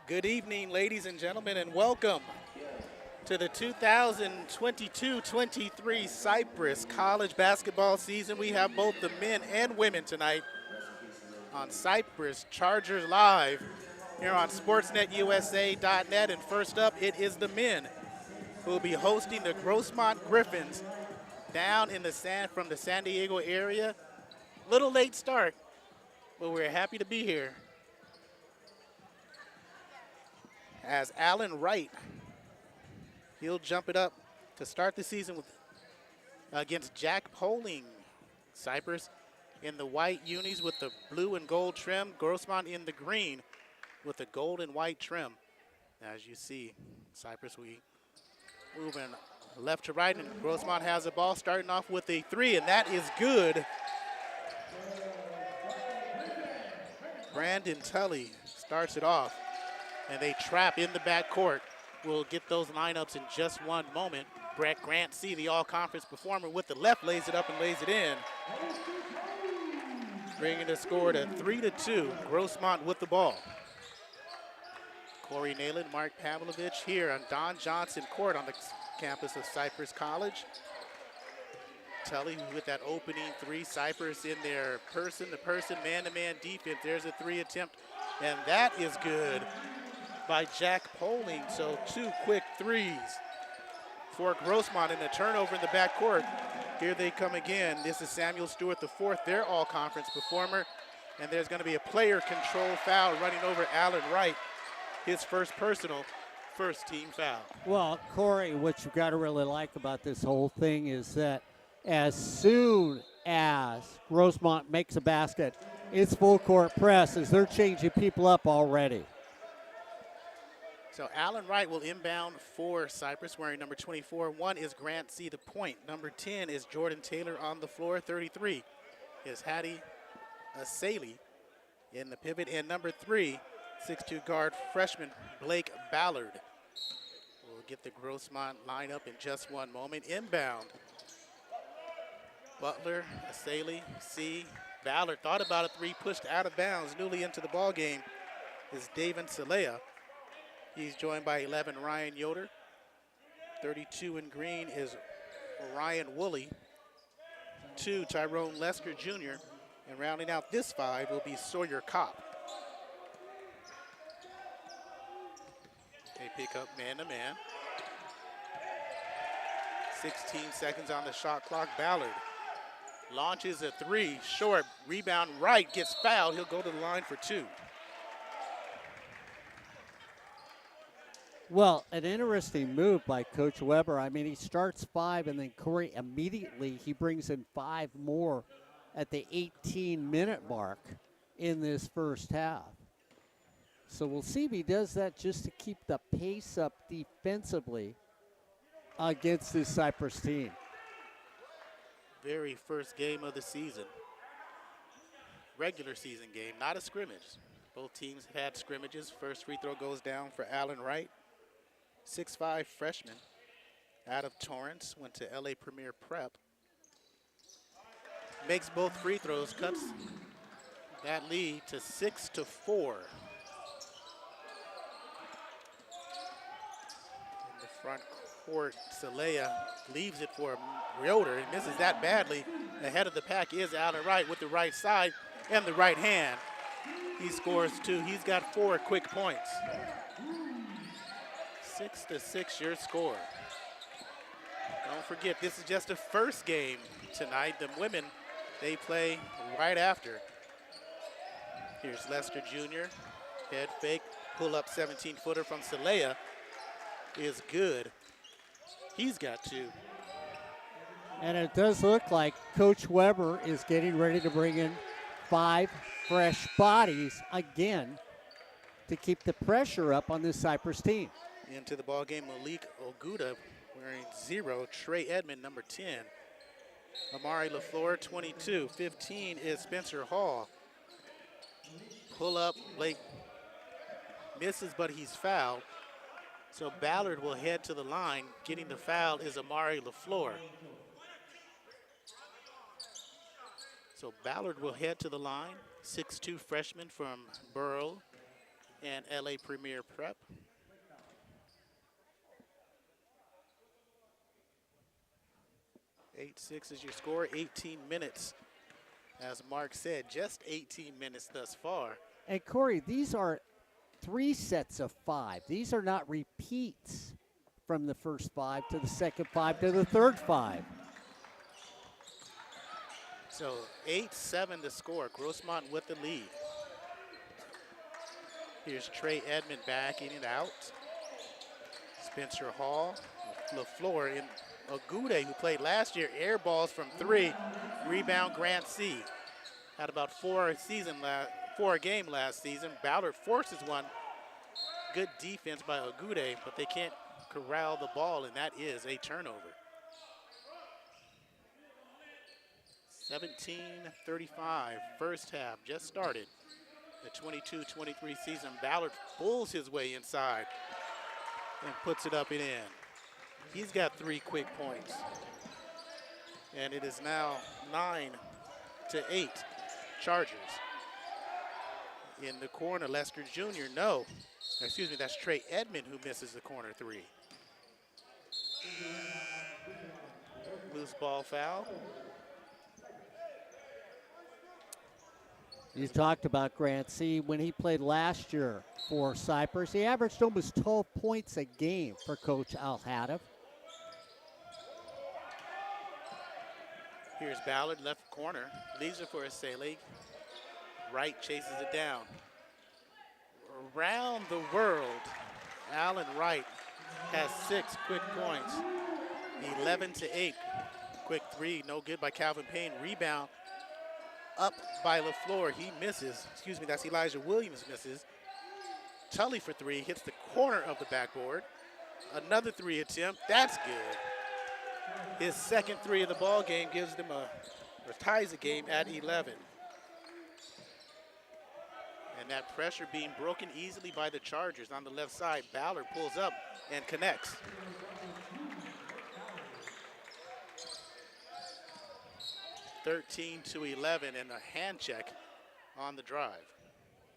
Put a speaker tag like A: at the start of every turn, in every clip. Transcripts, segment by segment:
A: Good evening, ladies and gentlemen, and welcome to the 2022-23 Cypress College basketball season. We have both the men and women tonight on Cypress Chargers Live here on SportsNetUSA.net. And first up, it is the men who will be hosting the Grossmont Griffins down in from the San Diego area. Little late start, but we're happy to be here. As Alan Wright, he'll jump it up to start the season against Jack Poling. Cypress in the white unis with the blue and gold trim. Grossmont in the green with the gold and white trim. As you see, Cypress, we moving left to right, and Grossmont has the ball starting off with a three, and that is good. Brandon Tully starts it off, and they trap in the backcourt. We'll get those lineups in just one moment. Brett Grant, the all-conference performer, with the left, lays it up and lays it in. Bringing the score to 3-2. Grossmont with the ball. Corey Nayland, Mark Pavlovich here on Don Johnson Court on the campus of Cypress College. Tully with that opening three. Cypress in their person-to-person, man-to-man defense. There's a three attempt, and that is good by Jack Poling. So two quick threes for Grossmont, and a turnover in the backcourt. Here they come again. This is Samuel Stewart the fourth, their all-conference performer, and there's going to be a player control foul running over Alan Wright, his first personal, first team foul.
B: Well, Corey, what you've got to really like about this whole thing is that as soon as Grossmont makes a basket, it's full court press as they're changing people up already.
A: So Alan Wright will inbound for Cypress, wearing number 24. 1 is Grant C. the point. Number 10 is Jordan Taylor on the floor. 33 is Hattie Asali in the pivot. And number 3, 6'2" guard freshman Blake Ballard. We'll get the Grossmont lineup in just one moment. Inbound. Butler, Asali, C. Ballard thought about a three, pushed out of bounds. Newly into the ball game is David Salea. He's joined by 11, Ryan Yoder. 32 in green is Ryan Woolley. 2, Tyrone Lesker Jr. And rounding out this 5 will be Sawyer Kopp. They pick up man-to-man. 16 seconds on the shot clock. Ballard launches a three, short, rebound right, gets fouled. He'll go to the line for 2.
B: Well, an interesting move by Coach Weber. I mean, he starts 5, and then Corey immediately he brings in 5 more at the 18-minute mark in this first half. So we'll see if he does that just to keep the pace up defensively against this Cypress team.
A: Very first game of the season. Regular season game, not a scrimmage. Both teams have had scrimmages. First free throw goes down for Alan Wright. 6'5" freshman out of Torrance, went to LA Premier Prep. Makes both free throws, cuts that lead to 6-4. In the front court, Salea leaves it for Yoder and misses that badly. Ahead of the pack is Alan Wright with the right side and the right hand. He scores 2. He's got 4 quick points. 6-6 your score. Don't forget, this is just the first game tonight. The women, they play right after. Here's Lester Jr. Head fake, pull up 17-footer from Salea is good. He's got 2.
B: And it does look like Coach Weber is getting ready to bring in 5 fresh bodies again to keep the pressure up on this Cypress team.
A: Into the ball game, Malik Oguda wearing 0. Trey Edmond, number 10. Amari LaFleur, 22. 15 is Spencer Hall. Pull up, Blake misses, but he's fouled. So Ballard will head to the line. Getting the foul is Amari LaFleur. So Ballard will head to the line. 6'2" freshman from Burrow. and LA Premier Prep. Eight-6 is your score, 18 minutes. As Mark said, just 18 minutes thus far.
B: And Corey, these are 3 sets of 5. These are not repeats from the first 5 to the second 5 to the third 5.
A: So 8-7 to score. Grossmont with the lead. Here's Trey Edmond backing it out. Spencer Hall, LaFleur, and Agude, who played last year, air balls from 3. Rebound Grant C. Had about 4 a game last season. Ballard forces one. Good defense by Agude, but they can't corral the ball, and that is a turnover. 17:35, first half, just started. The 22-23 season. Ballard pulls his way inside and puts it up and in. He's got 3 quick points. And it is now 9-8 Chargers. In the corner, Lester Jr., no. Excuse me, that's Trey Edmond who misses the corner 3. Loose ball foul.
B: You talked about Grant C. When he played last year for Cypress, he averaged almost 12 points a game for Coach Al-Hadif.
A: Here's Ballard, left corner. Leaves it for Asele. Wright chases it down. Around the world, Allen Wright has 6 quick points. 11-8. Quick 3, no good by Calvin Payne. Rebound up by LaFleur. He misses. Excuse me, that's Elijah Williams misses. Tully for 3, hits the corner of the backboard. Another 3 attempt, that's good. His second 3 of the ball game gives them or ties the game at 11. And that pressure being broken easily by the Chargers on the left side. Ballard pulls up and connects. (13-11) and a hand check on the drive.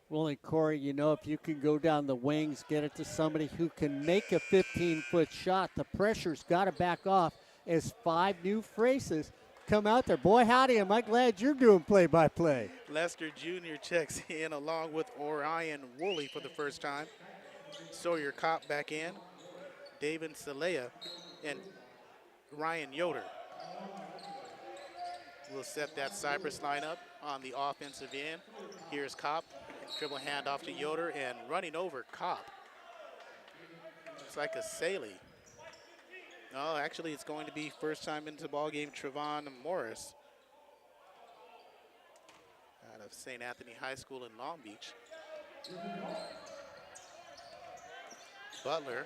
B: Well, and Corey, you know, if you can go down the wings, get it to somebody who can make a 15-foot shot, the pressure's got to back off as 5 new faces come out there. Boy, howdy, am I glad you're doing play-by-play.
A: Lester Jr. checks in along with Orion Woolley for the first time. Sawyer Kopp back in. David Salea and Ryan Yoder will set that Cypress lineup on the offensive end. Here's Kopp. Dribble handoff to Yoder and running over Kopp. Looks like a Saley. No, actually it's going to be first time into the ball game, Trevon Morris out of St. Anthony High School in Long Beach. Butler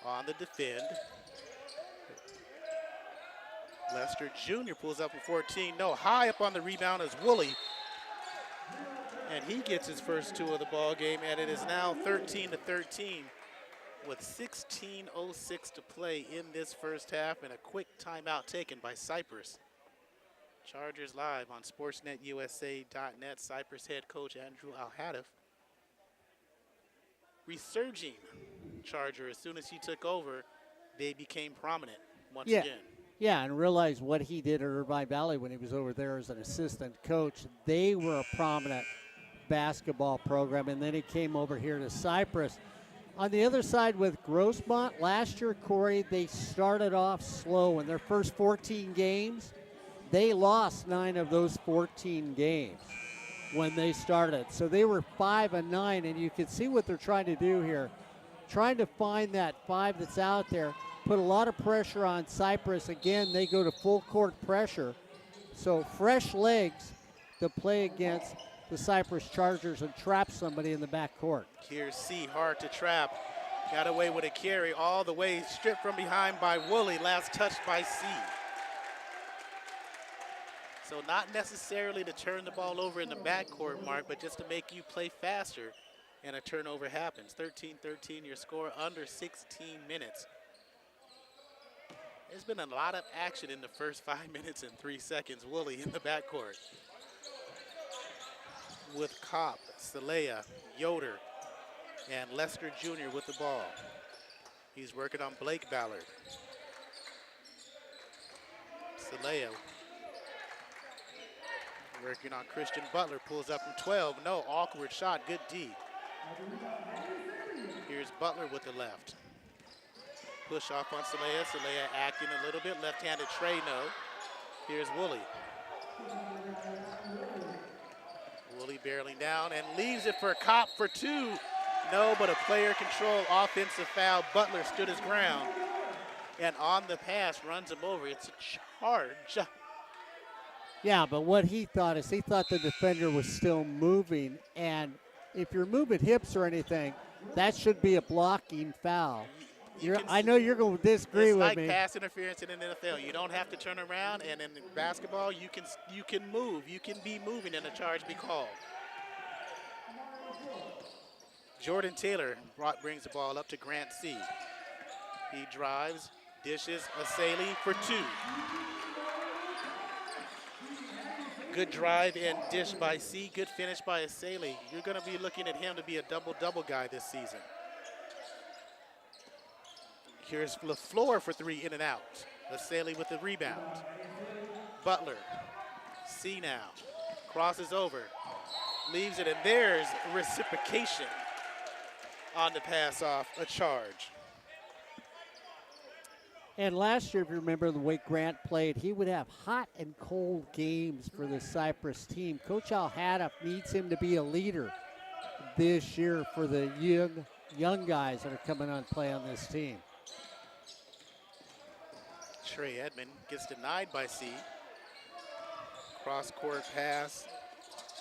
A: on the defend. Lester Jr. pulls up for 14. No, high up on the rebound is Woolley. And he gets his first 2 of the ball game, and it is now 13-13 with 16:06 to play in this first half and a quick timeout taken by Cypress. Chargers live on SportsNetUSA.net. Cypress head coach Andrew Al-Hadif. Resurging Charger, as soon as he took over, they became prominent once again.
B: Yeah, and realize what he did at Irvine Valley when he was over there as an assistant coach. They were a prominent basketball program, and then he came over here to Cypress. On the other side with Grossmont, last year, Corey, they started off slow. In their first 14 games, they lost 9 of those 14 games when they started. So they were 5-9, and you can see what they're trying to do here. Trying to find that 5 that's out there. Put a lot of pressure on Cypress. Again, they go to full court pressure. So fresh legs to play against the Cypress Chargers and trap somebody in the backcourt.
A: Here's C, hard to trap. Got away with a carry all the way, stripped from behind by Woolley, last touched by C. So not necessarily to turn the ball over in the backcourt, Mark, but just to make you play faster, and a turnover happens. 13-13, your score under 16 minutes. There's been a lot of action in the first 5 minutes and 3 seconds. Woolley in the backcourt. with Kopp, Salea, Yoder, and Lester Jr. with the ball. He's working on Blake Ballard. Salea working on Christian Butler, pulls up from 12. No, awkward shot, good D. Here's Butler with the left. Push off on Salea. Salea acting a little bit. Left-handed tray, no. Here's Woolley. Woolley barreling down and leaves it for Kopp for 2. No, but a player control offensive foul. Butler stood his ground. And on the pass, runs him over. It's a charge.
B: Yeah, but what he thought is he thought the defender was still moving. And if you're moving hips or anything, that should be a blocking foul. I know you're going to disagree with me.
A: It's like pass interference in the NFL. You don't have to turn around, and in basketball, you can move. You can be moving and a charge be called. Jordan Taylor brings the ball up to Grant C. He drives, dishes, Asali for 2. Good drive and dish by C. Good finish by Asali. You're going to be looking at him to be a double-double guy this season. Here's LaFleur for 3 in and out. Asali with the rebound. Butler. C now. Crosses over. Leaves it, and there's reciprocation on the pass off, a charge.
B: And last year, if you remember the way Grant played, he would have hot and cold games for the Cypress team. Coach Al-Hadaf needs him to be a leader this year for the young guys that are coming on play on this team.
A: Trey Edmond gets denied by C. Cross-court pass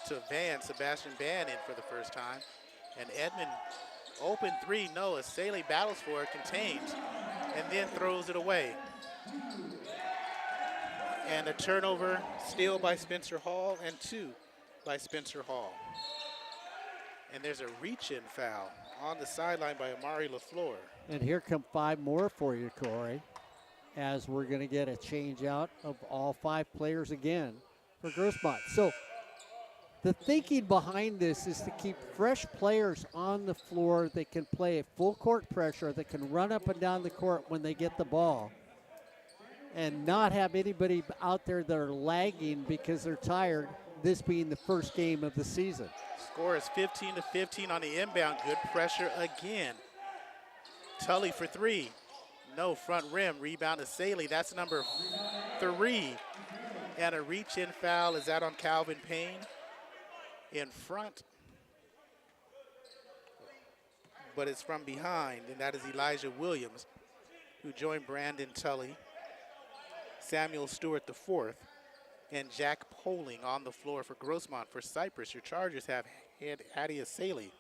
A: to Sebastian Van in for the first time. And Edmond, open 3, no, Asali battles for it, contains, and then throws it away. And a turnover, steal by Spencer Hall, and 2 by Spencer Hall. And there's a reach-in foul on the sideline by Amari LaFleur.
B: And here come 5 more for you, Corey, as we're going to get a change out of all 5 players again for Grossmont. So the thinking behind this is to keep fresh players on the floor that can play at full court pressure, that can run up and down the court when they get the ball, and not have anybody out there that are lagging because they're tired, this being the first game of the season.
A: Score is 15-15 on the inbound. Good pressure again. Tully for 3. No, front rim. Rebound to Saley. That's number 3. And a reach-in foul. Is that on Calvin Payne? In front. But it's from behind, and that is Elijah Williams, who joined Brandon Tully, Samuel Stewart the 4th, and Jack Poling on the floor for Grossmont. For Cypress, your Chargers have had Adia Saley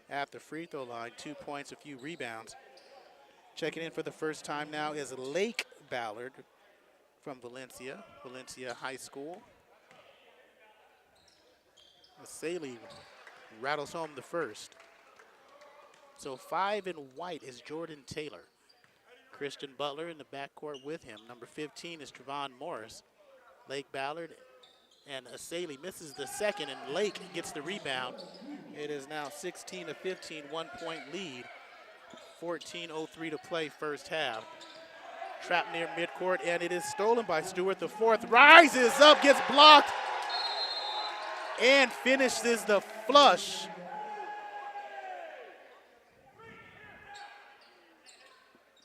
A: at the free throw line, 2 points, a few rebounds. Checking in for the first time now is Lake Ballard from Valencia High School. Saley rattles home the first. So 5 in white is Jordan Taylor. Christian Butler in the backcourt with him. Number 15 is Trevon Morris. Lake Ballard and Asali misses the second, and Lake gets the rebound. It is now 16-15, 1-point lead. 14:03 to play first half. Trapped near midcourt, and it is stolen by Stewart the 4th. Rises up, gets blocked, and finishes the flush.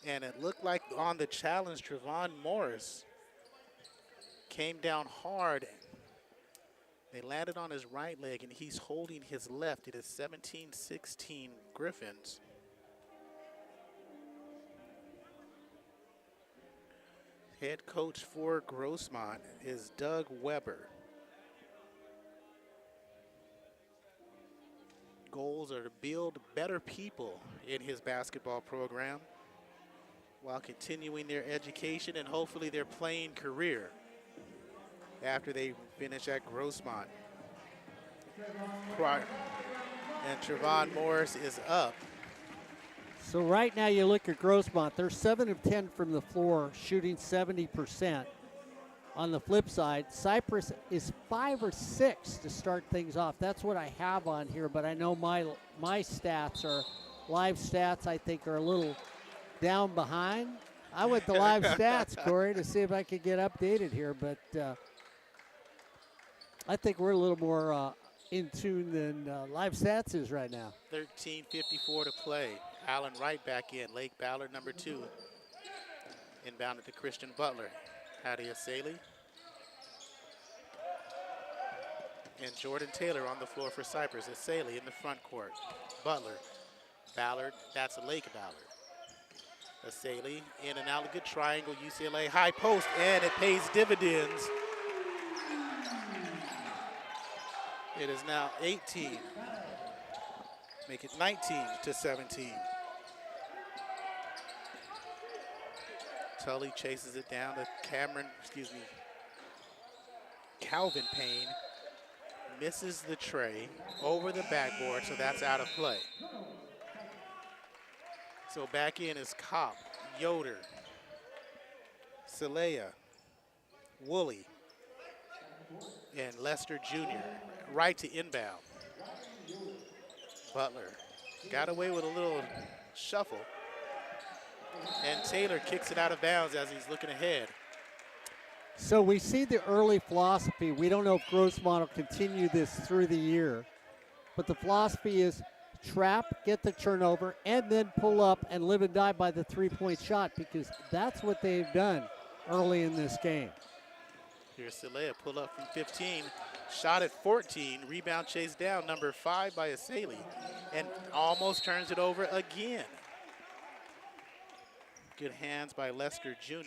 A: And it looked like on the challenge, Trevon Morris came down hard. They landed on his right leg, and he's holding his left. It is 17-16 Griffins. Head coach for Grossmont is Doug Weber. Goals are to build better people in his basketball program while continuing their education and hopefully their playing career after they finish at Grossmont. And Trevon Morris is up.
B: So right now you look at Grossmont, they're 7 of 10 from the floor, shooting 70%. On the flip side, Cypress is 5 or 6 to start things off. That's what I have on here, but I know my stats are live stats. I think are a little down behind. I went to live stats, Corey, to see if I could get updated here, but I think we're a little more in tune than live stats is right now.
A: 13:54 to play. Allen Wright back in. Lake Ballard, number 2. Inbounded to Christian Butler. Hattie Asaley. And Jordan Taylor on the floor for Cypress. Asaley in the front court. Butler. Ballard. That's Lake Ballard. Asaley in and out. A good triangle. UCLA high post. And it pays dividends. It is now 18. Make it 19-17. Tully chases it down to Calvin Payne misses the tray over the backboard, so that's out of play. So back in is Kopp, Yoder, Celea, Woolley, and Lester Jr. Right to inbound. Butler got away with a little shuffle. And Taylor kicks it out of bounds as he's looking ahead.
B: So we see the early philosophy. We don't know if Grossmont will continue this through the year. But the philosophy is trap, get the turnover, and then pull up and live and die by the three-point shot, because that's what they've done early in this game.
A: Here's Celea, pull up from 15. Shot at 14. Rebound chased down, number 5 by Asaley. And almost turns it over again. Good hands by Lester Jr.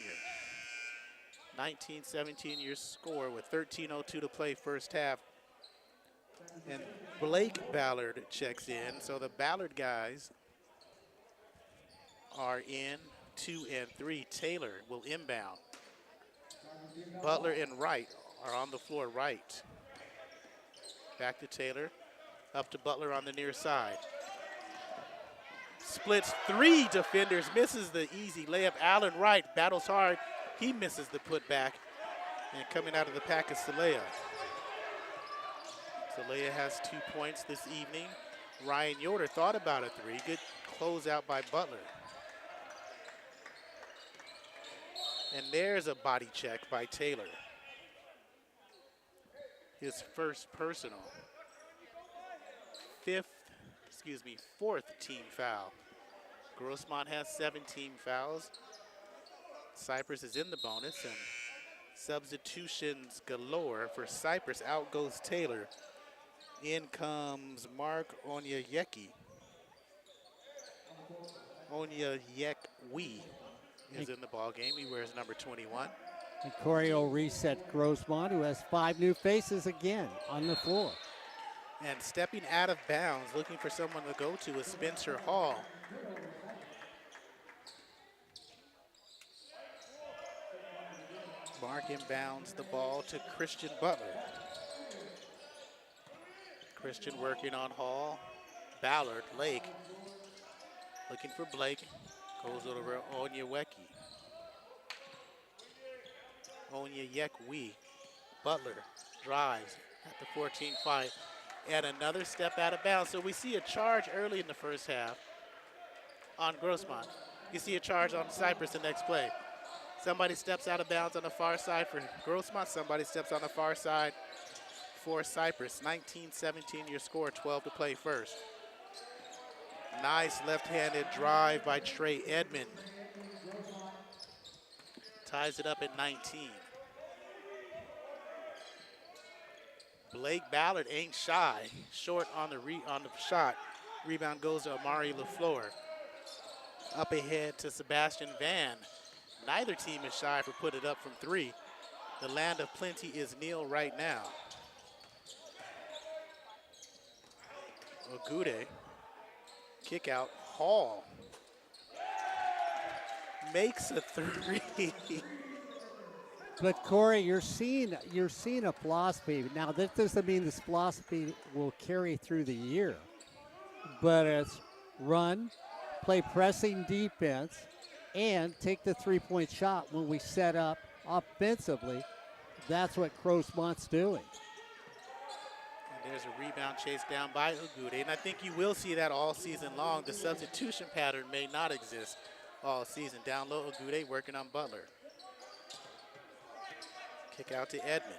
A: 19-17 your score with 13:02 to play first half. And Blake Ballard checks in. So the Ballard guys are in 2 and 3. Taylor will inbound. Butler and Wright are on the floor right. Back to Taylor. Up to Butler on the near side. Splits 3 defenders, misses the easy layup. Allen Wright battles hard. He misses the putback. And coming out of the pack is Celea. Celea has 2 points this evening. Ryan Yoder thought about a 3. Good closeout by Butler. And there's a body check by Taylor. His first personal. Fourth team foul. Grossmont has 17 fouls. Cypress is in the bonus, and substitutions galore for Cypress. Out goes Taylor. In comes Mark Onyeyeki. Onyeyekwe is in the ball game. He wears number 21.
B: And Corey will reset Grossmont, who has 5 new faces again on the floor.
A: And stepping out of bounds, looking for someone to go to, is Spencer Hall. Mark inbounds the ball to Christian Butler. Christian working on Hall. Ballard, Lake, looking for Blake. Goes over Onyeyeki. Onyeyekwe. Butler drives at the 14-5. And another step out of bounds. So we see a charge early in the first half on Grossmont. You see a charge on Cypress the next play. Somebody steps out of bounds on the far side for Grossmont. Somebody steps on the far side for Cypress. 19-17 your score, 12 to play first. Nice left-handed drive by Trey Edmond. Ties it up at 19. Blake Ballard ain't shy. Short on the shot. Rebound goes to Amari LaFleur. Up ahead to Sebastian Van. Neither team is shy for putting it up from 3. The land of plenty is Neal right now. Ogude. Kick out. Hall. Makes a 3.
B: But Corey, you're seeing a philosophy. Now that doesn't mean this philosophy will carry through the year, but it's run, play pressing defense, and take the three-point shot when we set up offensively. that's what Grossmont's doing.
A: And there's a rebound chase down by Ogude. And I think you will see that all season long. The substitution pattern may not exist all season. Down low, Ogude working on Butler. Kick out to Edmond.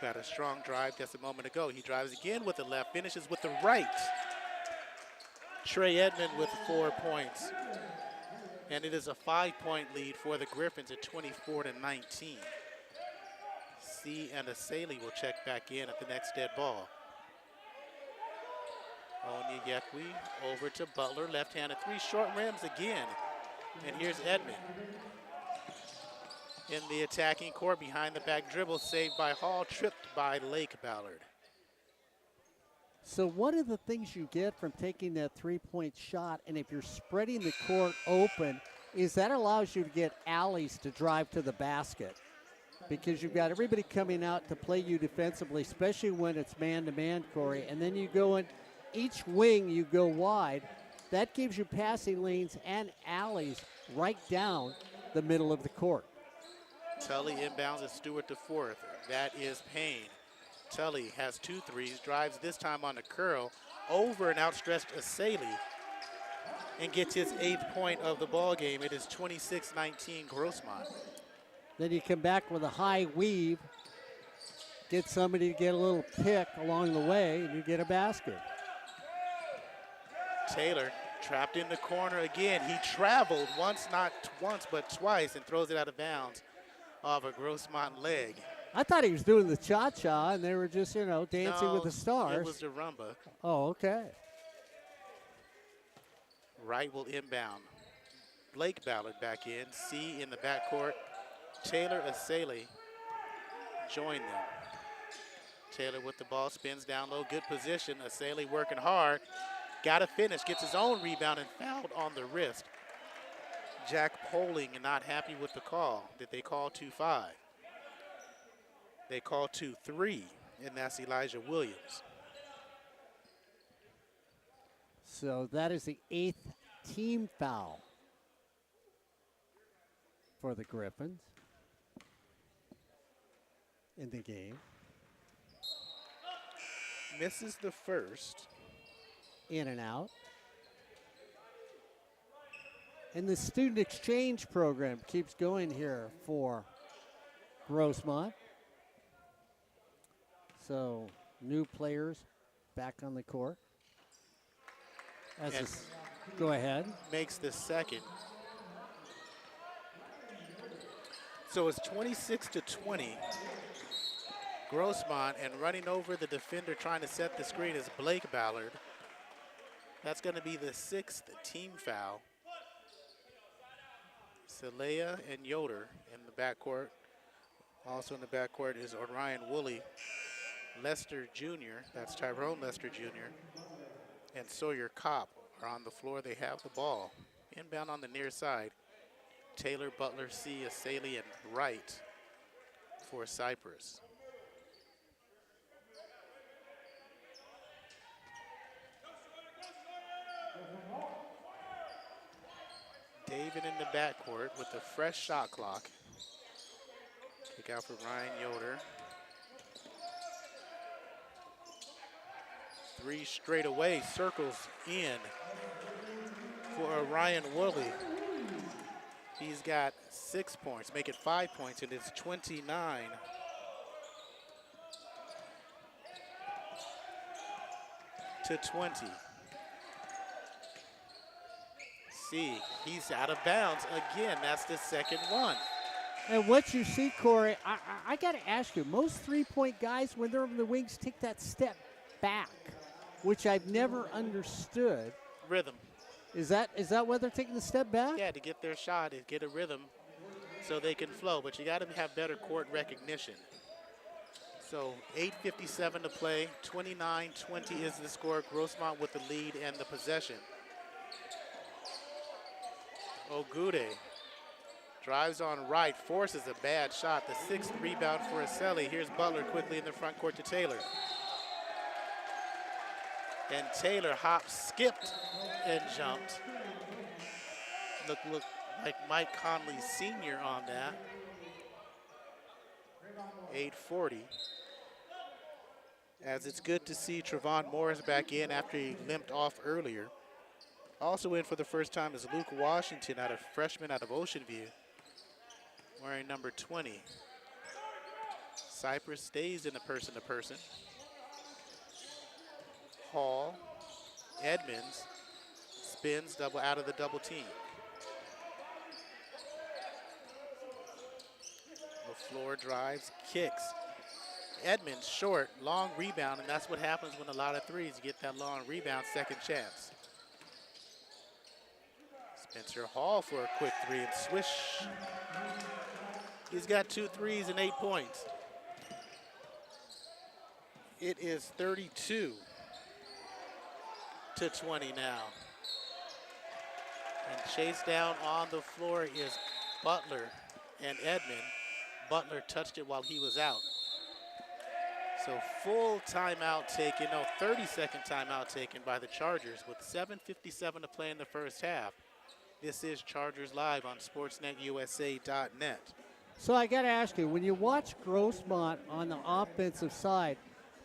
A: Got a strong drive just a moment ago. He drives again with the left, finishes with the right. Trey Edmond with 4 points. And it is a 5-point lead for the Griffins at 24-19. C and Asali will check back in at the next dead ball. Onyekwe over to Butler, left-handed three, short rims again. And here's Edmond. In the attacking court, behind the back dribble, saved by Hall, tripped by Lake Ballard.
B: So one of the things you get from taking that three-point shot, and if you're spreading the court open, is that allows you to get alleys to drive to the basket, because you've got everybody coming out to play you defensively, especially when it's man-to-man, Corey, and then you go in each wing, you go wide. That gives you passing lanes and alleys right down the middle of the court.
A: Tully inbounds at Stewart to fourth. That is Payne. Tully has 2 threes, drives this time on the curl over an outstretched Asali and gets his 8th point of the ball game. It is 26-19 Grossmont.
B: Then you come back with a high weave, get somebody to get a little pick along the way, and you get a basket.
A: Taylor trapped in the corner again. He traveled once, not once, but twice, and throws it out of bounds off a Grossmont leg.
B: I thought he was doing the cha-cha, and they were just, dancing with the stars.
A: It was the rumba.
B: Oh, okay.
A: Wright will inbound. Blake Ballard back in. C in the backcourt. Taylor Asali joined them. Taylor with the ball, spins down low, good position. Asali working hard. Got to finish, gets his own rebound and fouled on the wrist. Jack Poling not happy with the call. Did they call 2-5? They call 2-3, and that's Elijah Williams.
B: So that is the 8th team foul for the Griffins in the game.
A: Misses the first.
B: In and out. And the student exchange program keeps going here for Grossmont. So new players back on the court. Go ahead.
A: Makes the second. So it's 26-20. Grossmont, and running over the defender trying to set the screen is Blake Ballard. That's going to be the 6th team foul. Celea and Yoder in the backcourt. Also in the backcourt is Orion Woolley. Lester Jr., that's Tyrone Lester Jr., and Sawyer Kopp are on the floor. They have the ball. Inbound on the near side. Taylor, Butler, C, Asali, and Wright for Cypress. David in the backcourt with a fresh shot clock. Kick out for Ryan Yoder. 3 straight away, circles in for Ryan Woolley. He's got 6 points, make it 5 points, and it's 29. To 20. See, he's out of bounds again. That's the second one.
B: And what you see, Corey, I got to ask you, most three-point guys, when they're over the wings, take that step back, which I've never understood.
A: Rhythm.
B: Is that what they're taking the step back?
A: Yeah, to get their shot, to get a rhythm so they can flow. But you got to have better court recognition. So 8:57 to play. 29-20 is the score. Grossmont with the lead and the possession. Ogude drives on Wright, forces a bad shot. The 6th rebound for Asali. Here's Butler quickly in the front court to Taylor. And Taylor hopped, skipped, and jumped. Look like Mike Conley Sr. on that. 8:40. As it's good to see Trevon Morris back in after he limped off earlier. Also in for the first time is Luke Washington, freshman out of Ocean View, wearing number 20. Cypress stays in the person-to-person. Hall, Edmonds, spins double out of the double team. LaFleur drives, kicks. Edmonds short, long rebound, and that's what happens when a lot of threes. You get that long rebound, second chance. Spencer Hall for a quick three and swish. He's got 2 threes and 8 points. It is 32-20 now. And chase down on the floor is Butler and Edmond. Butler touched it while he was out. So full timeout taken, 30-second timeout taken by the Chargers with 7:57 to play in the first half. This is Chargers Live on SportsNetUSA.net.
B: So I got to ask you, when you watch Grossmont on the offensive side,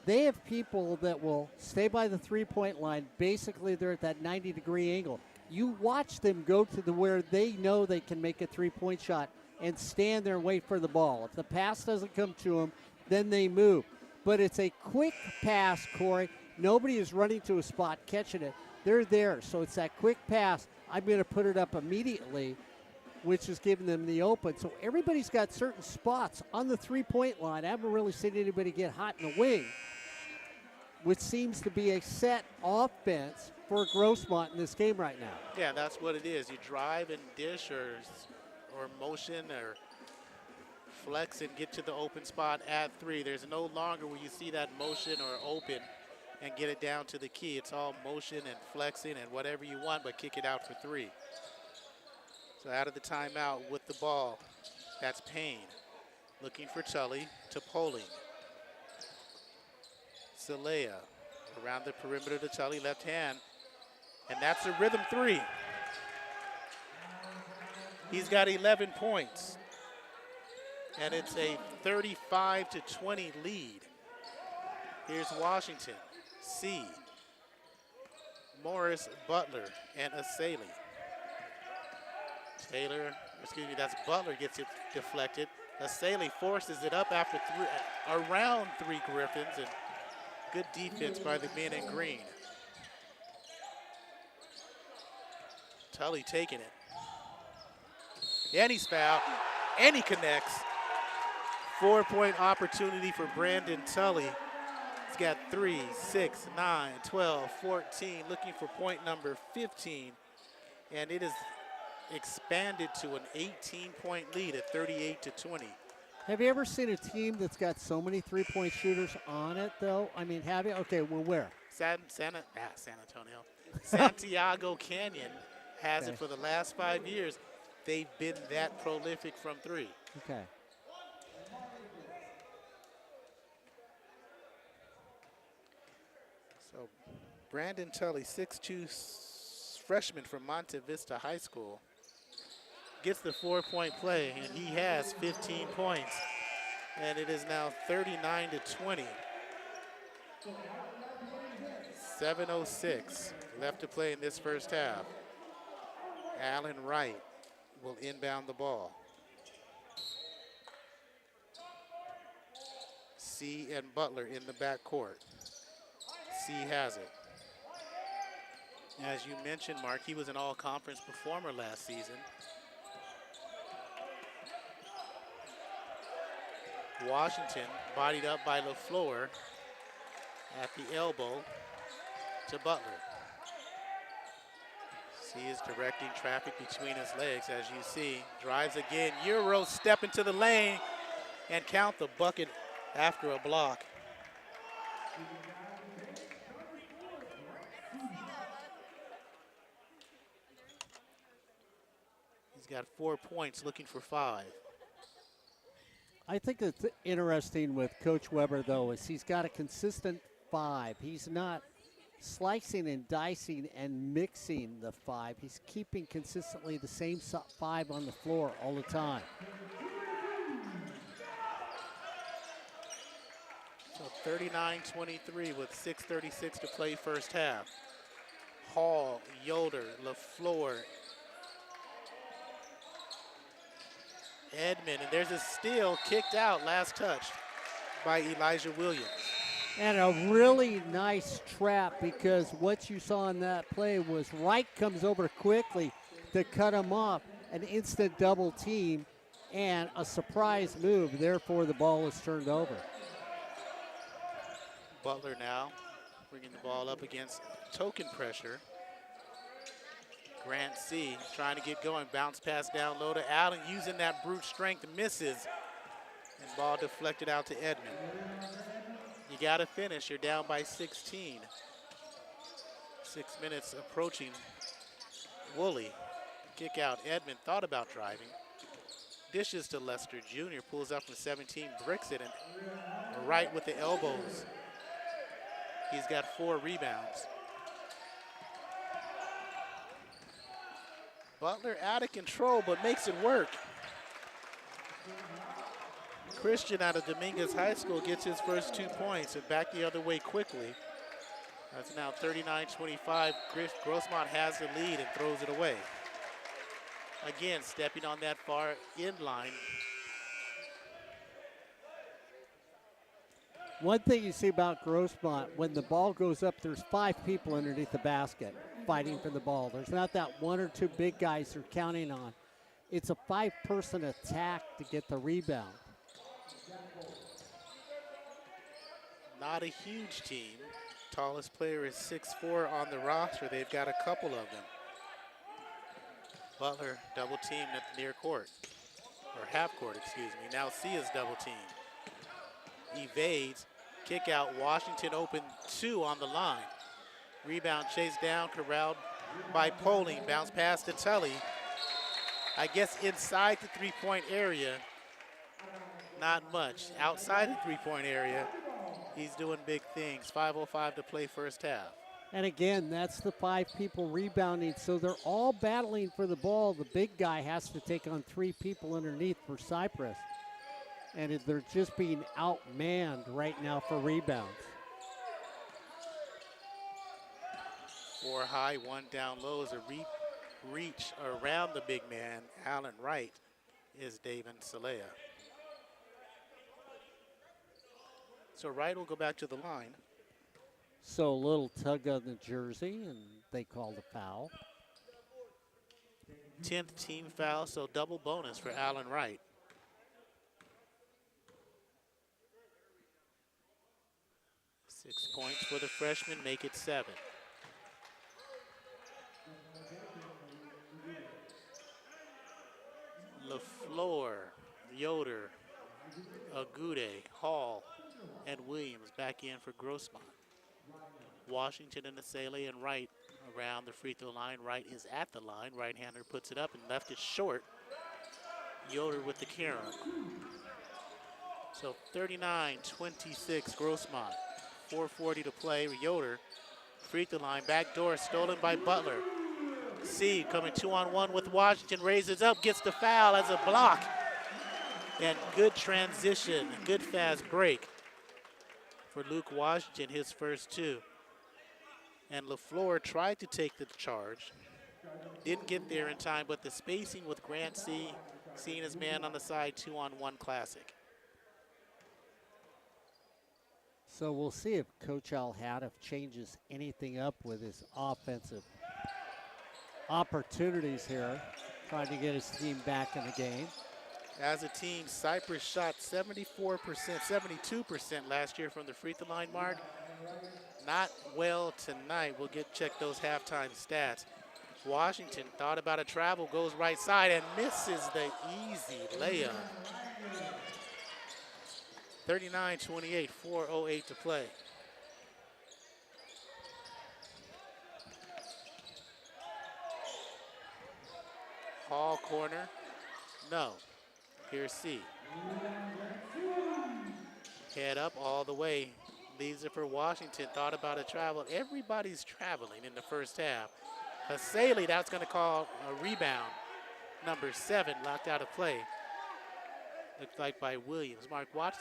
B: they have people that will stay by the three-point line. Basically, they're at that 90-degree angle. You watch them go to where they know they can make a three-point shot and stand there and wait for the ball. If the pass doesn't come to them, then they move. But it's a quick pass, Corey. Nobody is running to a spot, catching it. They're there, so it's that quick pass. I'm going to put it up immediately, which is giving them the open. So everybody's got certain spots on the three-point line. I haven't really seen anybody get hot in the wing, which seems to be a set offense for Grossmont in this game right now.
A: Yeah, that's what it is. You drive and dish or motion or flex and get to the open spot at three. There's no longer where you see that motion or open and get it down to the key. It's all motion and flexing and whatever you want, but kick it out for three. So out of the timeout with the ball, that's Payne. Looking for Tully to Poling. Celea around the perimeter to Tully, left hand. And that's a rhythm three. He's got 11 points. And it's a 35-20 lead. Here's Washington, C, Morris, Butler, and Asali. That's Butler gets it deflected. Asali forces it up after around three Griffins, and good defense by the men in green. Tully taking it. And he's fouled, and he connects. 4-point opportunity for Brandon Tully. He's got 3, 6, 9, 12, 14, looking for point number 15. And it is expanded to an 18-point lead at 38-20.
B: Have you ever seen a team that's got so many three-point shooters on it, though? I mean, have you? Okay, well, where?
A: San Antonio. Santiago Canyon has it for the last 5 years. They've been that prolific from three.
B: Okay.
A: So Brandon Tully, 6'2", freshman from Monte Vista High School, gets the 4-point play, and he has 15 points. And it is now 39-20. 7:06 left to play in this first half. Allen Wright will inbound the ball. C and Butler in the backcourt. C has it. As you mentioned, Mark, he was an all-conference performer last season. Washington bodied up by LaFleur at the elbow to Butler. C is directing traffic between his legs, as you see. Drives again. Euro step into the lane and count the bucket after a block. He's got 4 points, looking for 5.
B: I think that's interesting with Coach Weber, though, is he's got a consistent 5. He's not slicing and dicing and mixing the 5. He's keeping consistently the same 5 on the floor all the time.
A: 39-23 with 6:36 to play first half. Hall, Yoder, LaFleur, Edmond, and there's a steal kicked out, last touch by Elijah Williams.
B: And a really nice trap, because what you saw in that play was Wright comes over quickly to cut him off, an instant double team, and a surprise move. Therefore, the ball is turned over.
A: Butler now bringing the ball up against token pressure. Grant C trying to get going. Bounce pass down low to Allen, using that brute strength, misses. And ball deflected out to Edmond. You got to finish. You're down by 16. 6 minutes approaching. Woolley, kick out. Edmond thought about driving. Dishes to Lester Jr. Pulls up from 17, bricks it, and right with the elbows. He's got 4 rebounds. Butler out of control, but makes it work. Christian out of Dominguez High School gets his first 2 points and back the other way quickly. That's now 39-25. Grossmont has the lead and throws it away. Again, stepping on that far end line.
B: One thing you see about Grossmont, when the ball goes up, there's 5 people underneath the basket fighting for the ball. There's not that 1 or 2 big guys they're counting on. It's a 5-person attack to get the rebound.
A: Not a huge team. Tallest player is 6'4" on the roster. They've got a couple of them. Butler double teamed at the near court, or half court, excuse me. Now Sia's double team. Evades, kick out, Washington open 2 on the line. Rebound chased down, corralled by Poling. Bounce pass to Tully. I guess inside the 3-point area, not much. Outside the 3-point area, he's doing big things. 5:05 to play first half.
B: And again, that's the 5 people rebounding, so they're all battling for the ball. The big guy has to take on 3 people underneath for Cypress. And they're just being outmanned right now for rebounds.
A: 4 high, 1 down low is a reach around the big man. Allen Wright is David Salea. So Wright will go back to the line.
B: So a little tug on the jersey, and they called a foul.
A: 10th team foul, so double bonus for Allen Wright. Six points for the freshman, make it 7. LaFleur, Yoder, Agude, Hall, and Williams back in for Grossmont. Washington and Asele and Wright around the free throw line. Wright is at the line. Right-hander puts it up and left it short. Yoder with the carom. So 39-26 Grossmont. 4:40 to play. Yoder, free throw line, back door, stolen by Butler. C coming 2-on-1 with Washington, raises up, gets the foul as a block. And good transition, good fast break for Luke Washington, his first 2. And LaFleur tried to take the charge. Didn't get there in time, but the spacing with Grant C, seeing his man on the side, 2-on-1 classic.
B: So we'll see if Coach Al-Hadif changes anything up with his offensive opportunities here, trying to get his team back in the game.
A: As a team, Cypress shot 74%, 72% last year from the free throw line mark. Not well tonight. We'll check those halftime stats. Washington thought about a travel, goes right side and misses the easy layup. 39-28, 4:08 to play. Hall corner, no. Here's C. Head up all the way. Leaves it for Washington. Thought about a travel. Everybody's traveling in the first half. Asele, that's going to call a rebound. Number 7, locked out of play. Looked like by Williams. Mark, watch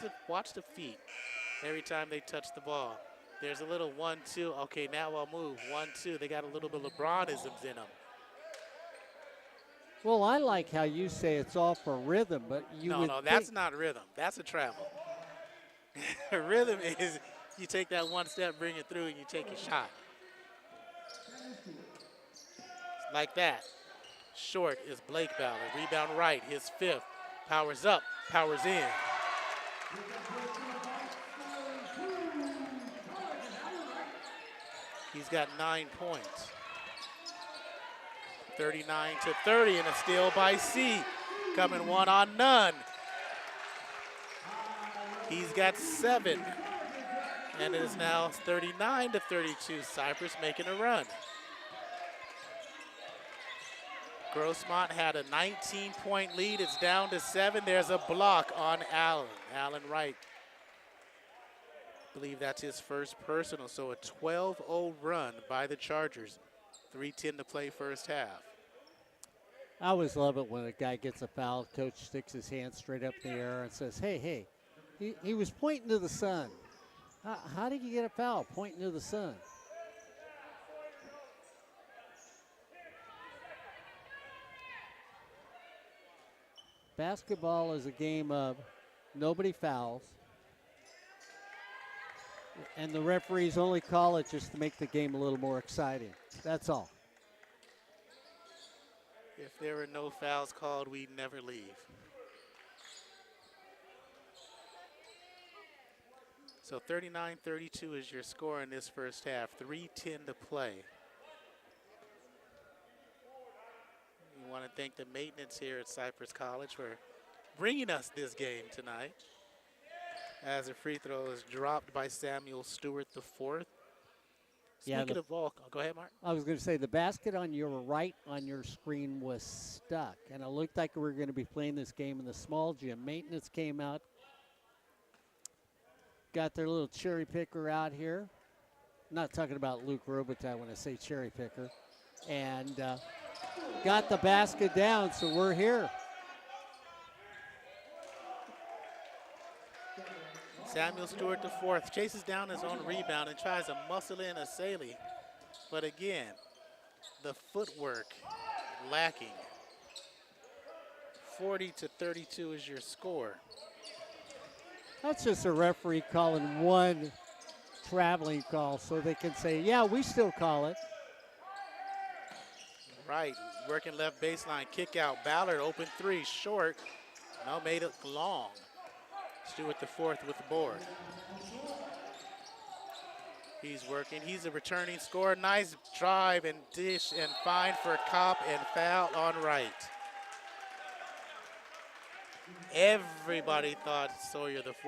A: the feet. every time they touch the ball. There's a little 1-2. Okay, now I'll move. 1-2. They got a little bit of LeBronisms in them.
B: Well, I like how you say it's all for rhythm, but you
A: No,
B: would
A: no,
B: think
A: that's not rhythm. That's a travel. Rhythm is you take that one step, bring it through, and you take a shot. Like that. Short is Blake Ballard. Rebound right, his fifth. Powers up, powers in. He's got 9 points. 39-30, and a steal by C. Coming one on none. He's got 7. And it is now 39-32. Cypress making a run. Grossmont had a 19-point lead. It's down to 7. There's a block on Allen. Allen Wright. I believe that's his first personal. So a 12-0 run by the Chargers. 3:10 to play first half.
B: I always love it when a guy gets a foul, coach sticks his hand straight up in the air and says, hey, he was pointing to the sun. How did you get a foul pointing to the sun? Basketball is a game of nobody fouls, and the referees only call it just to make the game a little more exciting. That's all.
A: If there were no fouls called, we'd never leave. So 39-32 is your score in this first half. 3:10 to play. We want to thank the maintenance here at Cypress College for bringing us this game tonight. As a free throw is dropped by Samuel Stewart IV.
B: Yeah,
A: Speaking of ball, go ahead, Mark.
B: I was going to say the basket on your right on your screen was stuck, and it looked like we were going to be playing this game in the small gym. Maintenance came out, got their little cherry picker out here. I'm not talking about Luke Robitaille when I say cherry picker. And got the basket down, so we're here.
A: Samuel Stewart IV chases down his own rebound and tries to muscle in a Saley. But again, the footwork lacking. 40-32 is your score.
B: That's just a referee calling one traveling call so they can say, yeah, we still call it.
A: Right, working left baseline, kick out. Ballard open 3, short. No, made it long. Stewart IV with the board. He's working, he's a returning scorer. Nice drive and dish and find for Kopp and foul on Wright. Everybody thought Stewart IV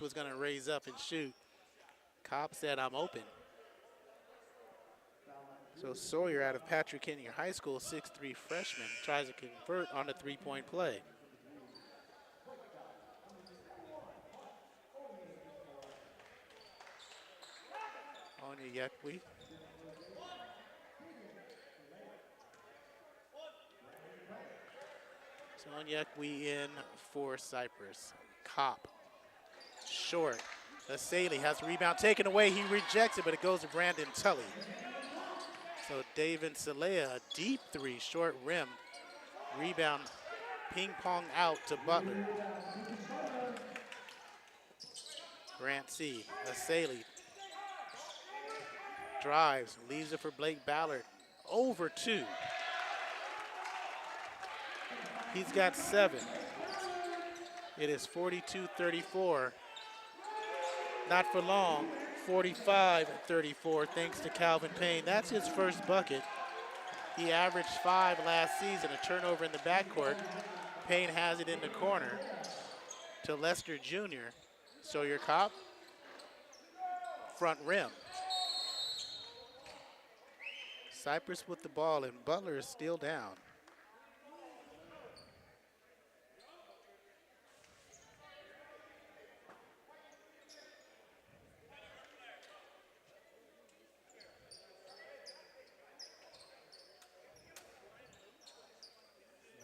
A: was gonna raise up and shoot. Kopp said, I'm open. So Sawyer out of Patrick Henry High School, 6'3" freshman, tries to convert on a 3-point play. Onyekwe. So Onyekwe in for Cypress. Kopp, short. Asali has the rebound taken away. He rejects it, but it goes to Brandon Tully. So David Salea, a deep 3, short rim. Rebound, ping pong out to Butler. Grant C, Asali drives, leaves it for Blake Ballard. Over 2. He's got 7. It is 42-34. Not for long, 45-34 thanks to Calvin Payne. That's his first bucket. He averaged 5 last season, a turnover in the backcourt. Payne has it in the corner to Lester Jr. Sawyer Kopp, front rim. Cypress with the ball, and Butler is still down.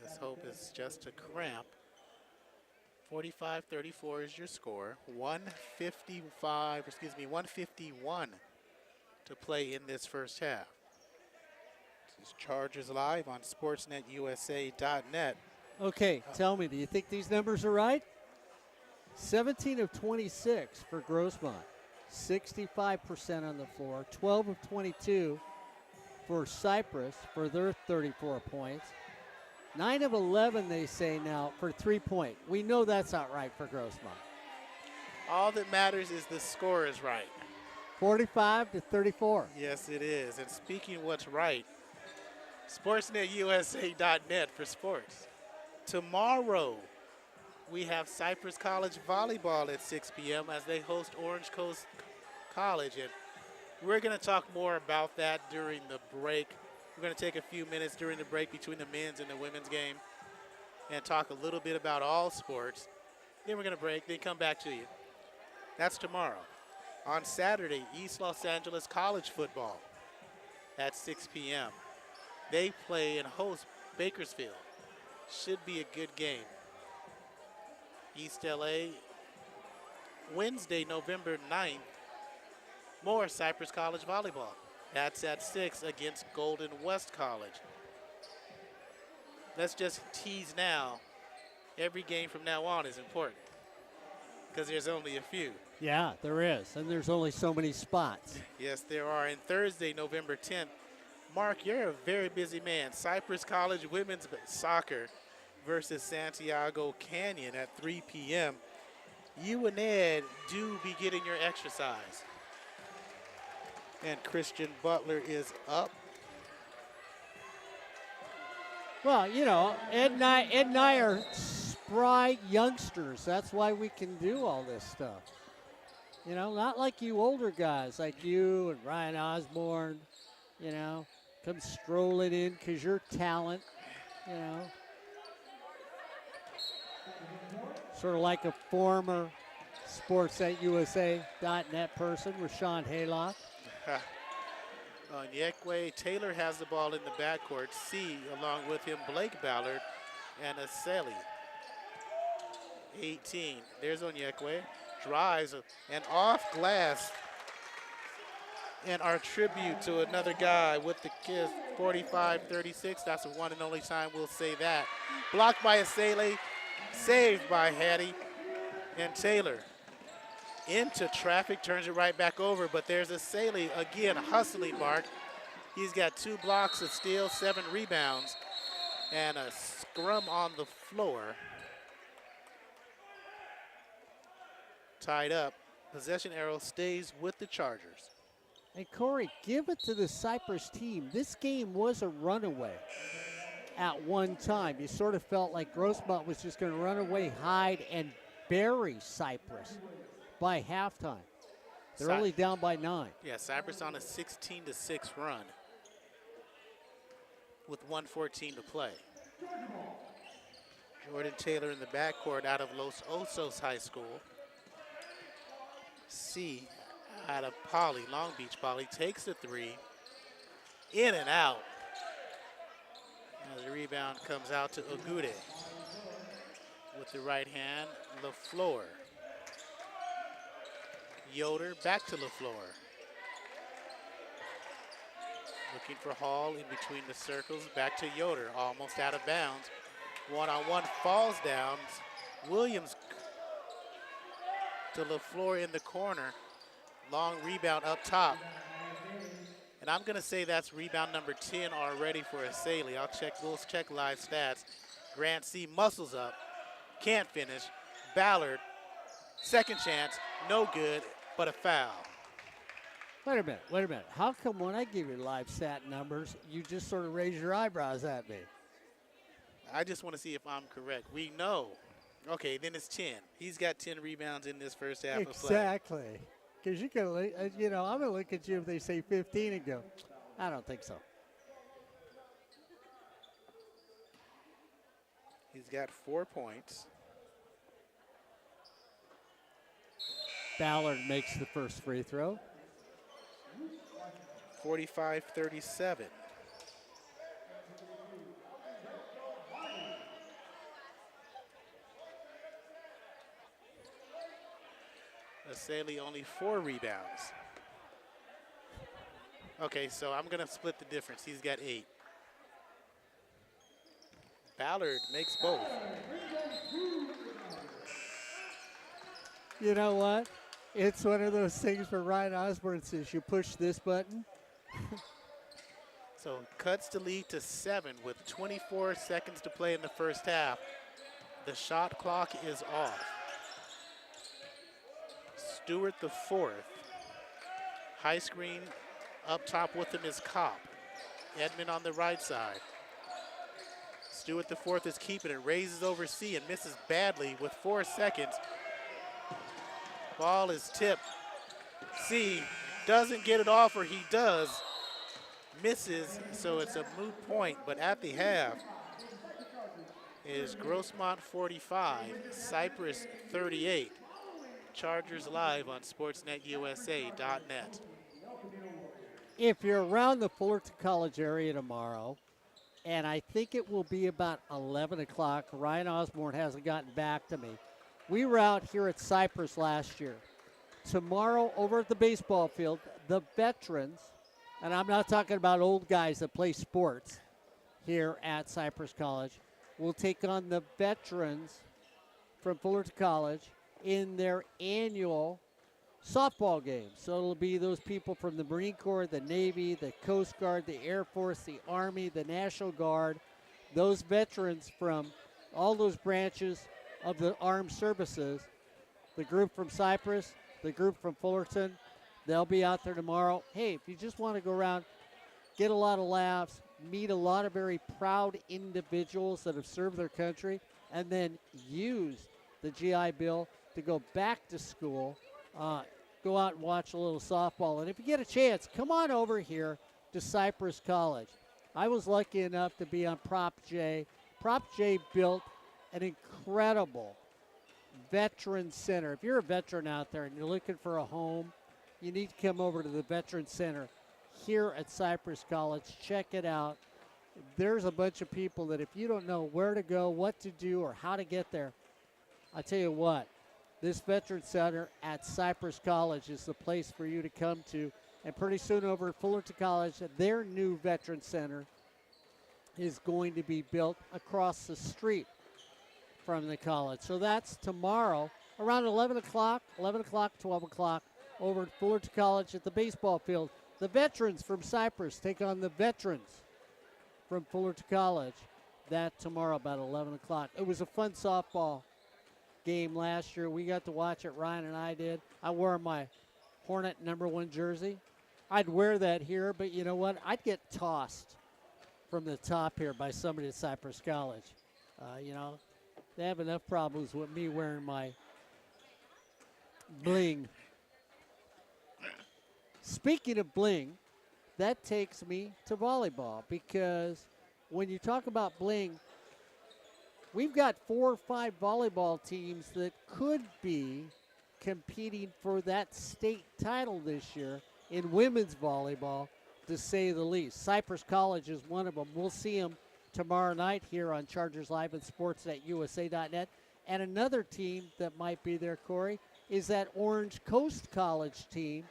A: Let's hope it's just a cramp 45-34 is your score. 151 to play in this first half. This is Chargers Live on SportsNetUSA.net.
B: Okay, tell me, do you think these numbers are right? 17 of 26 for Grossmont, 65% on the floor, 12 of 22 for Cypress for their 34 points. 9 of 11, they say now, for 3-point. We know that's not right for Grossmont.
A: All that matters is the score is right.
B: 45-34.
A: Yes, it is. And speaking of what's right, SportsNetUSA.net for sports. Tomorrow, we have Cypress College volleyball at 6 p.m. as they host Orange Coast College. And we're going to talk more about that during the break. We're going to take a few minutes during the break between the men's and the women's game and talk a little bit about all sports. Then we're going to break, then come back to you. That's tomorrow. On Saturday, East Los Angeles College football at 6 p.m. They play and host Bakersfield. Should be a good game. East LA, Wednesday, November 9th, more Cypress College volleyball. That's at 6 against Golden West College. Let's just tease now. Every game from now on is important because there's only a few.
B: Yeah, there is, and there's only so many spots.
A: Yes, there are. And Thursday, November 10th, Mark, you're a very busy man. Cypress College women's soccer versus Santiago Canyon at 3 p.m. You and Ed do be getting your exercise. And Christian Butler is up.
B: Well, you know, Ed and I are spry youngsters. That's why we can do all this stuff. You know, not like you older guys like you and Ryan Osborne, you know, come strolling in because you're talent, you know. Sort of like a former SportsNetUSA.net person, Rashawn Haylock.
A: Onyekwe Taylor has the ball in the backcourt. C, along with him, Blake Ballard and Aseli. 18. There's Onyekwe. Drives and off glass. And our tribute to another guy with the kiss, 45-36. That's the one and only time we'll say that. Blocked by Aseli. Saved by Hattie and Taylor. Into traffic, turns it right back over, but there's Aseli again hustling, Mark. He's got 2 blocks, a steal, 7 rebounds, and a scrum on the floor. Tied up. Possession arrow stays with the Chargers.
B: And Corey, give it to the Cypress team. This game was a runaway at one time. You sort of felt like Grossmont was just going to run away, hide, and bury Cypress by halftime. They're only down by 9.
A: Yeah, Cypress on a 16-6 run with 1:14 to play. Jordan Taylor in the backcourt out of Los Osos High School. C out of Poly, Long Beach Poly, takes the 3. In and out. As the rebound comes out to Ogude. With the right hand, LaFleur. Yoder back to LaFleur. Looking for Hall in between the circles, back to Yoder, almost out of bounds. One-on-one falls down. Williams to LaFleur in the corner. Long rebound up top. And I'm gonna say that's rebound number 10 already for Aseli. We'll check live stats. Grant C muscles up, can't finish. Ballard, second chance, no good, but a foul.
B: Wait a minute. How come when I give you live stat numbers, you just sort of raise your eyebrows at me?
A: I just want to see if I'm correct. We know. Okay, then it's 10. He's got 10 rebounds in this first half of play.
B: Exactly. Because you can, you know, I'm going to look at you if they say 15 and go, I don't think so.
A: He's got 4 points.
B: Ballard makes the first free throw.
A: 45-37. Asali only 4 rebounds. Okay, so I'm going to split the difference. He's got 8. Ballard makes both.
B: You know what? It's one of those things where Ryan Osborne says you push this button.
A: So cuts the lead to 7 with 24 seconds to play in the first half. The shot clock is off. Stewart the 4th. High screen up top with him is Kopp. Edmond on the right side. Stewart the 4th is keeping it, raises over C and misses badly with 4 seconds. Ball is tipped. C doesn't get it off, or he does. Misses, so it's a moot point, but at the half is Grossmont 45, Cypress 38. Chargers live on SportsNetUSA.net.
B: If you're around the Fullerton College area tomorrow, and I think it will be about 11 o'clock, Ryan Osborne hasn't gotten back to me. We were out here at Cypress last year. Tomorrow, over at the baseball field, the veterans, and I'm not talking about old guys that play sports here at Cypress College, will take on the veterans from Fullerton College in their annual softball game. So it'll be those people from the Marine Corps, the Navy, the Coast Guard, the Air Force, the Army, the National Guard, those veterans from all those branches of the armed services, the group from Cypress, the group from Fullerton, they'll be out there tomorrow. Hey, if you just want to go around, get a lot of laughs, meet a lot of very proud individuals that have served their country, and then use the GI Bill to go back to school, go out and watch a little softball. And if you get a chance, come on over here to Cypress College. I was lucky enough to be on Prop J. Prop J built an incredible veteran center. If you're a veteran out there and you're looking for a home, you need to come over to the Veteran Center here at Cypress College. Check it out. There's a bunch of people that if you don't know where to go, what to do, or how to get there, I tell you what, this Veteran Center at Cypress College is the place for you to come to. And pretty soon over at Fullerton College, their new Veteran Center is going to be built across the street from the college. So that's tomorrow around 11 o'clock, 12 o'clock over at Fullerton College at the baseball field. The veterans from Cypress take on the veterans from Fullerton College. That tomorrow about 11 o'clock. It was a fun softball game last year. We got to watch it, Ryan and I did. I wore my Hornet #1 jersey. I'd wear that here, but you know what? I'd get tossed from the top here by somebody at Cypress College. They have enough problems with me wearing my bling. Speaking of bling, that takes me to volleyball, because when you talk about bling, we've got 4 or 5 volleyball teams that could be competing for that state title this year in women's volleyball, to say the least. Cypress College is one of them. We'll see them tomorrow night here on Chargers Live and SportsNetUSA.net. And another team that might be there, Corey, is that Orange Coast College team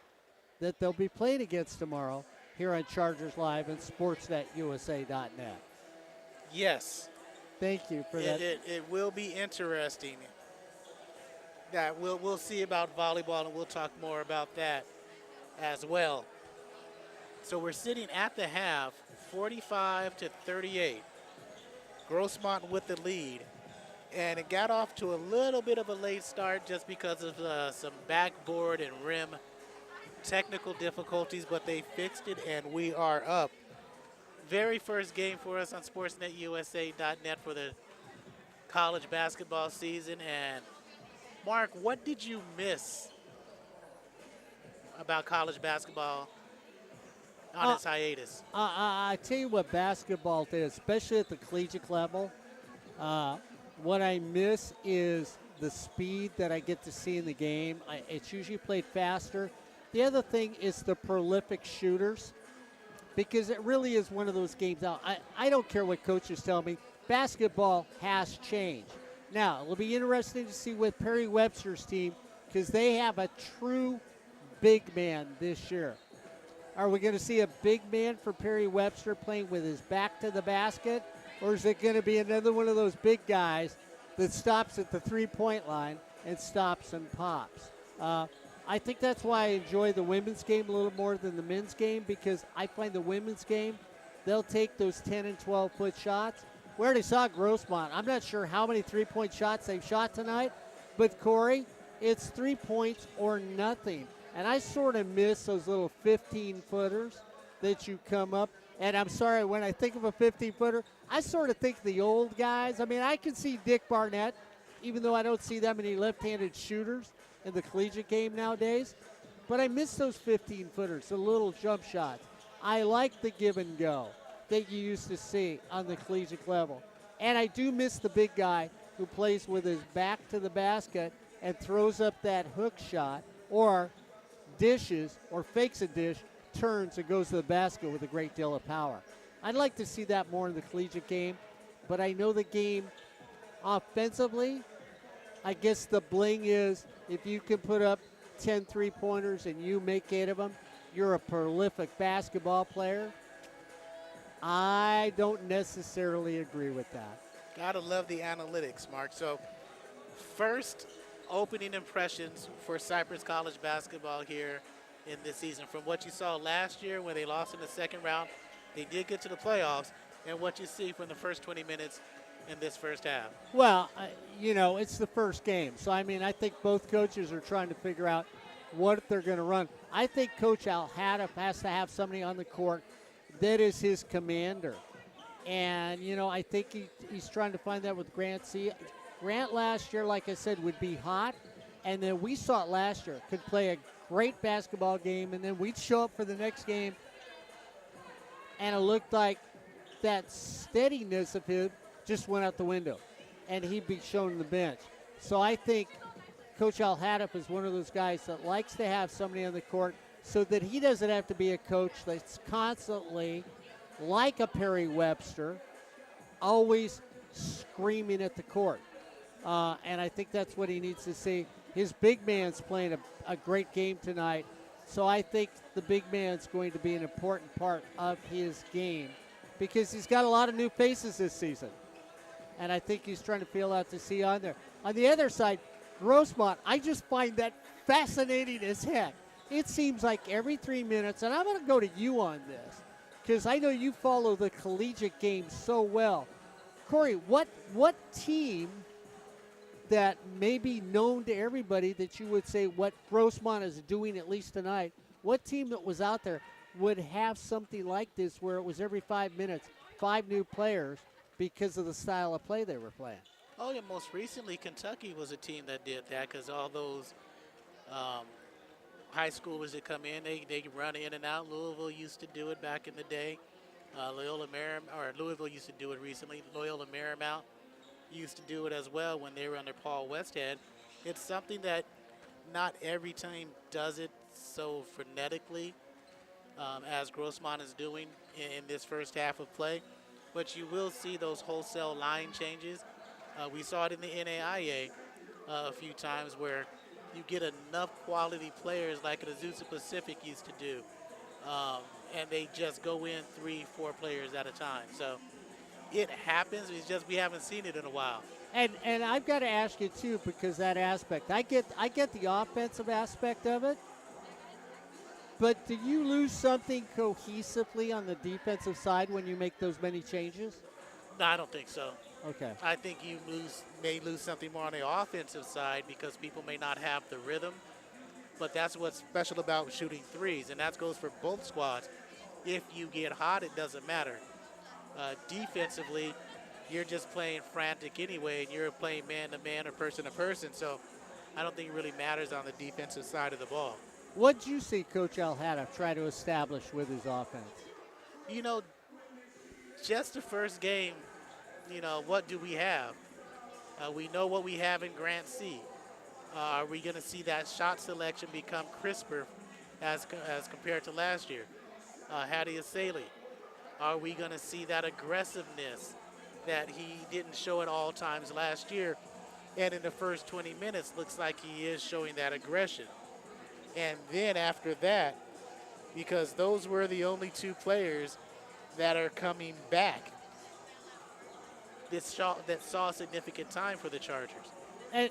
B: that they'll be playing against tomorrow here on Chargers Live and SportsNetUSA.net.
A: Yes.
B: Thank you for that.
A: It will be interesting. That we'll see about volleyball, and we'll talk more about that as well. So we're sitting at the half, 45-38. Grossmont with the lead. And it got off to a little bit of a late start just because of some backboard and rim technical difficulties, but they fixed it, and we are up. Very first game for us on SportsNetUSA.net for the college basketball season. And Mark, what did you miss about college basketball on its hiatus?
B: I tell you what basketball did, especially at the collegiate level. What I miss is the speed that I get to see in the game. It's usually played faster. The other thing is the prolific shooters, because it really is one of those games. Now, I don't care what coaches tell me. Basketball has changed. Now, it'll be interesting to see with Perry Webster's team because they have a true big man this year. Are we going to see a big man for Perry Webster playing with his back to the basket? Or is it going to be another one of those big guys that stops at the three-point line and stops and pops? I think that's why I enjoy the women's game a little more than the men's game, because I find the women's game, they'll take those 10 and 12-foot shots. We already saw Grossmont. I'm not sure how many three-point shots they've shot tonight, but Corey, it's 3 points or nothing. And I sort of miss those little 15-footers that you come up. And I'm sorry, when I think of a 15-footer, I sort of think the old guys. I mean, I can see Dick Barnett, even though I don't see that many left-handed shooters in the collegiate game nowadays. But I miss those 15-footers, the little jump shots. I like the give and go that you used to see on the collegiate level. And I do miss the big guy who plays with his back to the basket and throws up that hook shot, or dishes or fakes a dish, turns and goes to the basket with a great deal of power. I'd like to see that more in the collegiate game, but I know the game offensively, I guess the bling is if you can put up 10 three-pointers and you make 8 of them, you're a prolific basketball player. I don't necessarily agree with that.
A: Gotta love the analytics, Mark. So first opening impressions for Cypress College basketball here in this season, from what you saw last year when they lost in the second round. They did get to the playoffs, and what you see from the first 20 minutes in this first half.
B: Well, it's the first game. So, I mean, I think both coaches are trying to figure out what they're going to run. I think Coach Al-Hadaf has to have somebody on the court that is his commander. And, I think he's trying to find that with Grant C. Grant last year, like I said, would be hot. And then we saw it last year, could play a great basketball game, and then we'd show up for the next game, and it looked like that steadiness of him just went out the window, and he'd be shown on the bench. So I think Coach Al-Hadaf is one of those guys that likes to have somebody on the court so that he doesn't have to be a coach that's constantly, like a Perry Webster, always screaming at the court. And I think that's what he needs to see. His big man's playing a great game tonight, so I think the big man's going to be an important part of his game because he's got a lot of new faces this season. And I think he's trying to feel out to see on there. On the other side, Grossmont, I just find that fascinating as heck. It seems like every 3 minutes, and I'm going to go to you on this because I know you follow the collegiate game so well. Corey, what team that may be known to everybody that you would say what Grossmont is doing at least tonight, what team that was out there would have something like this where it was every 5 minutes, 5 new players because of the style of play they were playing?
A: Oh, yeah, most recently Kentucky was a team that did that because all those high schoolers that come in, they run in and out. Louisville used to do it back in the day. Louisville used to do it recently. Loyola Marymount used to do it as well when they were under Paul Westhead. It's something that not every team does it so frenetically as Grossmont is doing in this first half of play, but you will see those wholesale line changes. We saw it in the NAIA a few times where you get enough quality players like Azusa Pacific used to do, and they just go in 3-4 players at a time. So it happens. It's just we haven't seen it in a while.
B: And I've got to ask you too, because that aspect, I get the offensive aspect of it, but do you lose something cohesively on the defensive side when you make those many changes?
A: No, I don't think so.
B: Okay.
A: I think you may lose something more on the offensive side because people may not have the rhythm, but that's what's special about shooting threes, and that goes for both squads. If you get hot, it doesn't matter. Defensively, you're just playing frantic anyway, and you're playing man-to-man or person-to-person, so I don't think it really matters on the defensive side of the ball.
B: What did you see Coach Al-Hadaf try to establish with his offense?
A: Just the first game, what do we have? We know what we have in Grant C. Are we going to see that shot selection become crisper as compared to last year? Hadi Asali. Are we going to see that aggressiveness that he didn't show at all times last year And in the first 20 minutes, looks like he is showing that aggression. And then after that, because those were the only two players that are coming back that saw significant time for the Chargers.
B: And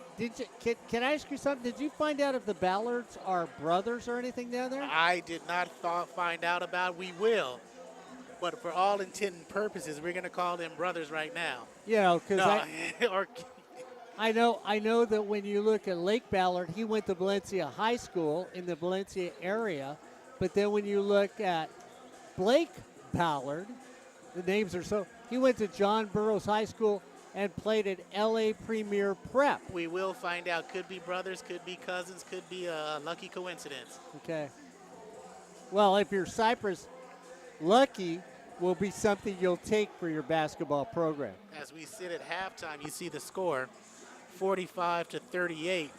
B: can I ask you something? Did you find out if the Ballards are brothers or anything down there?
A: I did not find out about. We will, but for all intent and purposes, we're going to call them brothers right now.
B: You know, because
A: or
B: I know that when you look at Lake Ballard, he went to Valencia High School in the Valencia area. But then when you look at Blake Ballard, the names are so. He went to John Burroughs High School and played at L.A. Premier Prep.
A: We will find out. Could be brothers, could be cousins, could be a lucky coincidence.
B: Okay. Well, if you're Cypress, lucky will be something you'll take for your basketball program.
A: As we sit at halftime, you see the score, 45-38.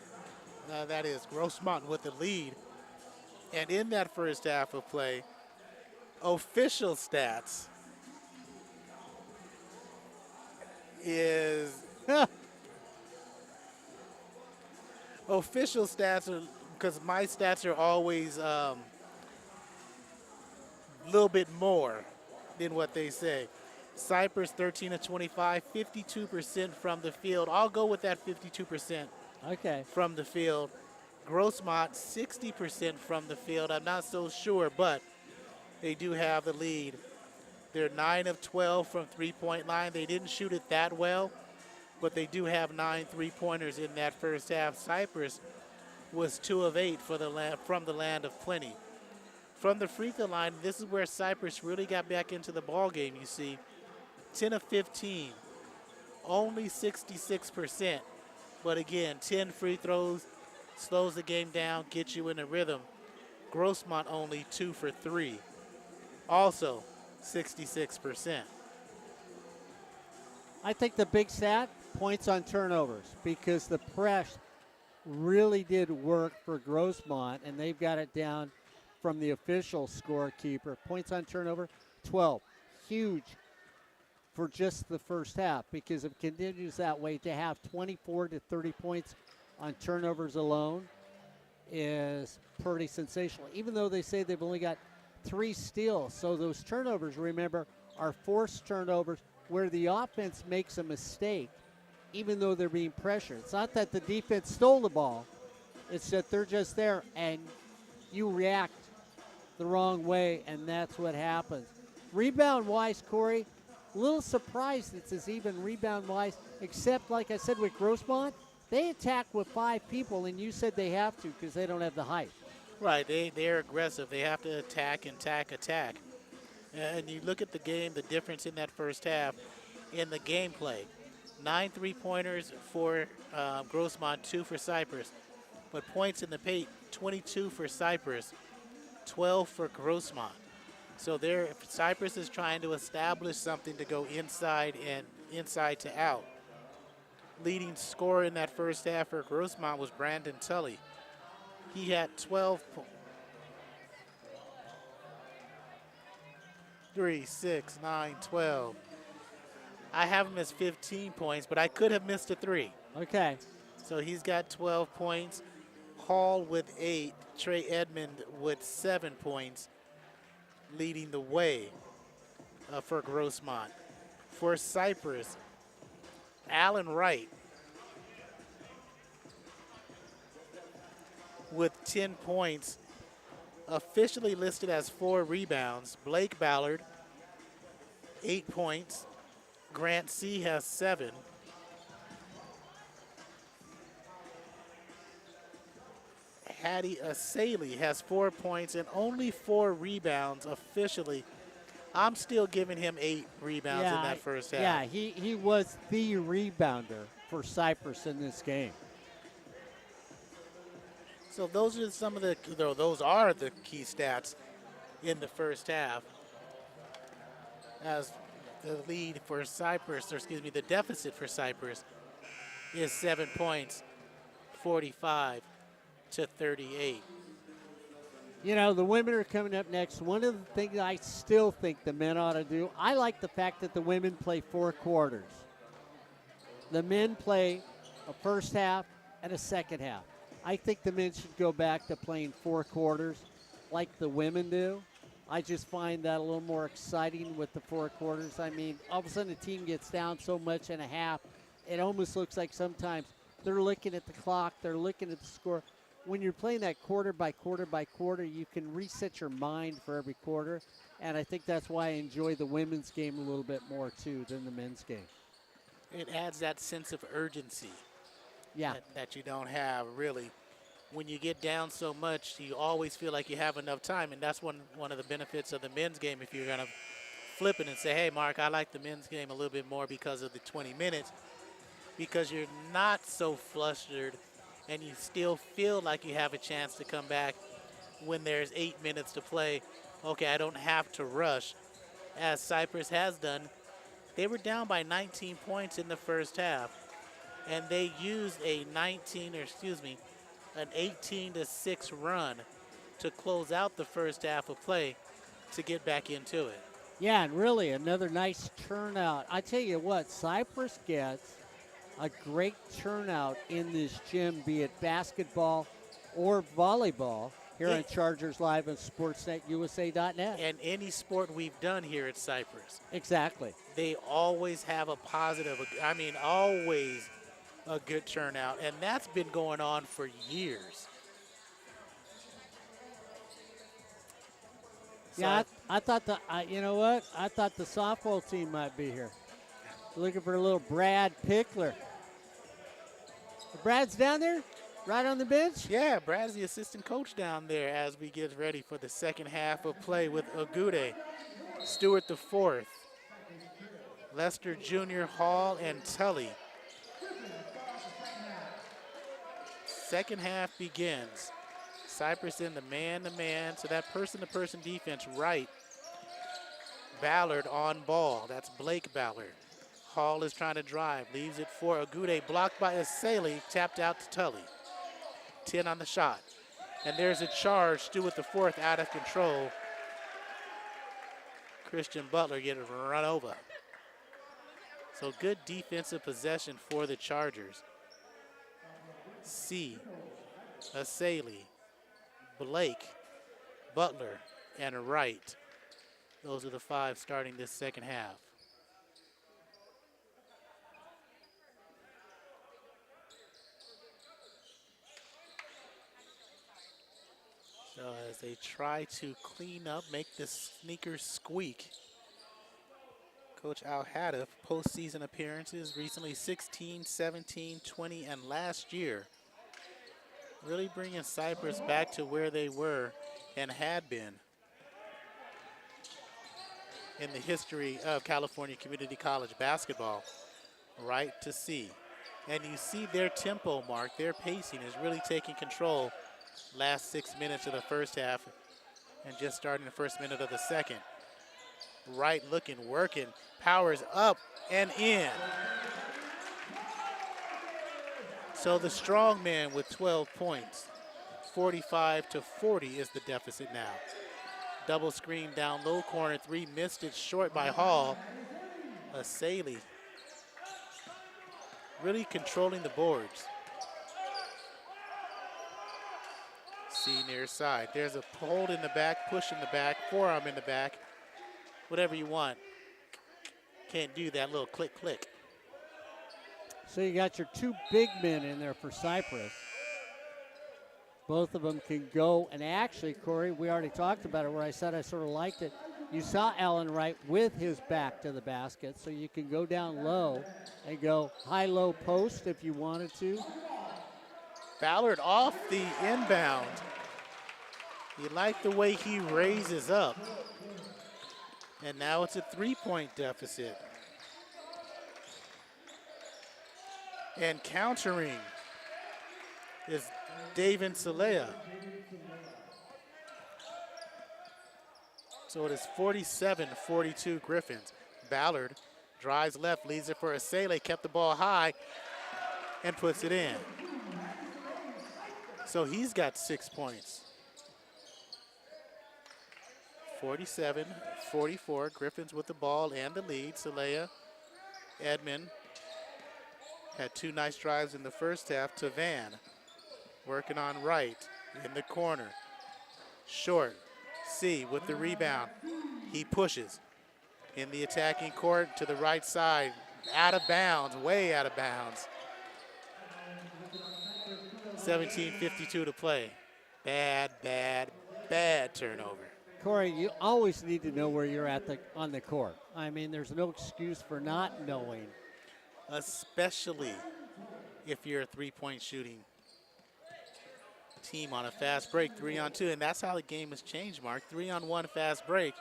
A: That is Grossmont with the lead. And in that first half of play, official stats is official stats are, because my stats are always a little bit more than what they say. Cypress 13 of 25, 52% from the field. I'll go with that 52% from the field. Grossmont 60% from the field. I'm not so sure, but they do have the lead. They're 9 of 12 from three-point line. They didn't shoot it that well, but they do have 9 three-pointers in that first half. Cypress was 2 of 8 from the land of plenty. From the free throw line, this is where Cypress really got back into the ball game, you see. 10 of 15, only 66%. But again, 10 free throws slows the game down, gets you in a rhythm. Grossmont only 2 for 3. Also 66%.
B: I think the big stat, points on turnovers, because the press really did work for Grossmont, and they've got it down from the official scorekeeper. Points on turnover, 12. Huge for just the first half, because if it continues that way, to have 24 to 30 points on turnovers alone is pretty sensational, even though they say they've only got 3 steals. So those turnovers, remember, are forced turnovers where the offense makes a mistake, even though they're being pressured. It's not that the defense stole the ball. It's that they're just there, and you react the wrong way, and that's what happens. Rebound-wise, Corey, a little surprised it's as even rebound-wise, except, like I said, with Grossmont, they attack with 5 people, and you said they have to because they don't have the height.
A: Right, they're aggressive. They have to attack. And you look at the game, the difference in that first half in the gameplay. 9 three-pointers for Grossmont, 2 for Cypress. But points in the paint, 22 for Cypress, 12 for Grossmont. So Cypress is trying to establish something to go inside and inside to out. Leading scorer in that first half for Grossmont was Brandon Tully. He had 12 3, 6, 9, 12. I have him as 15 points, but I could have missed a 3.
B: Okay.
A: So he's got 12 points. Hall with 8. Trey Edmond with 7 points, leading the way for Grossmont. For Cypress, Allen Wright with 10 points, officially listed as 4 rebounds. Blake Ballard, 8 points. Grant C. has 7. Hattie Asaley has 4 points and only 4 rebounds officially. I'm still giving him 8 rebounds in that first half.
B: Yeah, he was the rebounder for Cypress in this game.
A: So those are the key stats in the first half. As the lead for Cypress, the deficit for Cypress is 7 points, 45-38.
B: You know, the women are coming up next. One of the things I still think the men ought to do, I like the fact that the women play 4 quarters. The men play a first half, and a second half. I think the men should go back to playing 4 quarters like the women do. I just find that a little more exciting with the 4 quarters. I mean, all of a sudden the team gets down so much in a half, it almost looks like sometimes they're looking at the clock, they're looking at the score. When you're playing that quarter by quarter by quarter, you can reset your mind for every quarter. And I think that's why I enjoy the women's game a little bit more, too, than the men's game.
A: It adds that sense of urgency
B: Yeah.
A: that you don't have, really. When you get down so much, you always feel like you have enough time, and that's one of the benefits of the men's game. If you're going to flip it and say, hey, Mark, I like the men's game a little bit more because of the 20 minutes, because you're not so flustered and you still feel like you have a chance to come back when there's 8 minutes to play. Okay, I don't have to rush, as Cypress has done. They were down by 19 points in the first half, and they used an 18-6 run to close out the first half of play to get back into it.
B: Yeah, and really another nice turnout. I tell you what, Cypress gets a great turnout in this gym, be it basketball or volleyball, here on Chargers Live and SportsNetUSA.net.
A: And any sport we've done here at Cypress.
B: Exactly.
A: They always have a positive, always a good turnout, and that's been going on for years.
B: Yeah, I thought you know what? I thought the softball team might be here. Looking for a little Brad Pickler. Brad's down there, right on the bench?
A: Yeah, Brad's the assistant coach down there as we get ready for the second half of play with Agude, Stewart the fourth, Lester Jr., Hall, and Tully. Second half begins. Cypress in the man-to-man, so that person-to-person defense right. Ballard on ball. That's Blake Ballard. Hall is trying to drive, leaves it for Agude, blocked by Asali, tapped out to Tully. 10 on the shot. And there's a charge, Stewart the fourth out of control. Christian Butler getting run over. So good defensive possession for the Chargers. Asali, Blake, Butler, and Wright. Those are the 5 starting this second half. So as they try to clean up, make the sneakers squeak. Coach Al Hadif, postseason appearances, recently 16, 17, 20, and last year. Really bringing Cypress back to where they were and had been in the history of California Community College basketball. Right to see. And you see their tempo, Mark, their pacing is really taking control last 6 minutes of the first half and just starting the first minute of the second. Right looking, working, powers up and in. So the strong man with 12 points, 45-40 is the deficit now. Double screen down low corner, 3 missed it short by Hall. Asali really controlling the boards. See near side. There's a hold in the back, push in the back, forearm in the back. Whatever you want. Can't do that little click, click.
B: So you got your 2 big men in there for Cypress. Both of them can go. And actually, Corey, we already talked about it where I said I sort of liked it. You saw Allen Wright with his back to the basket, so you can go down low and go high-low post if you wanted to.
A: Ballard off the inbound. You like the way he raises up. And now it's a 3-point deficit. And countering is David Salea. So it is 47-42 Griffins. Ballard drives left, leaves it for Asali, kept the ball high, and puts it in. So he's got 6 points. 47-44, Griffins with the ball and the lead. Salea, Edmond, Had 2 nice drives in the first half to Van. Working on right in the corner. Short. C with the rebound. He pushes in the attacking court to the right side. Out of bounds, way out of bounds. 17:52 to play. Bad turnover.
B: Corey, you always need to know where you're at on the court. I mean, there's no excuse for not knowing.
A: Especially if you're a three-point shooting team on a fast break, 3-on-2. And that's how the game has changed, Mark. 3-on-1 fast break.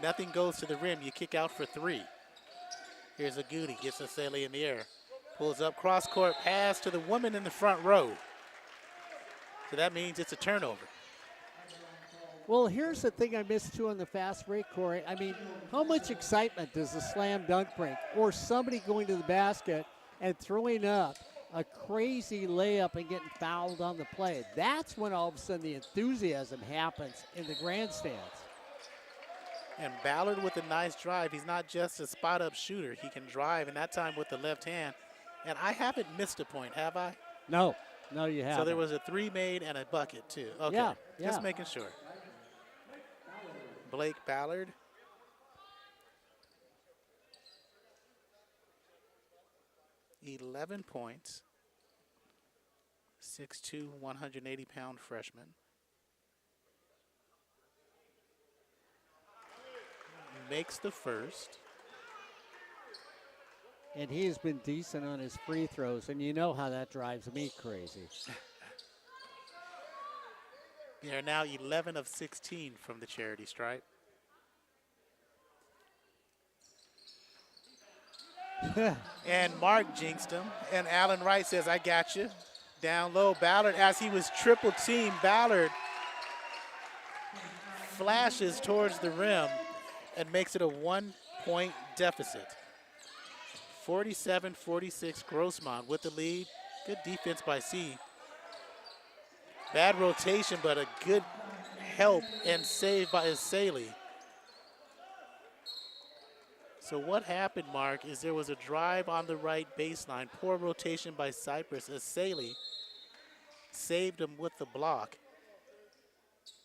A: Nothing goes to the rim. You kick out for 3. Here's a Goody, gets a Sele in the air. Pulls up, cross-court pass to the woman in the front row. So that means it's a turnover.
B: Well, here's the thing I missed too on the fast break, Corey. I mean, how much excitement does a slam dunk bring? Or somebody going to the basket and throwing up a crazy layup and getting fouled on the play. That's when all of a sudden the enthusiasm happens in the grandstands.
A: And Ballard with a nice drive. He's not just a spot-up shooter. He can drive, and that time with the left hand. And I haven't missed a point, have I?
B: No, you haven't.
A: So there was a 3 made and a bucket, too. Okay,
B: yeah.
A: Just making sure. Blake Ballard. $11 points. 6'2", 180-pound freshman. Makes the first.
B: And he has been decent on his free throws, and you know how that drives me crazy.
A: They are now 11 of 16 from the charity stripe. And Mark jinxed him, and Alan Wright says, I got you. Down low, Ballard, as he was triple teamed, Ballard flashes towards the rim and makes it a 1-point deficit. 47-46, Grossmont with the lead. Good defense by C. Bad rotation, but a good help and save by Sele. So what happened, Mark, is there was a drive on the right baseline. Poor rotation by Cypress as Sele saved him with the block.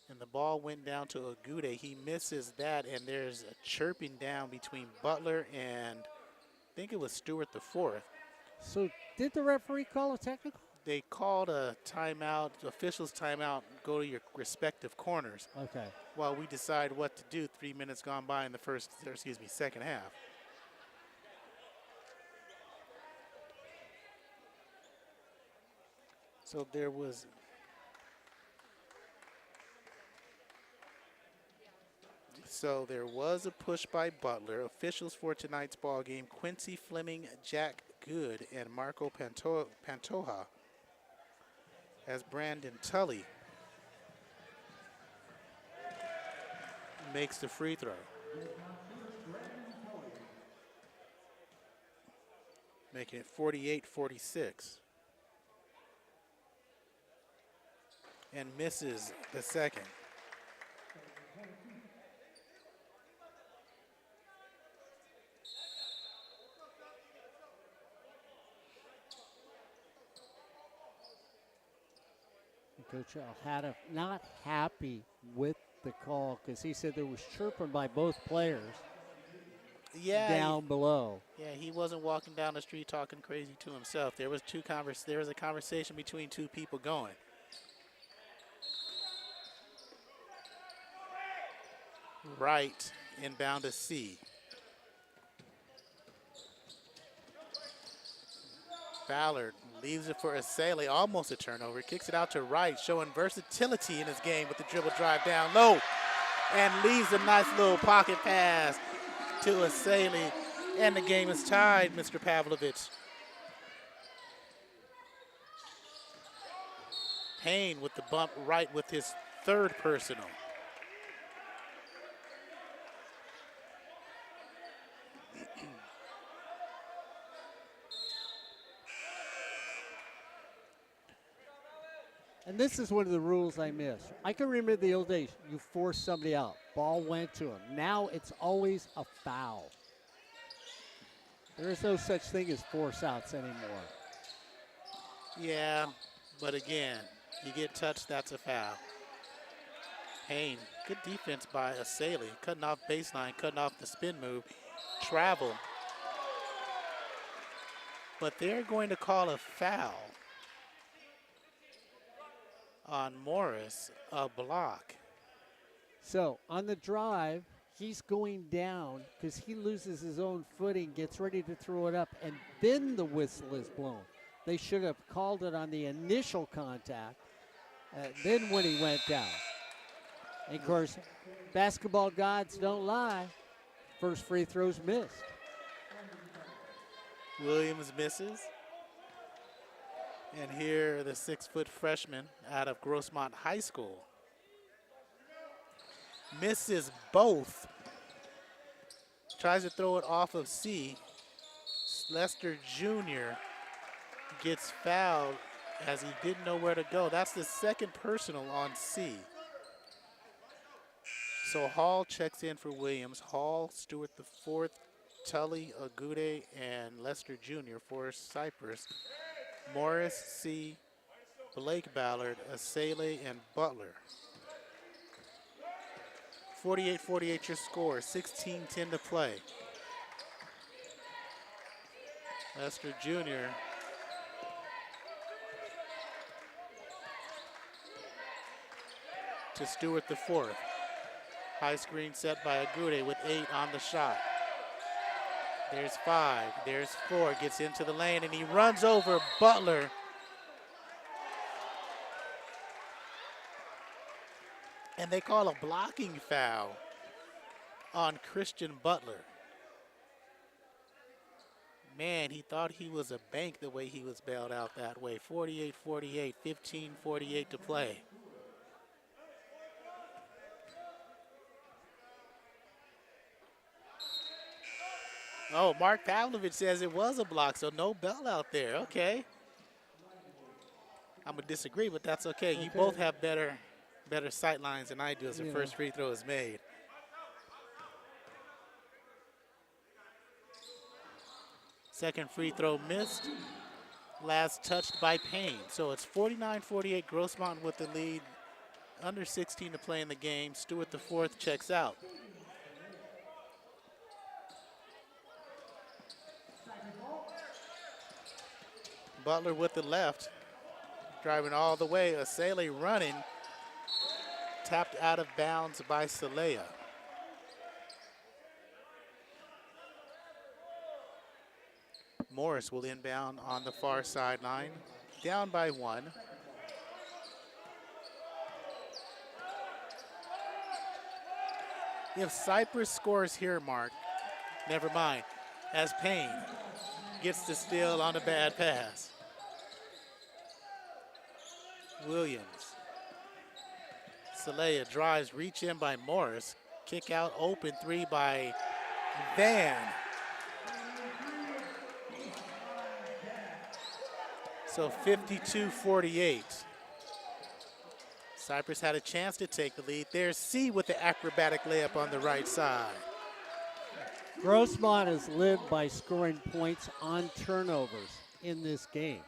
A: And the ball went down to Agude. He misses that, and there's a chirping down between Butler and I think it was Stewart the fourth.
B: So did the referee call a technical?
A: They called a timeout, officials timeout, go to your respective corners.
B: Okay.
A: While we decide what to do. 3 minutes gone by in the second half. So there was a push by Butler. Officials for tonight's ball game: Quincy Fleming, Jack Good, and Marco Pantoja. As Brandon Tully makes the free throw. Making it 48-46. And misses the second.
B: Coach Al not happy with the call because he said there was chirping by both players down below.
A: Yeah, he wasn't walking down the street talking crazy to himself. There was a conversation between two people going. Right, inbound to C. Ballard leaves it for Sele, almost a turnover. Kicks it out to Wright, showing versatility in his game with the dribble drive down low. And leaves a nice little pocket pass to Sele. And the game is tied, Mr. Pavlovich. Payne with the bump right with his third personal.
B: And this is one of the rules I miss. I can remember the old days. You force somebody out. Ball went to him. Now it's always a foul. There is no such thing as force outs anymore.
A: Yeah, but again, you get touched, that's a foul. Payne, good defense by Asali, cutting off baseline, cutting off the spin move, travel. But they're going to call a foul on Morris, a block.
B: So on the drive, he's going down because he loses his own footing, gets ready to throw it up, and then the whistle is blown. They should have called it on the initial contact, then when he went down. And of course, basketball gods don't lie. First free throw's missed.
A: Williams misses. And here the 6-foot freshman out of Grossmont High School misses both. Tries to throw it off of C. Lester Jr. gets fouled as he didn't know where to go. That's the second personal on C. So Hall checks in for Williams. Hall, Stewart the fourth, Tully, Agude, and Lester Jr. for Cypress. Morris, C, Blake Ballard, Asale, and Butler. 48-48 your score, 16-10 to play. Lester Jr. to Stewart the fourth. High screen set by Agude with 8 on the shot. There's 5, there's 4, gets into the lane and he runs over Butler. And they call a blocking foul on Christian Butler. Man, he thought he was a bank the way he was bailed out that way. 48-48, 15-48 to play. Oh, Mark Pavlovich says it was a block, so no bell out there. Okay. I'm going to disagree, but that's okay. You both have better sight lines than I do as the first free throw is made. Second free throw missed. Last touched by Payne. So it's 49-48, Grossmont with the lead. Under 16 to play in the game. Stewart the fourth checks out. Butler with the left, driving all the way. Asale running, tapped out of bounds by Salea. Morris will inbound on the far sideline, down by 1. If Cypress scores here, Mark, never mind, as Payne gets the steal on a bad pass. Williams. Salea drives, reach in by Morris. Kick out, open 3 by Van. So 52-48. Cypress had a chance to take the lead. There's C with the acrobatic layup on the right side.
B: Grossmont has lived by scoring points on turnovers in this game.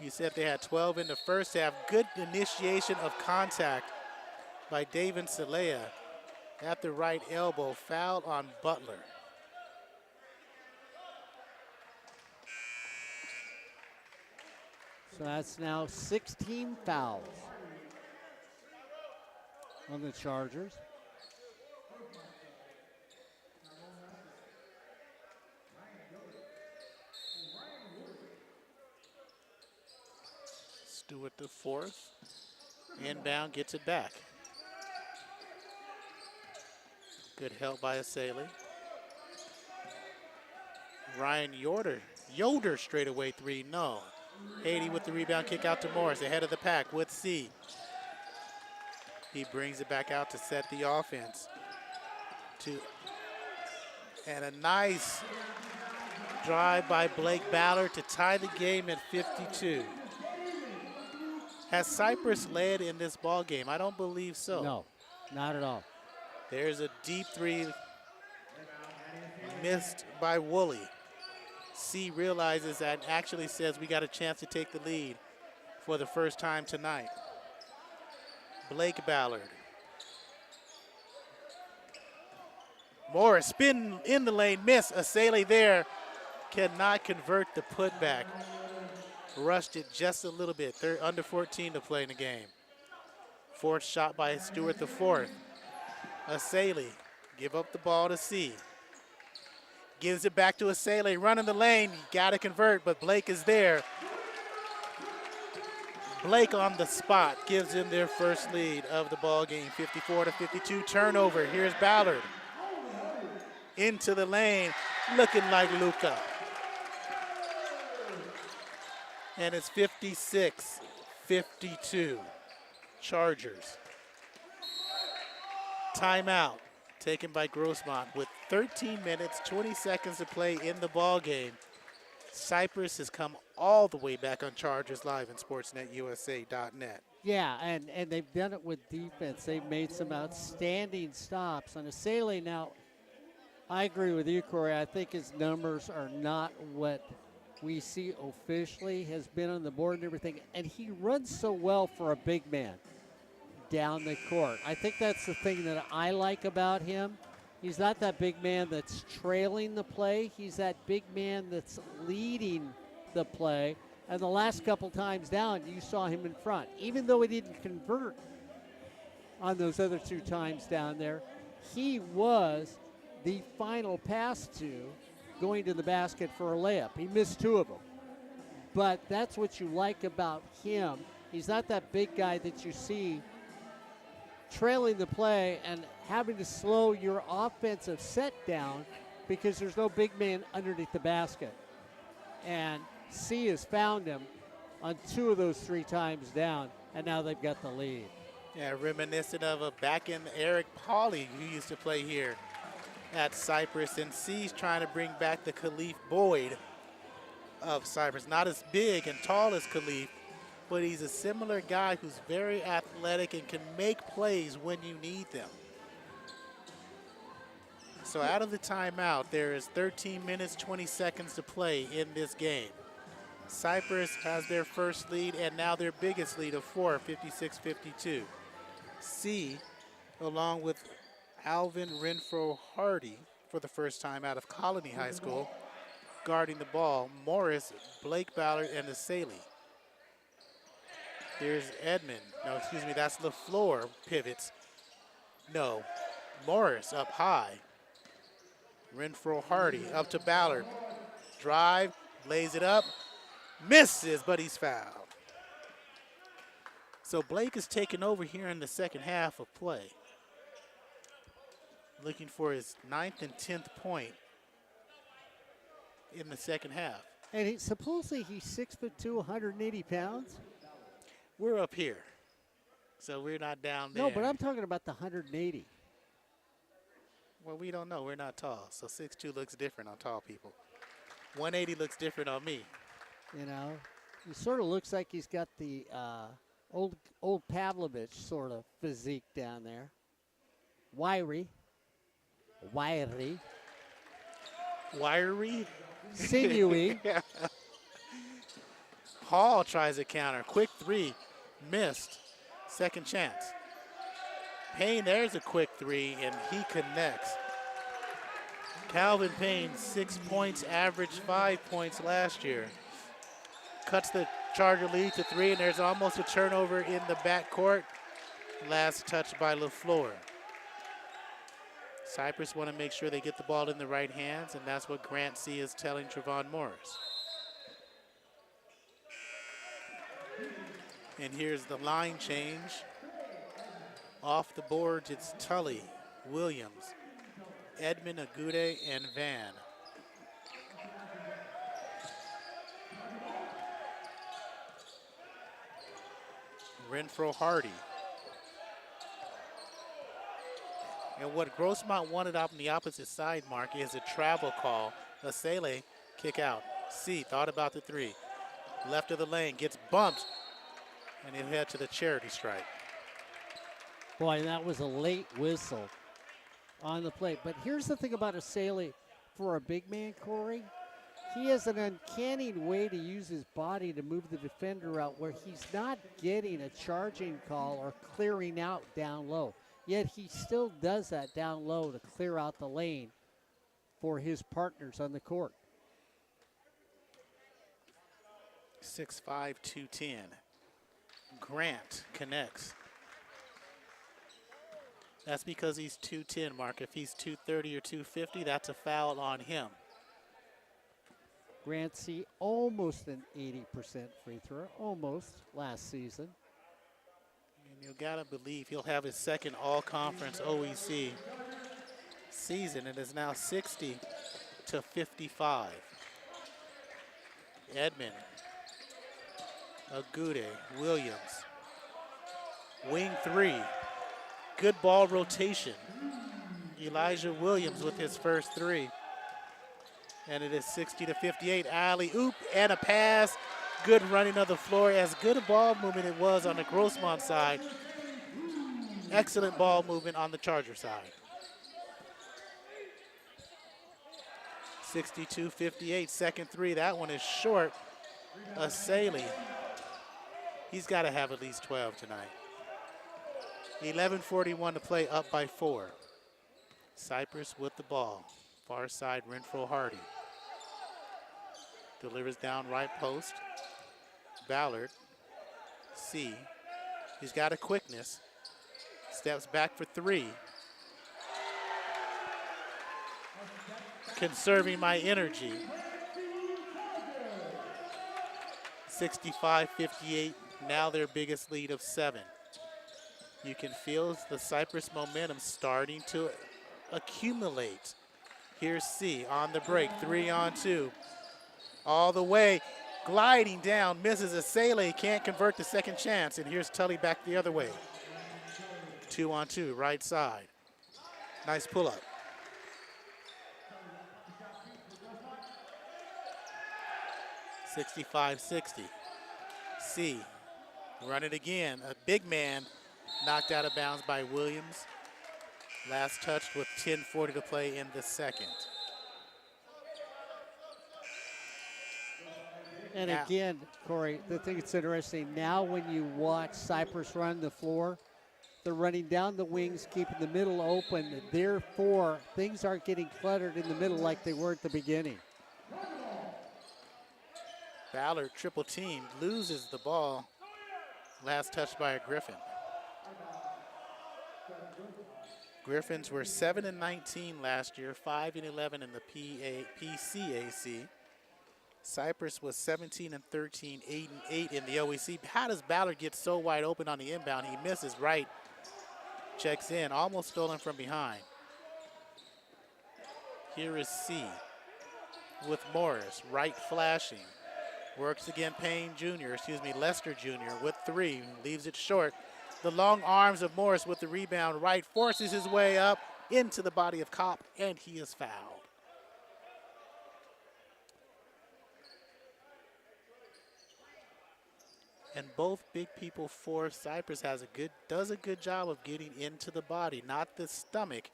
A: You said they had 12 in the first half. Good initiation of contact by David Salea at the right elbow. Foul on Butler.
B: So that's now 16 fouls on the Chargers.
A: Stewart the fourth. Inbound, gets it back. Good help by Asale. Ryan Yoder straightaway 3, no. Haiti with the rebound, kick out to Morris, ahead of the pack with C. He brings it back out to set the offense. And a nice drive by Blake Ballard to tie the game at 52. Has Cypress led in this ball game? I don't believe so.
B: No, not at all.
A: There's a deep 3. missed by Woolley. C realizes that and actually says we got a chance to take the lead for the first time tonight. Blake Ballard. Morris spin in the lane, miss. Asele there cannot convert the putback. Rushed it just a little bit. They're under 14 to play in the game. Fourth shot by Stewart the fourth. Asele give up the ball to C. Gives it back to Asele, running the lane. Got to convert, but Blake is there. Blake on the spot gives them their first lead of the ball game. 54-52 turnover. Here's Ballard. Into the lane, looking like Luka. And it's 56-52. Chargers. Timeout taken by Grossmont with 13 minutes, 20 seconds to play in the ball game. Cypress has come all the way back on Chargers Live and SportsNetUSA.net.
B: Yeah, and they've done it with defense. They've made some outstanding stops. On Asele now, I agree with you, Corey. I think his numbers are not what we see officially, has been on the board and everything. And he runs so well for a big man down the court. I think that's the thing that I like about him. He's not that big man that's trailing the play. He's that big man that's leading the play. And the last couple times down, you saw him in front. Even though he didn't convert on those other two times down there, he was the final pass to going to the basket for a layup. He missed two of them. But that's what you like about him. He's not that big guy that you see trailing the play and having to slow your offensive set down because there's no big man underneath the basket. And C has found him on two of those three times down, and now they've got the lead.
A: Yeah, reminiscent of a back-end Eric Pauly who used to play here at Cypress, and C's trying to bring back the Khalif Boyd of Cypress. Not as big and tall as Khalif, but he's a similar guy who's very athletic and can make plays when you need them. So out of the timeout, there is 13 minutes, 20 seconds to play in this game. Cypress has their first lead and now their biggest lead of 4, 56-52. C, along with Alvin Renfro Hardy for the first time out of Colony High School, guarding the ball. Morris, Blake Ballard, and Asele. Here's Edmond. No, excuse me, that's LaFleur pivots. No, Morris up high. Renfro Hardy up to Ballard. Drive, lays it up, misses, but he's fouled. So Blake is taking over here in the second half of play. Looking for his 9th and 10th point in the second half.
B: And supposedly he's 6'2", 180 pounds.
A: We're up here, so we're not down there.
B: No, but I'm talking about the 180.
A: Well, we don't know. We're not tall, so 6'2" looks different on tall people. 180 looks different on me.
B: You know, he sort of looks like he's got the old Pavlovich sort of physique down there. Wiry. Sinewy.
A: Hall tries a counter. Quick three. Missed. Second chance. Payne, there's a quick three, and he connects. Calvin Payne, 6 points, averaged 5 points last year. Cuts the Charger lead to 3, and there's almost a turnover in the backcourt. Last touch by LaFleur. Cypress want to make sure they get the ball in the right hands, and that's what Grant C is telling Trevon Morris. And here's the line change. Off the boards, it's Tully, Williams, Edmond, Agude, and Van. Renfro Hardy. And what Grossmont wanted up on the opposite side, Mark, is a travel call. Asele, kick out. C, thought about the three. Left of the lane, gets bumped, and he'll head to the charity stripe.
B: Boy, that was a late whistle on the plate. But here's the thing about Asele. for a big man, Corey, he has an uncanny way to use his body to move the defender out where he's not getting a charging call or clearing out down low. Yet he still does that down low to clear out the lane for his partners on the court.
A: 6'5", 210. Grant connects. That's because he's 210, Mark. If he's 230 or 250, that's a foul on him.
B: Grant C almost an 80% free throw, almost last season.
A: And you gotta believe he'll have his second all-conference OEC season. It is now 60 to 55. Edmond, Agude, Williams. Wing three. Good ball rotation. Elijah Williams with his first three. And it is 60 to 58. Alley-oop and a pass. Good running of the floor. As good a ball movement it was on the Grossmont side. Excellent ball movement on the Charger side. 62-58, second three. That one is short. Asali. He's got to have at least 12 tonight. 11:41 to play, up by 4. Cypress with the ball. Far side, Renfro Hardy. Delivers down right post. Ballard. C. He's got a quickness. Steps back for three. Conserving my energy. 65-58, now their biggest lead of 7. You can feel the Cypress momentum starting to accumulate. Here's C on the break, 3-on-2. All the way, gliding down, misses Asali, can't convert the second chance, and here's Tully back the other way. 2-on-2, right side. Nice pull-up. (65-60). C, run it again. A big man knocked out of bounds by Williams. Last touched with 10:40 to play in the second.
B: And again, Corey, the thing that's interesting, now when you watch Cypress run the floor, they're running down the wings, keeping the middle open. Therefore, things aren't getting cluttered in the middle like they were at the beginning.
A: Ballard triple team, loses the ball. Last touch by a Griffin. Griffins were 7-19 last year, 5-11 in the PCAC. Cypress was 17-13, 8-8 in the OEC. How does Ballard get so wide open on the inbound? He misses right, checks in, almost stolen from behind. Here is C with Morris, right flashing. Works again, Lester Jr. with 3, leaves it short. The long arms of Morris with the rebound right, forces his way up into the body of Kopp, and he is fouled. And both big people for Cypress does a good job of getting into the body, not the stomach,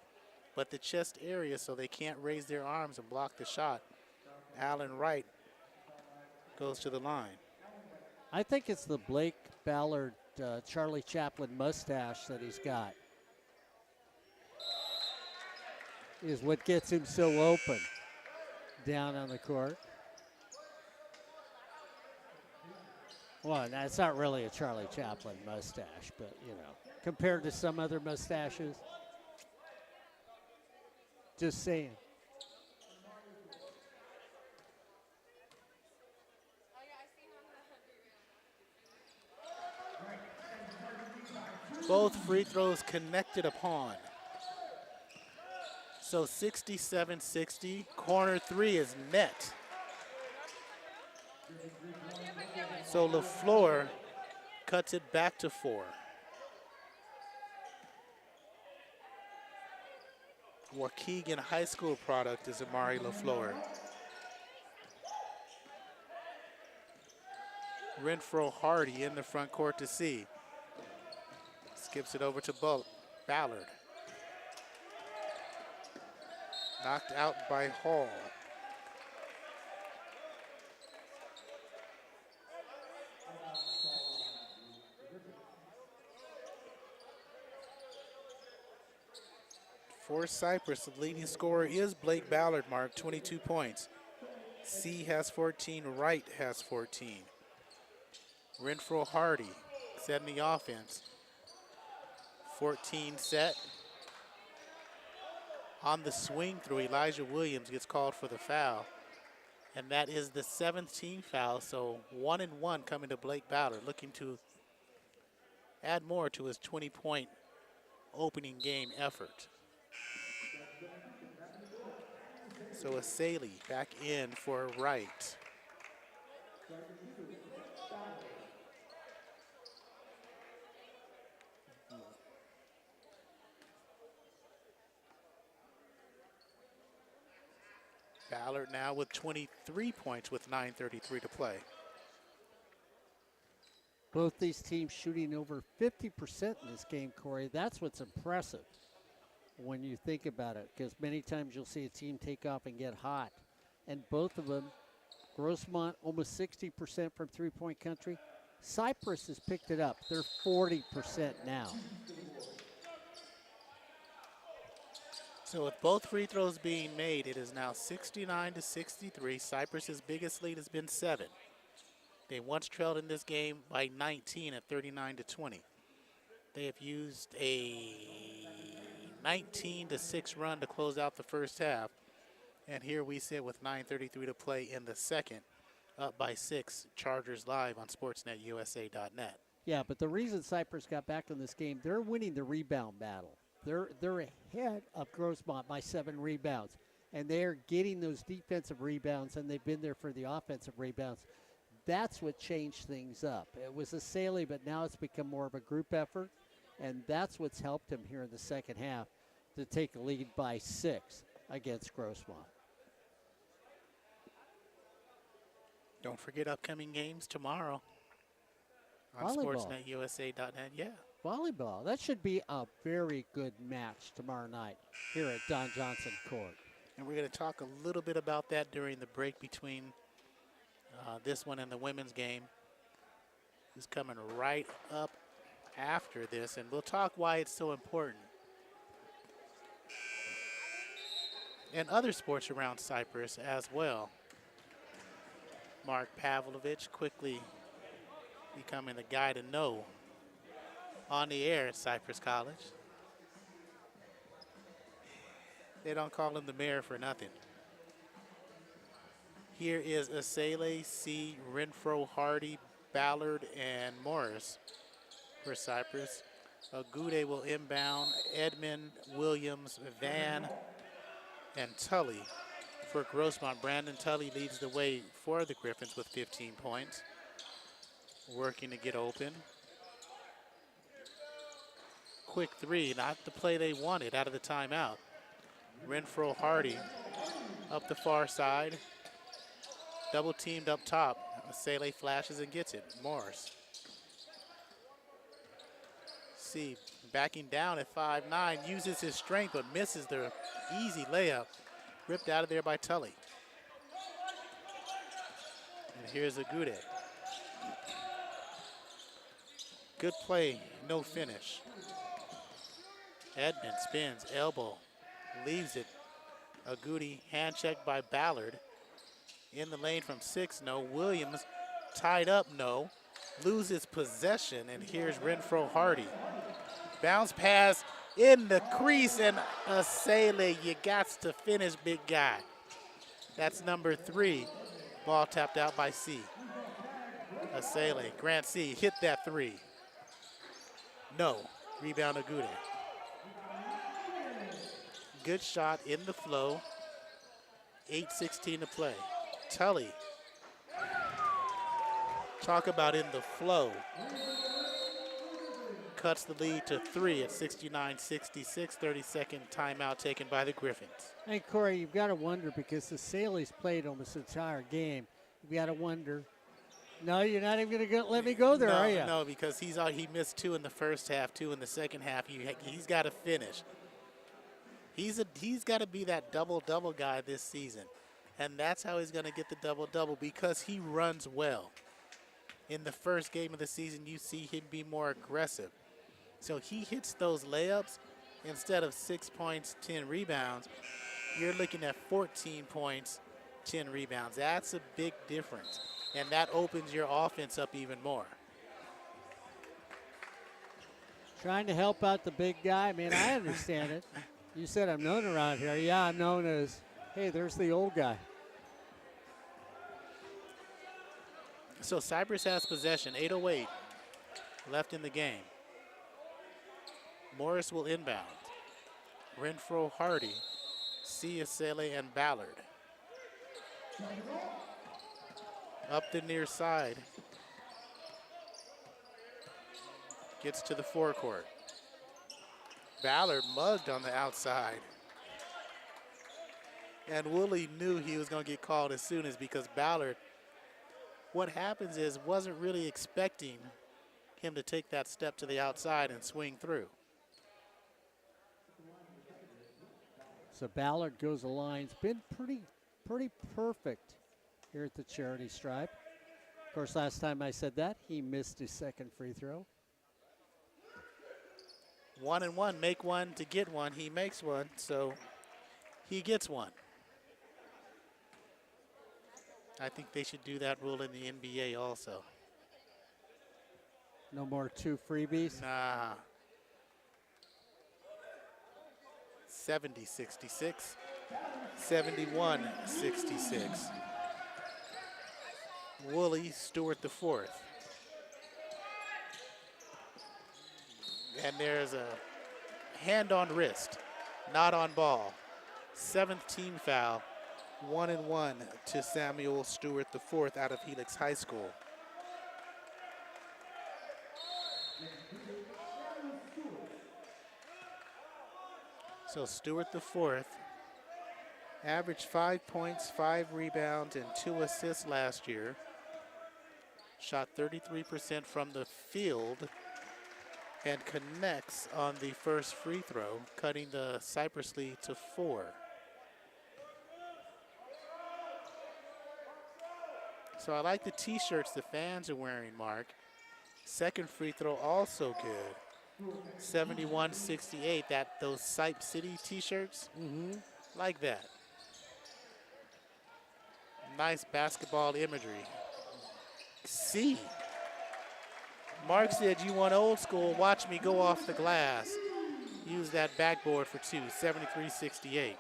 A: but the chest area, so they can't raise their arms and block the shot. Allen Wright goes to the line.
B: I think it's the Blake Ballard, Charlie Chaplin mustache that he's got is what gets him so open down on the court. Well, that's not really a Charlie Chaplin mustache, but, you know, compared to some other mustaches, just saying.
A: Both free throws connected upon. So 67-60, corner 3 is net. So LaFleur cuts it back to 4. Waukegan High School product is Amari LaFleur. Renfro Hardy in the front court to see. Skips it over to Ballard. Knocked out by Hall. For Cypress, the leading scorer is Blake Ballard, Mark, 22 points. C has 14, Wright has 14. Renfro Hardy setting the offense. 14 set. On the swing through, Elijah Williams gets called for the foul. And that is the 7th team foul, so 1 and 1 coming to Blake Ballard, looking to add more to his 20-point opening game effort. So Asali back in for Wright. Ballard now with 23 points with 9:33 to play.
B: Both these teams shooting over 50% in this game, Corey. That's what's impressive when you think about it, because many times you'll see a team take off and get hot. And both of them, Grossmont almost 60% from three-point country. Cypress has picked it up. They're 40% now.
A: So with both free throws being made, it is now 69-63. Cypress's biggest lead has been 7. They once trailed in this game by 19 at 39-20. They have used a 19-6 run to close out the first half. And here we sit with 9:33 to play in the second, up by 6. Chargers live on SportsNetUSA.net.
B: Yeah, but the reason Cypress got back in this game, they're winning the rebound battle. They're ahead of Grossmont by 7 rebounds, and they're getting those defensive rebounds, and they've been there for the offensive rebounds. That's what changed things up. It was Asali, but now it's become more of a group effort, and that's what's helped him here in the second half to take a lead by 6 against Grossmont.
A: Don't forget upcoming games tomorrow on
B: Volleyball.
A: SportsNetUSA.net. Yeah.
B: Volleyball. That should be a very good match tomorrow night here at Don Johnson Court.
A: And we're going to talk a little bit about that during the break between this one and the women's game. Is coming right up after this, and we'll talk why it's so important. And other sports around Cypress as well. Mark Pavlovich quickly becoming the guy to know on the air at Cypress College. They don't call him the mayor for nothing. Here is Asale, C, Renfro, Hardy, Ballard, and Morris for Cypress. Agude will inbound. Edmond, Williams, Van, and Tully for Grossmont. Brandon Tully leads the way for the Griffins with 15 points. Working to get open. Quick three, not the play they wanted out of the timeout. Renfro Hardy up the far side. Double teamed up top. Asale flashes and gets it. Morris. See, backing down at 5'9", uses his strength but misses the easy layup. Ripped out of there by Tully. And here's Agude. Good play, no finish. Edmond spins, elbow, leaves it. Agude hand checked by Ballard. In the lane from 6, no. Williams tied up, no. Loses possession, and here's Renfro Hardy. Bounce pass in the crease, and Asale, you got to finish, big guy. That's number 3. Ball tapped out by C. Asale, Grant C, hit that 3. No. Rebound Agude. Good shot in the flow. 8:16 to play. Tully. Talk about in the flow. Cuts the lead to 3 at 69-66. 30-second timeout taken by the Griffins.
B: Hey, Corey, you've got to wonder, because the Saley's played almost the entire game. You've got to wonder. No, you're not even going to let me go there, are you?
A: No, because he missed 2 in the first half, 2 in the second half. He's got to finish. He's got to be that double-double guy this season. And that's how he's going to get the double-double, because he runs well. In the first game of the season, you see him be more aggressive. So he hits those layups. Instead of 6 points, 10 rebounds, you're looking at 14 points, 10 rebounds. That's a big difference. And that opens your offense up even more.
B: Trying to help out the big guy. I mean, I understand it. You said I'm known around here. Yeah, I'm known as, hey, there's the old guy.
A: So Cypress has possession, 8:08 left in the game. Morris will inbound. Renfro, Hardy, Ciasele, and Ballard. Up the near side. Gets to the forecourt. Ballard mugged on the outside. And Woolley knew he was going to get called as soon as, because Ballard, what happens is, wasn't really expecting him to take that step to the outside and swing through.
B: So Ballard goes the line. It's been pretty perfect here at the charity stripe. Of course, last time I said that, he missed his second free throw.
A: 1 and 1, make one to get one. He makes one, so he gets one. I think they should do that rule in the NBA also.
B: No more 2 freebies.
A: Nah. 70-66, 71-66. Woolley, Stewart the fourth. And there's a hand on wrist, not on ball. 7th team foul, 1 and 1 to Samuel Stewart the fourth out of Helix High School. So Stewart the fourth averaged 5 points, 5 rebounds, and 2 assists last year. Shot 33% from the field and connects on the first free throw, cutting the Cypress lead to 4. So I like the t-shirts the fans are wearing, Mark. Second free throw also good. 71-68, those Cyp City t-shirts, like that. Nice basketball imagery. C. Mark said, you want old school, watch me go off the glass. Use that backboard for 2, 73-68.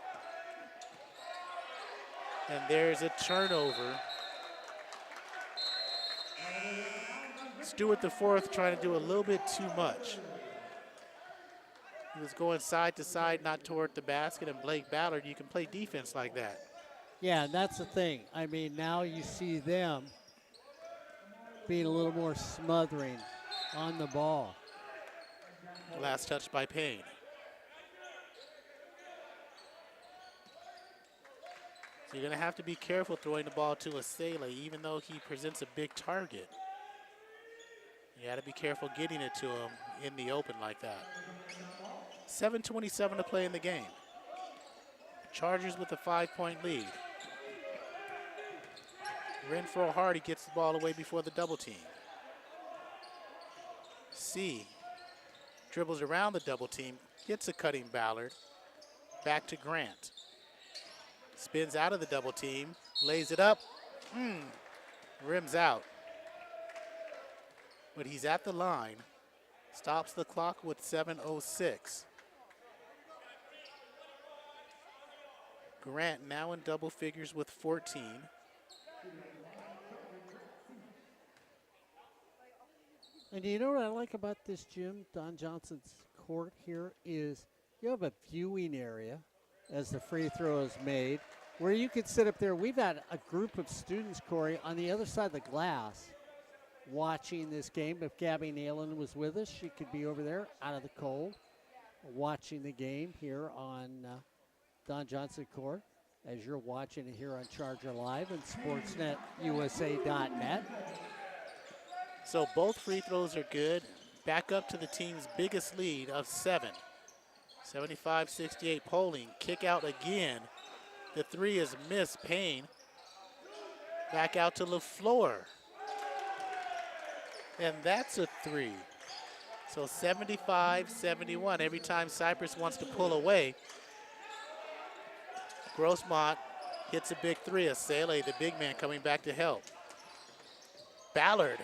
A: And there's a turnover. Stewart the fourth trying to do a little bit too much. He was going side to side, not toward the basket, and Blake Ballard, you can play defense like that.
B: Yeah, that's the thing. I mean, now you see them being a little more smothering on the ball.
A: Last touch by Payne. So you're going to have to be careful throwing the ball to Asele, even though he presents a big target. You got to be careful getting it to him in the open like that. 7:27 to play in the game. Chargers with a 5-point lead. Renfro Hardy gets the ball away before the double team. C dribbles around the double team, gets a cutting Ballard. Back to Grant. Spins out of the double team, lays it up, rims out. But he's at the line. Stops the clock with 7:06. Grant now in double figures with 14.
B: And you know what I like about this gym, Don Johnson's court here, is you have a viewing area as the free throw is made where you could sit up there. We've had a group of students, Corey, on the other side of the glass watching this game. If Gabby Nalen was with us, she could be over there out of the cold watching the game here on Don Johnson Court as you're watching it here on Charger Live and SportsNetUSA.net.
A: So both free throws are good. Back up to the team's biggest lead of 7. 75-68 Poling. Kick out again. The three is missed. Payne. Back out to LaFleur. And that's a three. So 75-71. Every time Cypress wants to pull away, Grossmont hits a big three. Asele, the big man, coming back to help. Ballard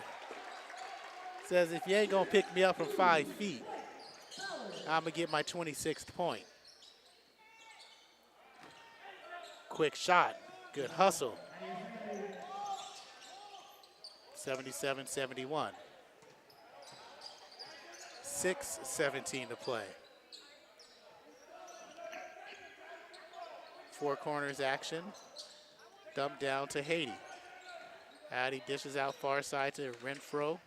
A: says, if you ain't gonna pick me up from 5 feet, I'm gonna get my 26th point. Quick shot, good hustle. 77-71. 6:17 to play. Four corners action. Dumped down to Haiti. Hattie dishes out far side to Renfro.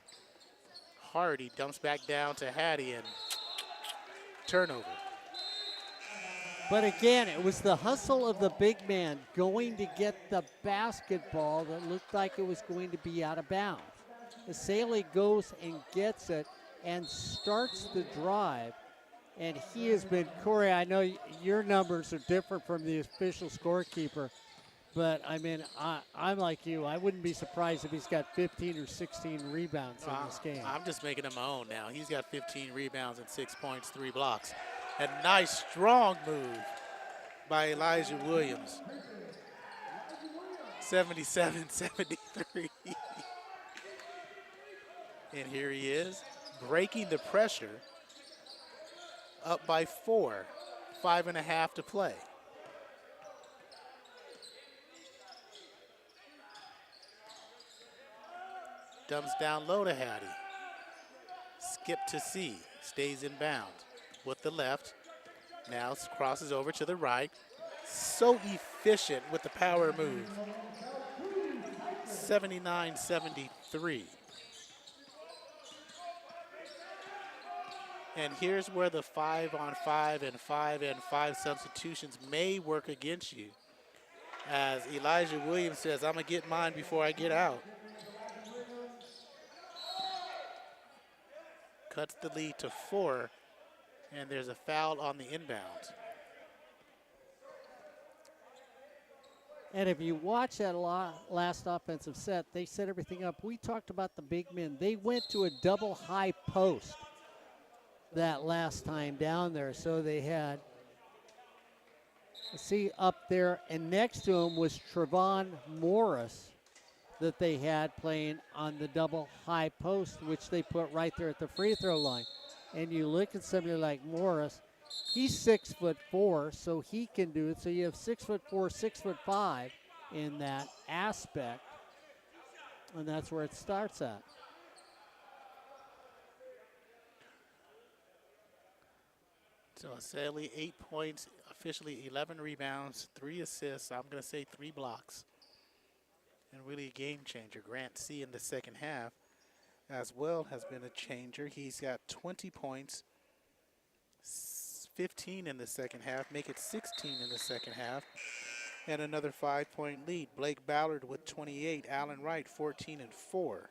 A: Hardy dumps back down to Hattie and turnover.
B: But again, it was the hustle of the big man going to get the basketball that looked like it was going to be out of bounds. Asele goes and gets it and starts the drive. And he has been, Corey, I know your numbers are different from the official scorekeeper, but I mean, I'm like you. I wouldn't be surprised if he's got 15 or 16 rebounds in this game.
A: I'm just making him my own now. He's got 15 rebounds and 6 points, 3 blocks. A nice, strong move by Elijah Williams. 77-73. And here he is, breaking the pressure. Up by 4, 5.5 to play. Dumps down low to Hattie. Skip to C, stays in bounds with the left. Now crosses over to the right. So efficient with the power move. 79-73. And here's where the 5-on-5 and 5-and-5 substitutions may work against you. As Elijah Williams says, I'm gonna get mine before I get out. Cuts the lead to 4, and there's a foul on the inbound.
B: And if you watch that last offensive set, they set everything up. We talked about the big men. They went to a double high post that last time down there. So they had, see up there, and next to him was Trevon Morris that they had playing on the double high post, which they put right there at the free throw line. And you look at somebody like Morris, he's 6'4", so he can do it. So you have 6'4", 6'5" in that aspect, and that's where it starts at.
A: So Asele, 8 points, officially 11 rebounds, 3 assists. I'm going to say 3 blocks. And really a game changer. Grant C in the second half as well has been a changer. He's got 20 points, 15 in the second half, make it 16 in the second half, and another 5-point lead. Blake Ballard with 28, Allen Wright 14 and 4.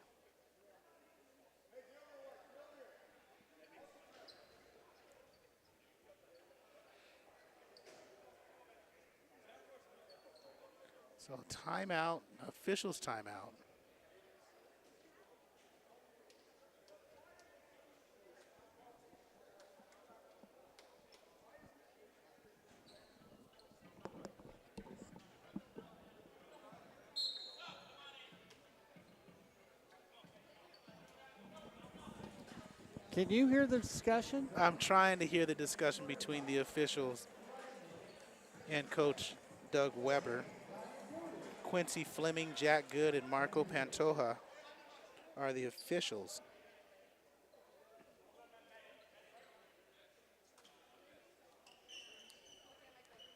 A: So timeout, officials timeout.
B: Can you hear the discussion?
A: I'm trying to hear the discussion between the officials and Coach Doug Weber. Quincy Fleming, Jack Good, and Marco Pantoja are the officials.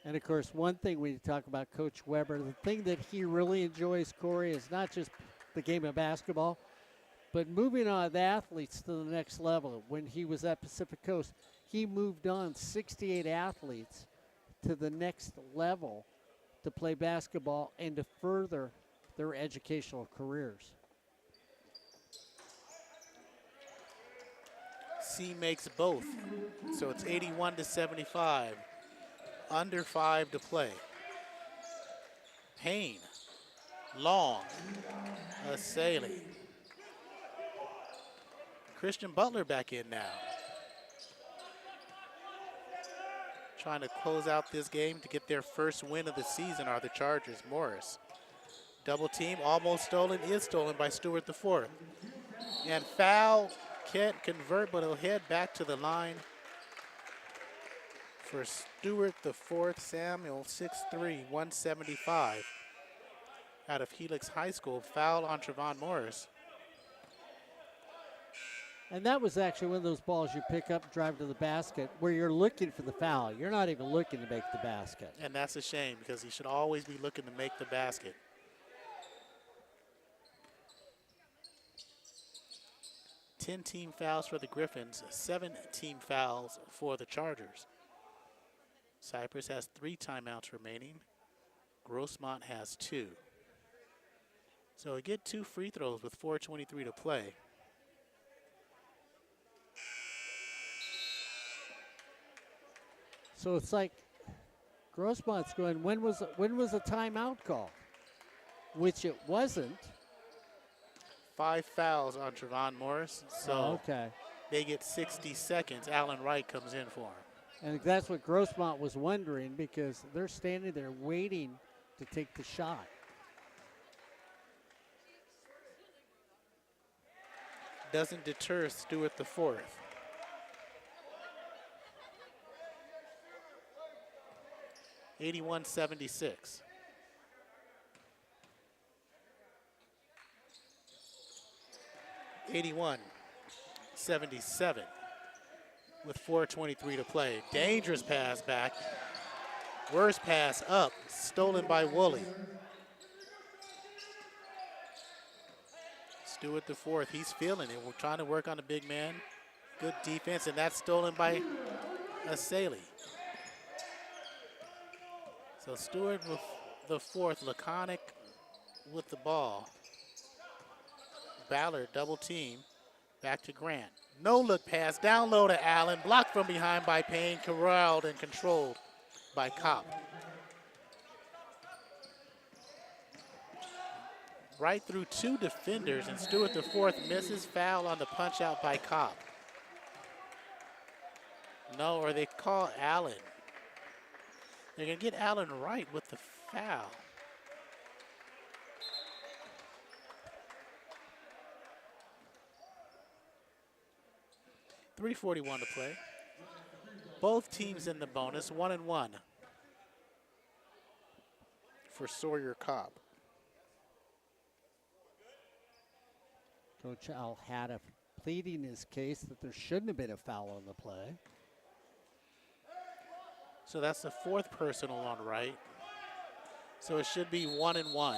B: And of course, one thing we talk about Coach Weber, the thing that he really enjoys, Corey, is not just the game of basketball, but moving on the athletes to the next level. When he was at Pacific Coast, he moved on 68 athletes to the next level to play basketball and to further their educational careers.
A: C makes both. So it's 81-75. Under 5 to play. Payne. Long. Asali. Christian Butler back in now. Trying to close out this game to get their first win of the season are the Chargers. Morris. Double team, almost stolen, is stolen by Stewart the fourth. And foul, can't convert, but he'll head back to the line for Stewart the fourth. Samuel, 6'3", 175. Out of Helix High School, foul on Trevon Morris.
B: And that was actually one of those balls you pick up, drive to the basket, where you're looking for the foul. You're not even looking to make the basket.
A: And that's a shame because he should always be looking to make the basket. 10 team fouls for the Griffins, 7 team fouls for the Chargers. Cypress has 3 timeouts remaining. Grossmont has 2. So we get 2 free throws with 4:23 to play.
B: So it's like Grossmont's going, when was a timeout called? Which it wasn't.
A: 5 fouls on Trevon Morris, so
B: okay.
A: They get 60 seconds. Alan Wright comes in for him.
B: And that's what Grossmont was wondering, because they're standing there waiting to take the shot.
A: Doesn't deter Stewart the fourth. (81-76). (81-77) with 4:23 to play. Dangerous pass back. Worst pass up. Stolen by Woolley. Stewart the fourth. He's feeling it. We're trying to work on the big man. Good defense, and that's stolen by Asali. So Stewart with the fourth, laconic with the ball. Ballard double team, back to Grant. No look pass, down low to Allen, blocked from behind by Payne, corralled and controlled by Kopp. Right through 2 defenders, and Stewart the fourth misses. Foul on the punch out by Kopp. No, or they call Allen. They're going to get Allen right with the foul. .341 to play. Both teams in the bonus, 1-1 for Sawyer Kopp.
B: Coach Al had a pleading his case that there shouldn't have been a foul on the play.
A: So that's the 4th personal on Wright. So it should be 1-1.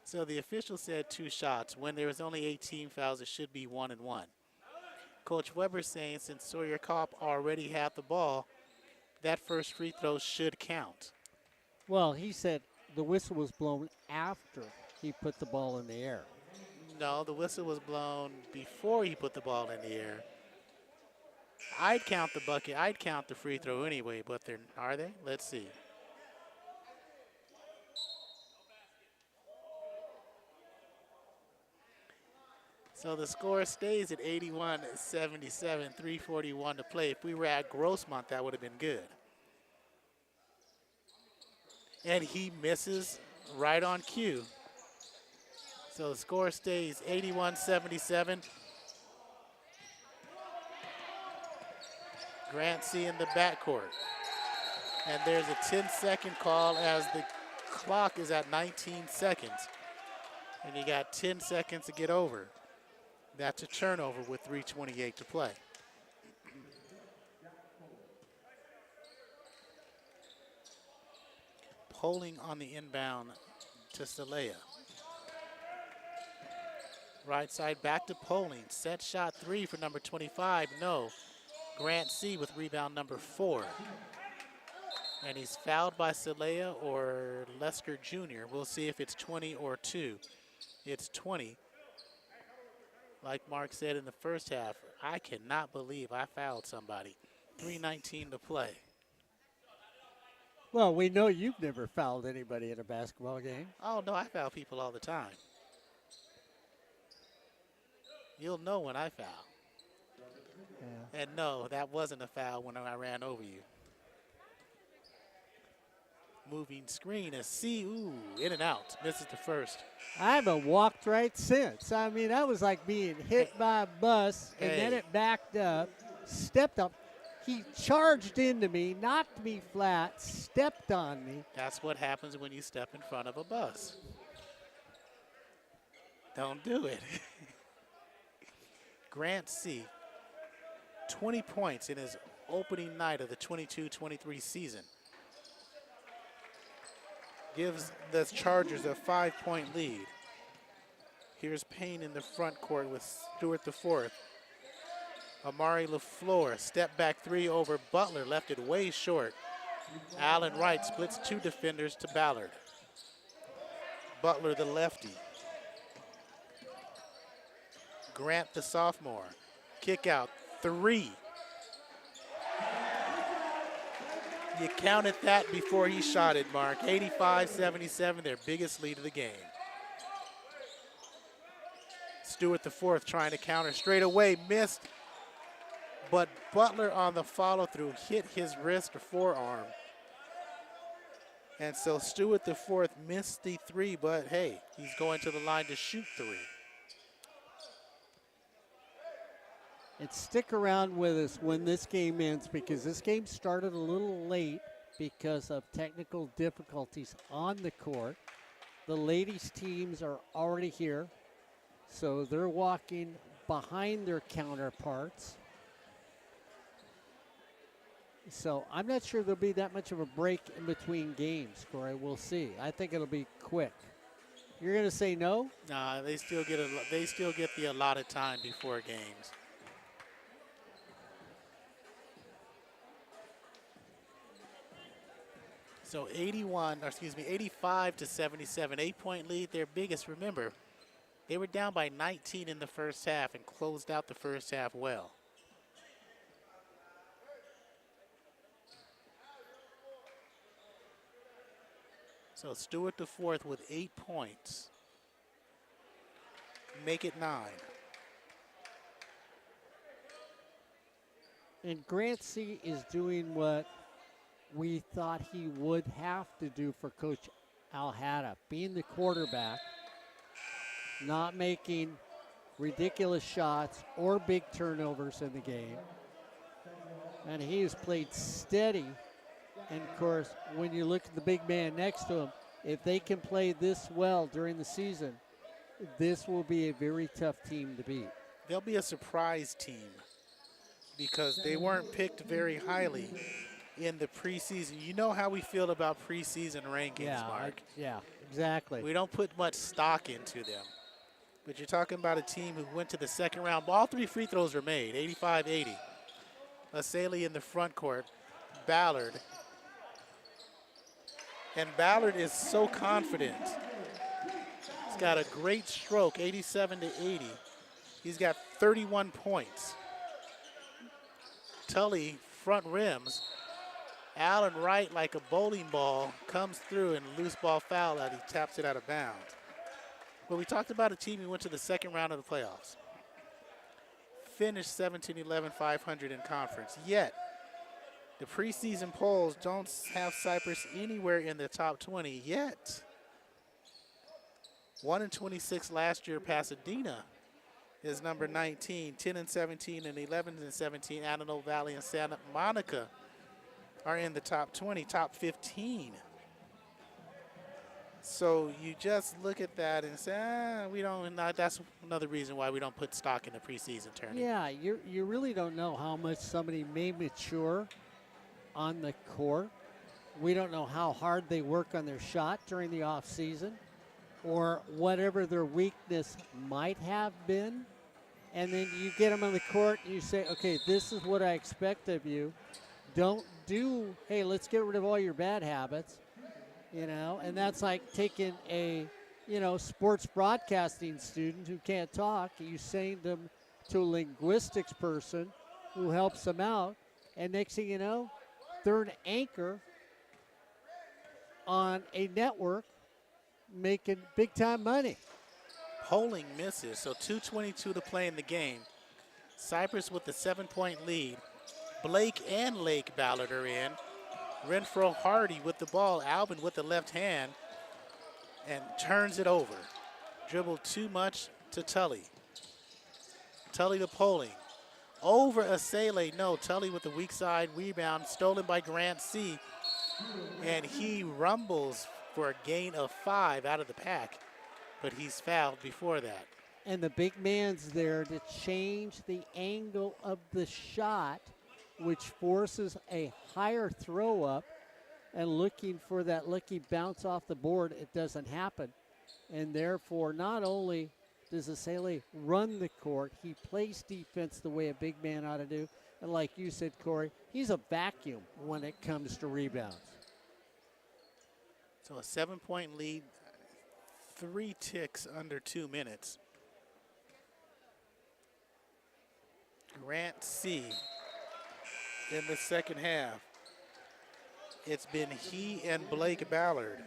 A: So the official said 2 shots. When there was only 18 fouls, it should be 1-1. Coach Weber saying since Sawyer Kopp already had the ball, that first free throw should count.
B: Well, he said the whistle was blown after he put the ball in the air.
A: No, the whistle was blown before he put the ball in the air. I'd count the bucket. I'd count the free throw anyway, but are they? Let's see. So the score stays at 81-77, 3:41 to play. If we were at Grossmont, that would have been good. And he misses right on cue. So the score stays 81-77. Grant C in the backcourt. And there's a 10-second call as the clock is at 19 seconds. And you got 10 seconds to get over. That's a turnover with 3:28 to play. Polling on the inbound to Saleha. Right side back to Polling. Set shot 3 for number 25. No. Grant C with rebound number 4. And he's fouled by Celea or Lesker Jr. We'll see if it's 20 or 2. It's 20. Like Mark said in the first half, I cannot believe I fouled somebody. 3:19 to play.
B: Well, we know you've never fouled anybody at a basketball game.
A: Oh, no, I foul people all the time. You'll know when I foul.
B: Yeah.
A: And no, that wasn't a foul when I ran over you. Moving screen is C. Ooh, in and out. Misses the first.
B: I haven't walked right since. I mean, that was like being hit by a bus, and then
A: Hey.
B: it backed up, stepped up. He charged into me, knocked me flat, stepped on me.
A: That's what happens when you step in front of a bus. Don't do it. Grant C. 20 points in his opening night of the 22-23 season. Gives the Chargers a 5-point lead. Here's Payne in the front court with Stewart the fourth. Amari LaFleur, step back three over Butler, left it way short. Allen Wright splits two defenders to Ballard. Butler the lefty. Grant the sophomore. Kick out, three. You counted that before he shot it, Mark. 85-77, their biggest lead of the game. Stewart the fourth trying to counter straight away, missed. But Butler on the follow-through hit his wrist or forearm. And so Stewart the fourth missed the three, but hey, he's going to the line to shoot three.
B: And stick around with us when this game ends, because this game started a little late because of technical difficulties on the court. The ladies' teams are already here, so they're walking behind their counterparts. So I'm not sure there'll be that much of a break in between games, Corey. We'll see. I think it'll be quick. You're going to say no?
A: Nah, they still get the allotted time before games. So 85 to 77, 8-point lead, their biggest. Remember, they were down by 19 in the first half and closed out the first half well. So Stewart the fourth with 8 points. Make it 9.
B: And Grant C is doing what we thought he would have to do for Coach Alhada, being the quarterback, not making ridiculous shots or big turnovers in the game. And he has played steady. And of course, when you look at the big man next to him, if they can play this well during the season, this will be a very tough team to beat.
A: They'll be a surprise team because they weren't picked very highly in the preseason. You know how we feel about preseason rankings, Mark.
B: Yeah, exactly.
A: We don't put much stock into them. But you're talking about a team who went to the second round. All 3 free throws were made, 85-80. Asali in the front court, Ballard. And Ballard is so confident. He's got a great stroke, 87-80. He's got 31 points. Tully, front rims. Allen Wright, like a bowling ball, comes through and loose ball foul out. He taps it out of bounds. But we talked about a team who went to the second round of the playoffs. Finished 17-11, 500 in conference. Yet, the preseason polls don't have Cypress anywhere in the top 20 yet. 1-26 last year, Pasadena is number 19. 10-17 and 11-17. Antelope Valley and Santa Monica are in the top 20, top 15. So you just look at that and say, we don't. That's another reason why we don't put stock in the preseason tournament.
B: Yeah, you really don't know how much somebody may mature on the court. We don't know how hard they work on their shot during the off season or whatever their weakness might have been. And then you get them on the court and you say, okay, this is what I expect of you. don't do, hey, let's get rid of all your bad habits, you know, and that's like taking a, you know, sports broadcasting student who can't talk, you send them to a linguistics person who helps them out, and next thing you know, they're an anchor on a network making big time money.
A: Poling misses, so 2:22 to play in the game. Cypress with the 7-point lead. Blake and Lake Ballard are in. Renfro Hardy with the ball. Albin with the left hand and turns it over. Dribbled too much to Tully. Tully to Poling. Over Asele. No, Tully with the weak side rebound. Stolen by Grant C. And he rumbles for a gain of 5 out of the pack. But he's fouled before that.
B: And the big man's there to change the angle of the shot, which forces a higher throw up, and looking for that lucky bounce off the board, it doesn't happen. And therefore, not only does Asele run the court, he plays defense the way a big man ought to do. And like you said, Corey, he's a vacuum when it comes to rebounds.
A: So a 7-point lead, 3 ticks under 2 minutes. Grant C in the second half. It's been he and Blake Ballard.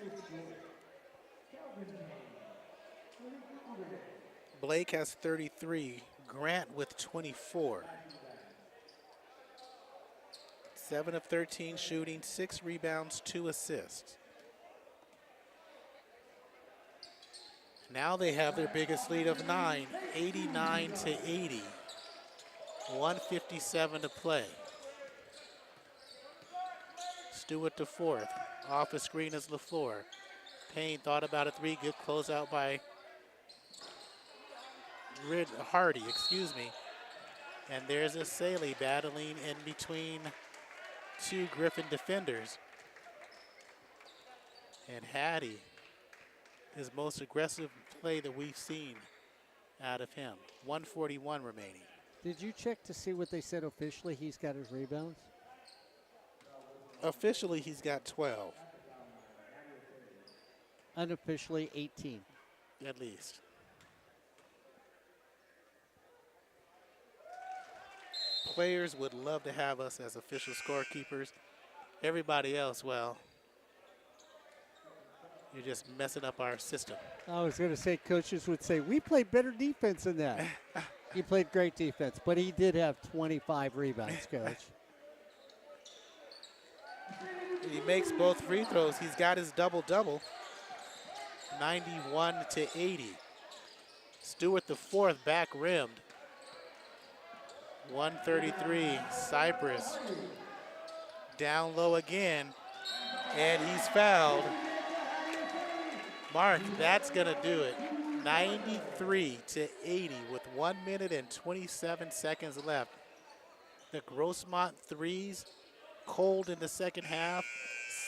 A: Blake has 33, Grant with 24. 7 of 13 shooting, 6 rebounds, 2 assists. Now they have their biggest lead of 9, 89 to 80. 1:57 to play. Stewart to fourth. Off the screen is LaFleur. Payne thought about a 3. Good closeout by Hardy, excuse me. And there's Asele battling in between 2 Griffin defenders. And Hattie, his most aggressive play that we've seen out of him. 1:41 remaining.
B: Did you check to see what they said officially he's got his rebounds?
A: Officially, he's got 12.
B: Unofficially, 18.
A: At least. Players would love to have us as official scorekeepers. Everybody else, well, you're just messing up our system.
B: I was going to say coaches would say, we played better defense than that. He played great defense, but he did have 25 rebounds, Coach.
A: He makes both free throws. He's got his double-double. 91 to 80. Stewart the fourth, back rimmed. 133, Cypress. Down low again, and he's fouled. Mark, that's gonna do it. 93 to 80 with 1 minute and 27 seconds left. The Grossmont threes, cold in the second half.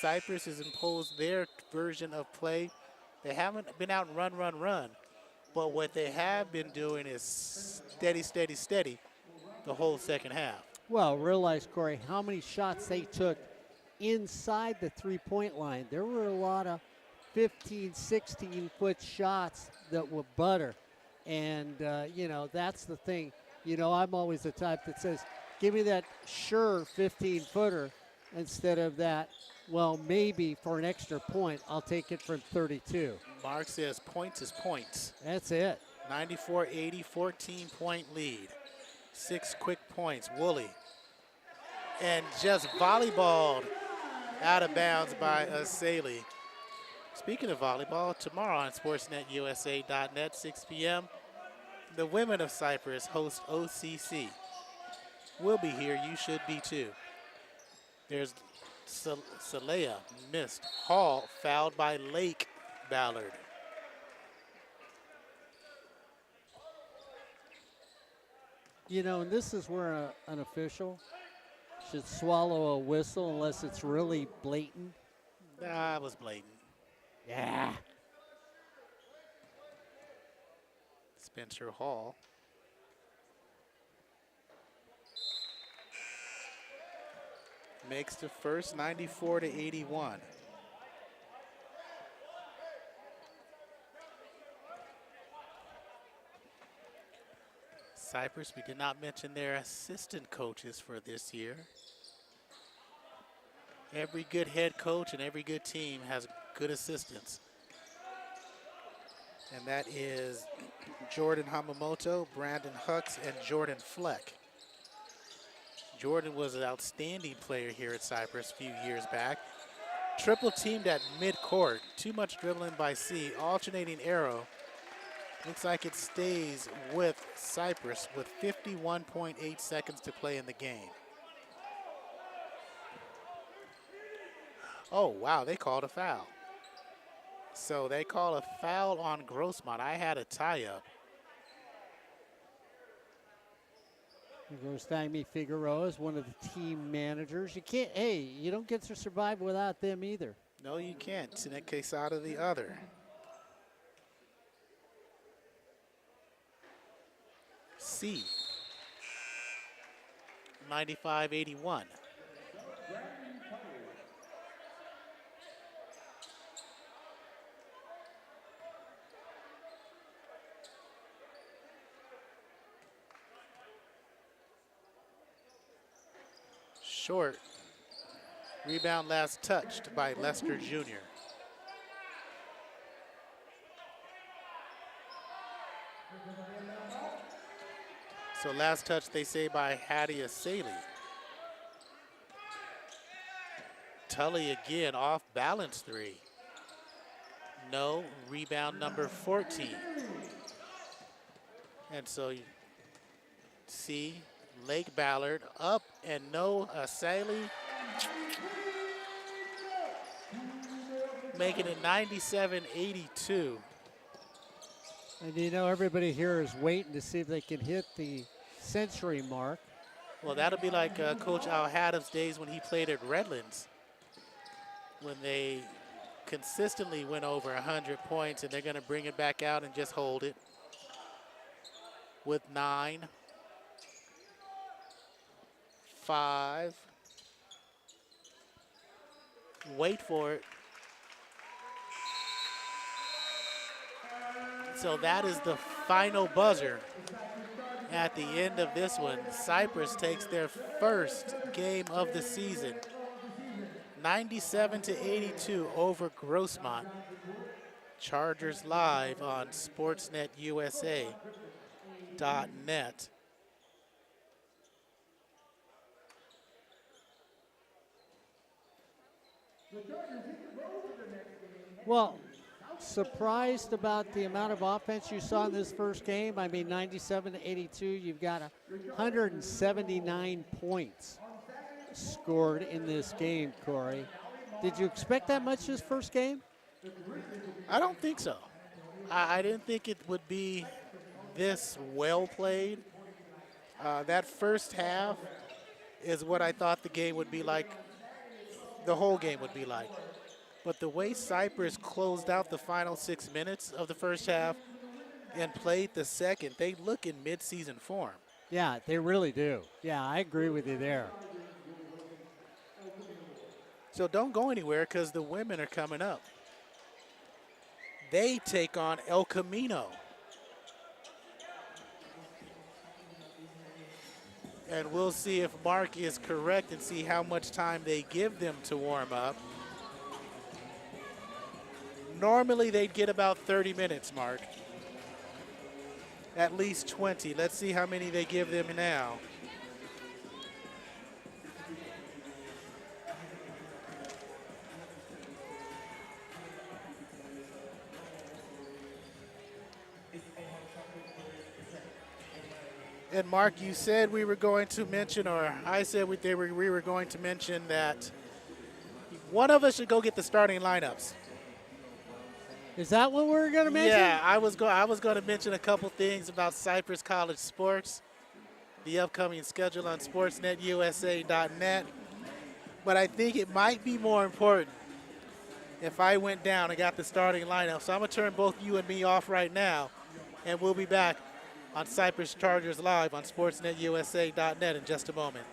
A: Cypress has imposed their version of play. They haven't been out and run. But what they have been doing is steady the whole second half.
B: Well, realize, Corey, how many shots they took inside the three-point line. There were a lot of 15, 16-foot shots that were butter. And, you know, that's the thing. You know, I'm always the type that says, give me that sure 15-footer instead of that, well, maybe for an extra point, I'll take it from 32.
A: Mark says points is points.
B: That's it.
A: 94-80, 14-point lead. 6 quick points, Woolley. And just volleyballed out of bounds by Asele. Speaking of volleyball, tomorrow on SportsNetUSA.net, 6 p.m., the women of Cypress host OCC. We'll be here. You should be too. There's Saleha missed. Hall fouled by Lake Ballard.
B: You know, and this is where an official should swallow a whistle unless it's really blatant.
A: Nah, it was blatant.
B: Yeah.
A: Spencer Hall. makes the first 94-81. Cypress, we did not mention their assistant coaches for this year. Every good head coach and every good team has good assistants. And that is Jordan Hamamoto, Brandon Hux, and Jordan Fleck. Jordan was an outstanding player here at Cypress a few years back. Triple teamed at midcourt. Too much dribbling by C. Alternating arrow. Looks like it stays with Cypress with 51.8 seconds to play in the game. Oh, wow, they called a foul. So they call a foul on Grossmont. I had a tie-up.
B: Here goes Thangmi Figueroa as one of the team managers. You can't, hey, you don't get to survive without them either.
A: No, you can't. Sinek Quesada the other. C. 95-81. Short. Rebound last touched by Lester Jr. So last touch, they say, by Hadia Saley. Tully again, off balance three. No, rebound number 14. And so you see Lake Ballard up and no, Saley making it 97-82.
B: And you know, everybody here is waiting to see if they can hit the century mark.
A: Well, that'll be like Coach Al Haddam's days when he played at Redlands, when they consistently went over 100 points, and they're going to bring it back out and just hold it with 9, 5. Wait for it. So that is the final buzzer at the end of this one. Cypress takes their first game of the season, 97-82 over Grossmont. Chargers live on sportsnetusa.net.
B: Well, surprised about the amount of offense you saw in this first game. I mean, 97-82, you've got 179 points scored in this game, Corey. Did you expect that much this first game?
A: I don't think so. I didn't think it would be this well played. That first half is what I thought the game would be like, the whole game would be like. But the way Cypress closed out the final 6 minutes of the first half and played the second, they look in mid-season form.
B: Yeah, they really do. Yeah, I agree with you there.
A: So don't go anywhere because the women are coming up. They take on El Camino. And we'll see if Mark is correct and see how much time they give them to warm up. Normally they'd get about 30 minutes, Mark. At least 20. Let's see how many they give them now. And Mark, you said we were going to mention, or I said we were going to mention that one of us should go get the starting lineups.
B: Is that what we're going to mention?
A: Yeah, I was going to mention a couple things about Cypress College sports, the upcoming schedule on sportsnetusa.net. But I think it might be more important if I went down and got the starting lineup. So I'm going to turn both you and me off right now, and we'll be back on Cypress Chargers Live on sportsnetusa.net in just a moment.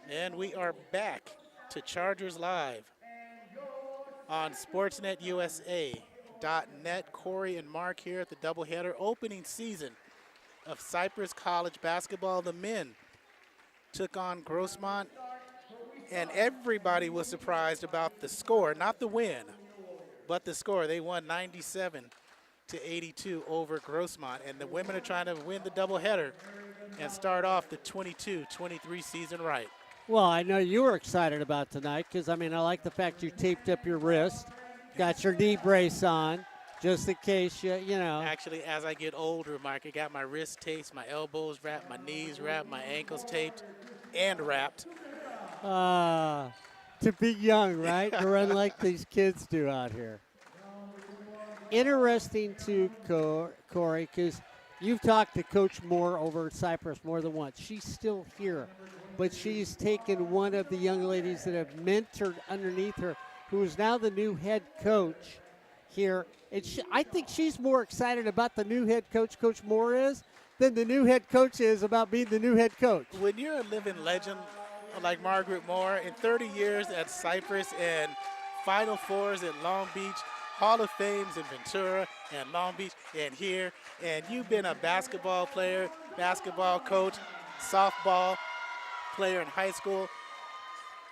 A: And we are back to Chargers Live on SportsNetUSA.net. Corey and Mark here at the doubleheader opening season of Cypress College basketball. The men took on Grossmont, and everybody was surprised about the score, not the win, but the score. They won 97-82 over Grossmont, and the women are trying to win the doubleheader and start off the 22-23 season right.
B: Well, I know you were excited about tonight because, I mean, I like the fact you taped up your wrist, got your knee brace on, just in case, you know.
A: Actually, as I get older, Mark, I got my wrist taped, my elbows wrapped, my knees wrapped, my ankles taped and wrapped.
B: To be young, right? To run like these kids do out here. Interesting, too, Corey, because you've talked to Coach Moore over at Cypress more than once. She's still here, but she's taken one of the young ladies that have mentored underneath her, who is now the new head coach here. And I think she's more excited about the new head coach, Coach Moore is, than the new head coach is about being the new head coach.
A: When you're a living legend like Margaret Moore, in 30 years at Cypress and Final Fours at Long Beach, Hall of Fames in Ventura and Long Beach and here, and you've been a basketball player, basketball coach, softball player in high school.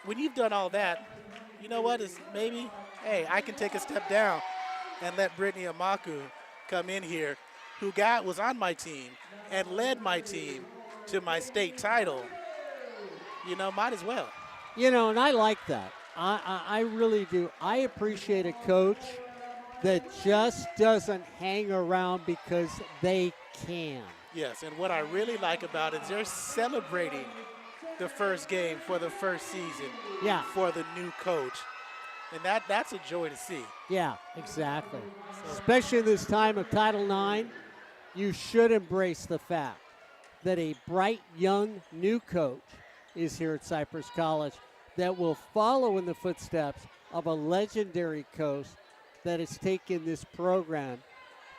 A: When you've done all that, you know what, is maybe, hey, I can take a step down and let Brittany Amaku come in here, who was on my team and led my team to my state title. You know, might as well.
B: You know, and I like that. I really do. I appreciate a coach that just doesn't hang around because they can.
A: Yes, and what I really like about it is they're celebrating the first game for the first season for the new coach. And that's a joy to see.
B: Yeah, exactly. Especially this time of Title IX, you should embrace the fact that a bright, young, new coach is here at Cypress College that will follow in the footsteps of a legendary coach that has taken this program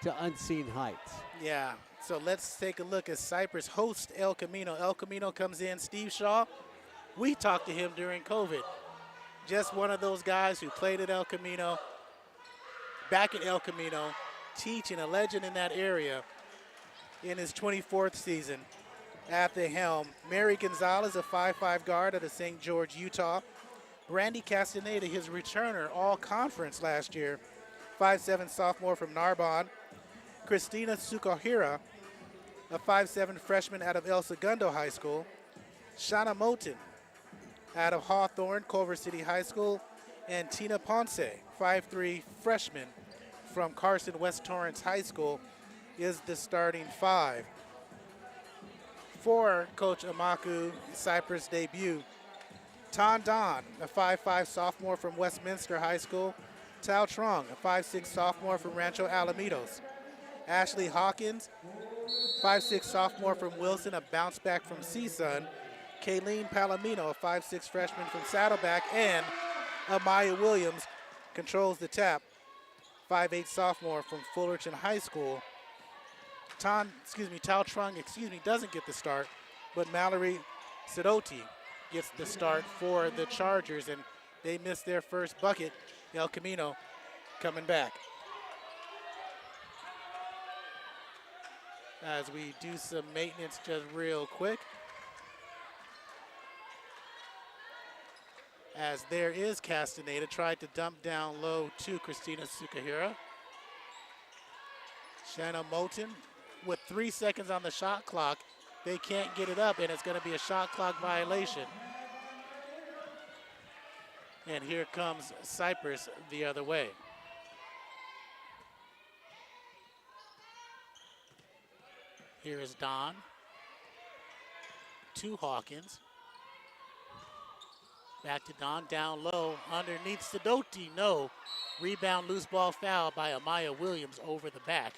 B: to unseen heights.
A: Yeah, so let's take a look as Cypress hosts El Camino. El Camino comes in, Steve Shaw. We talked to him during COVID. Just one of those guys who played at El Camino, back at El Camino, teaching, a legend in that area in his 24th season at the helm. Mary Gonzalez, a 5'5" guard out of St. George, Utah. Brandy Castaneda, his returner, all conference last year, 5'7" sophomore from Narbonne. Christina Sukahira, a 5'7" freshman out of El Segundo High School. Shauna Moten out of Hawthorne, Culver City High School. And Tina Ponce, 5'3" freshman from Carson West Torrance High School, is the starting five. For Coach Amaku, Cypress debut, Ton Don, a 5'5" sophomore from Westminster High School. Tao Trong, a 5'6" sophomore from Rancho Alamitos. Ashley Hawkins, 5'6" sophomore from Wilson, a bounce back from CSUN. Kayleen Palomino, a 5'6" freshman from Saddleback. And Amaya Williams controls the tap, 5'8" sophomore from Fullerton High School. Tao Trong, doesn't get the start, but Mallory Sidoti gets the start for the Chargers, and they missed their first bucket. El Camino coming back. As we do some maintenance just real quick. As there is Castaneda, tried to dump down low to Christina Sukahira. Shanna Moten with 3 seconds on the shot clock. They can't get it up, and it's going to be a shot clock violation. And here comes Cypress the other way. Here is Don to Hawkins. Back to Don, down low, underneath Sidoti, no. Rebound, loose ball foul by Amaya Williams over the back.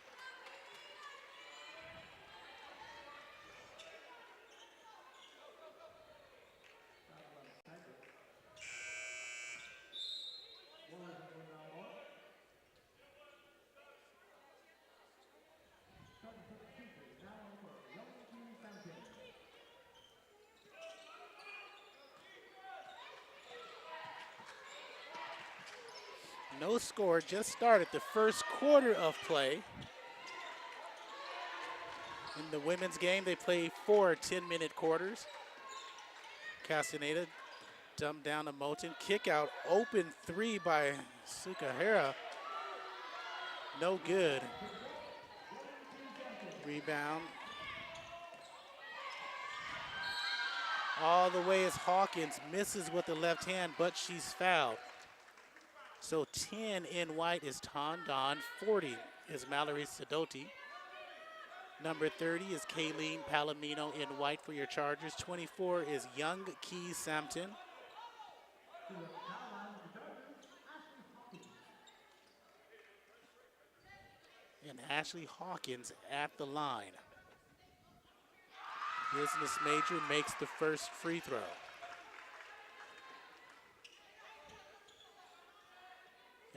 A: No score, just started the first quarter of play. In the women's game, they play 4 10-minute quarters. Castaneda dumped down to Moulton. Kick out, open three by Sukahara. No good. Rebound. All the way is Hawkins, misses with the left hand, but she's fouled. So 10 in white is Tondon, 40 is Mallory Sidoti. Number 30 is Kayleen Palomino in white for your Chargers. 24 is Young Key Sampton. And Ashley Hawkins at the line. Business major makes the first free throw.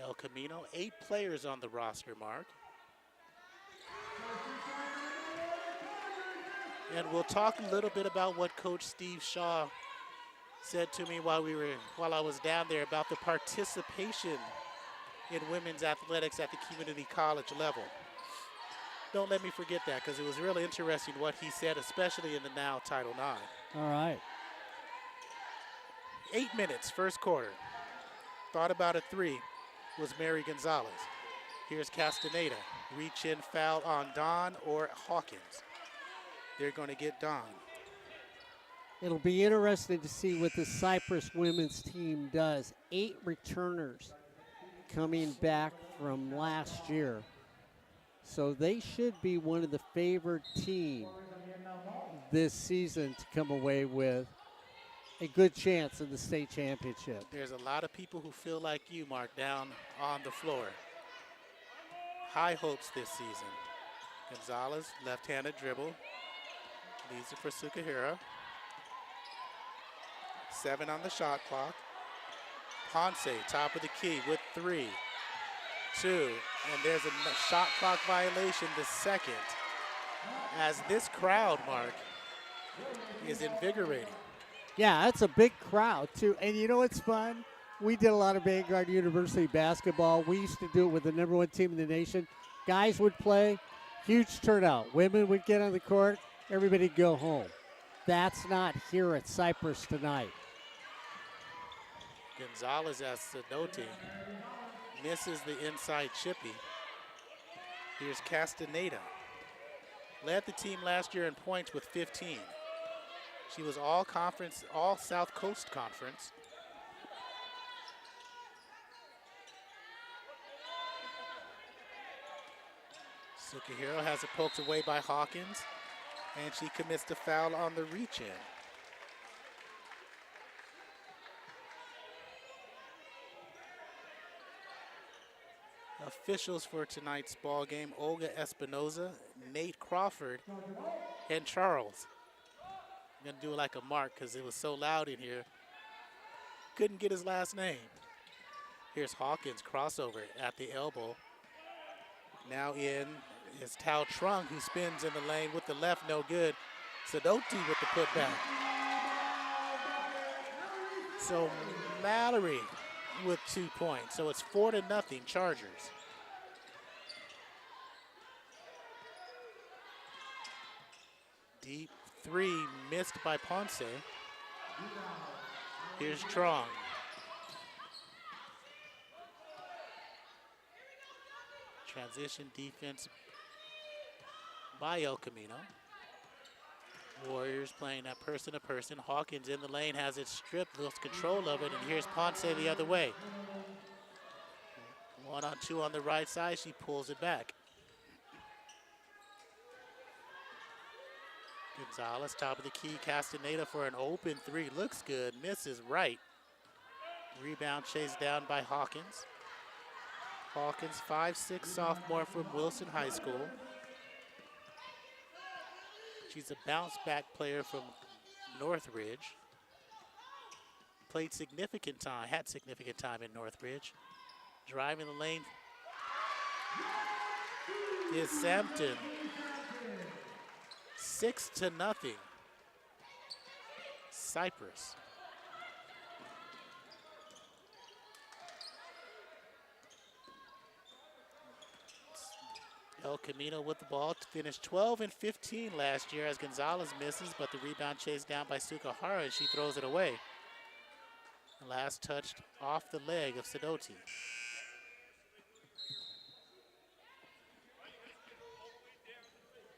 A: El Camino, 8 players on the roster, Mark. And we'll talk a little bit about what Coach Steve Shaw said to me while I was down there about the participation in women's athletics at the community college level. Don't let me forget that, because it was really interesting what he said, especially in the now Title IX.
B: All right.
A: 8 minutes, first quarter. Thought about a three was Mary Gonzalez. Here's Castaneda. Reach in foul on Don or Hawkins. They're going to get Don.
B: It'll be interesting to see what the Cypress women's team does. 8 returners coming back from last year. So they should be one of the favored teams this season to come away with a good chance in the state championship.
A: There's a lot of people who feel like you, Mark, down on the floor. High hopes this season. Gonzalez, left-handed dribble. Leaves it for Sukahara. 7 on the shot clock. Ponce, top of the key with 3, 2, and there's a shot clock violation, the second. As this crowd, Mark, is invigorating.
B: Yeah, that's a big crowd, too. And you know what's fun? We did a lot of Vanguard University basketball. We used to do it with the #1 team in the nation. Guys would play, huge turnout. Women would get on the court, everybody go home. That's not here at Cypress tonight.
A: Gonzalez as Sidoti misses the inside chippy. Here's Castaneda. Led the team last year in points with 15. She was all conference, all South Coast Conference. Sukahiro has it poked away by Hawkins, and she commits the foul on the reach-in. Officials for tonight's ball game: Olga Espinoza, Nate Crawford, and Charles. I'm gonna do like a mark because it was so loud in here. Couldn't get his last name. Here's Hawkins, crossover at the elbow. Now in is Tao Trung, who spins in the lane with the left, no good. Sidoti with the putback. So Mallory with 2 points. So it's 4-0 Chargers. Deep 3 missed by Ponce. Here's Trong. Transition defense by El Camino. Warriors playing that person to person. Hawkins in the lane, has it stripped, lost control of it, and here's Ponce the other way. 1-on-2 on the right side, she pulls it back. Gonzalez, top of the key, Castaneda for an open 3, looks good, misses right. Rebound chased down by Hawkins. Hawkins, 5'6" sophomore from Wilson High School. She's a bounce-back player from Northridge. Had significant time in Northridge. Driving the lane is Sampton. 6-0. Cypress. El Camino with the ball to finish 12 and 15 last year as Gonzalez misses, but the rebound chased down by Sukahara and she throws it away. The last touched off the leg of Sidoti.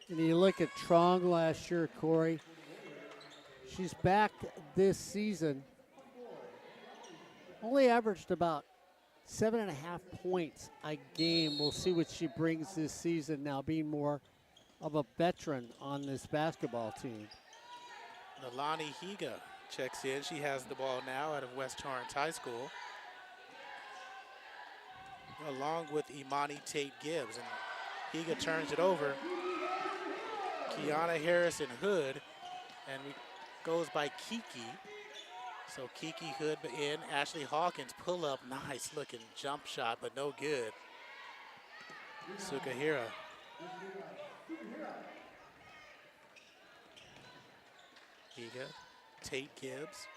B: And you look at Trong last year, Corey. She's back this season. Only averaged about 7.5 points a game. We'll see what she brings this season now, being more of a veteran on this basketball team.
A: Nalani Higa checks in. She has the ball now out of West Torrance High School, along with Imani Tate Gibbs. And Higa turns it over. Kiana Harrison Hood, and goes by Kiki. So Kiki Hood in. Ashley Hawkins pull up, nice looking jump shot, but no good. Sukahira. Higa, Tate Gibbs.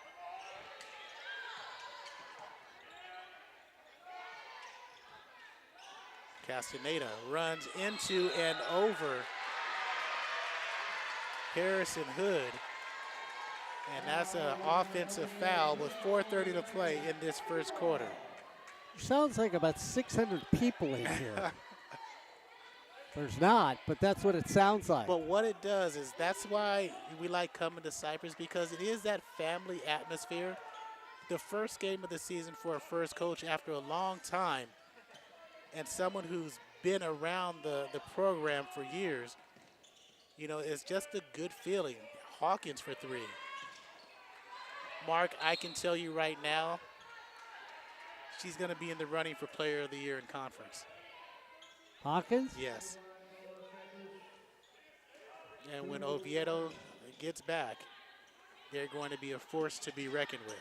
A: Castaneda runs into and over Harrison Hood. And that's an offensive foul with 4:30 to play in this first quarter.
B: Sounds like about 600 people in here. There's not, but that's what it sounds like.
A: But what it does is that's why we like coming to Cypress, because it is that family atmosphere. The first game of the season for a first coach after a long time, and someone who's been around the program for years, you know, it's just a good feeling. Hawkins for three. Mark, I can tell you right now, she's going to be in the running for Player of the Year in conference.
B: Hawkins?
A: Yes. And when Oviedo gets back, they're going to be a force to be reckoned with.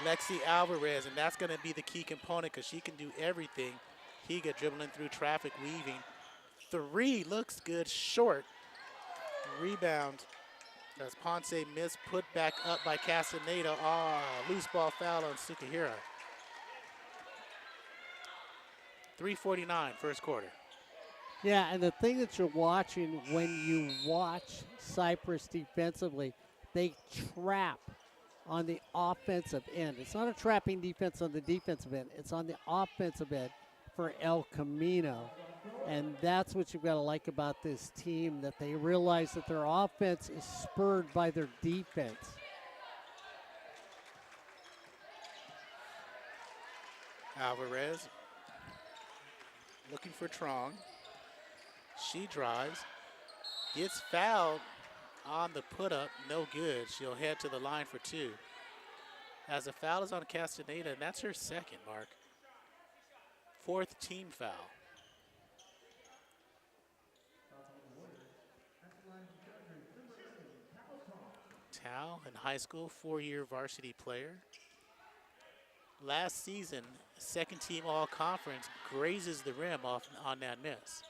A: Lexi Alvarez, and that's going to be the key component because she can do everything. Higa dribbling through traffic, weaving. Three looks good, short. Rebound. As Ponce missed, put back up by Castaneda. Loose ball foul on Sukahira. 3:49 first quarter.
B: Yeah, and the thing that you're watching when you watch Cypress defensively, they trap on the offensive end. It's not a trapping defense on the defensive end. It's on the offensive end for El Camino. And that's what you've got to like about this team, that they realize that their offense is spurred by their defense.
A: Alvarez looking for Trong. She drives, gets fouled on the put-up, no good. She'll head to the line for two. As the foul is on Castaneda, and that's her second, Mark. Fourth team foul. Tao, in high school, 4-year varsity player. Last season, second team all-conference, grazes the rim off on that miss.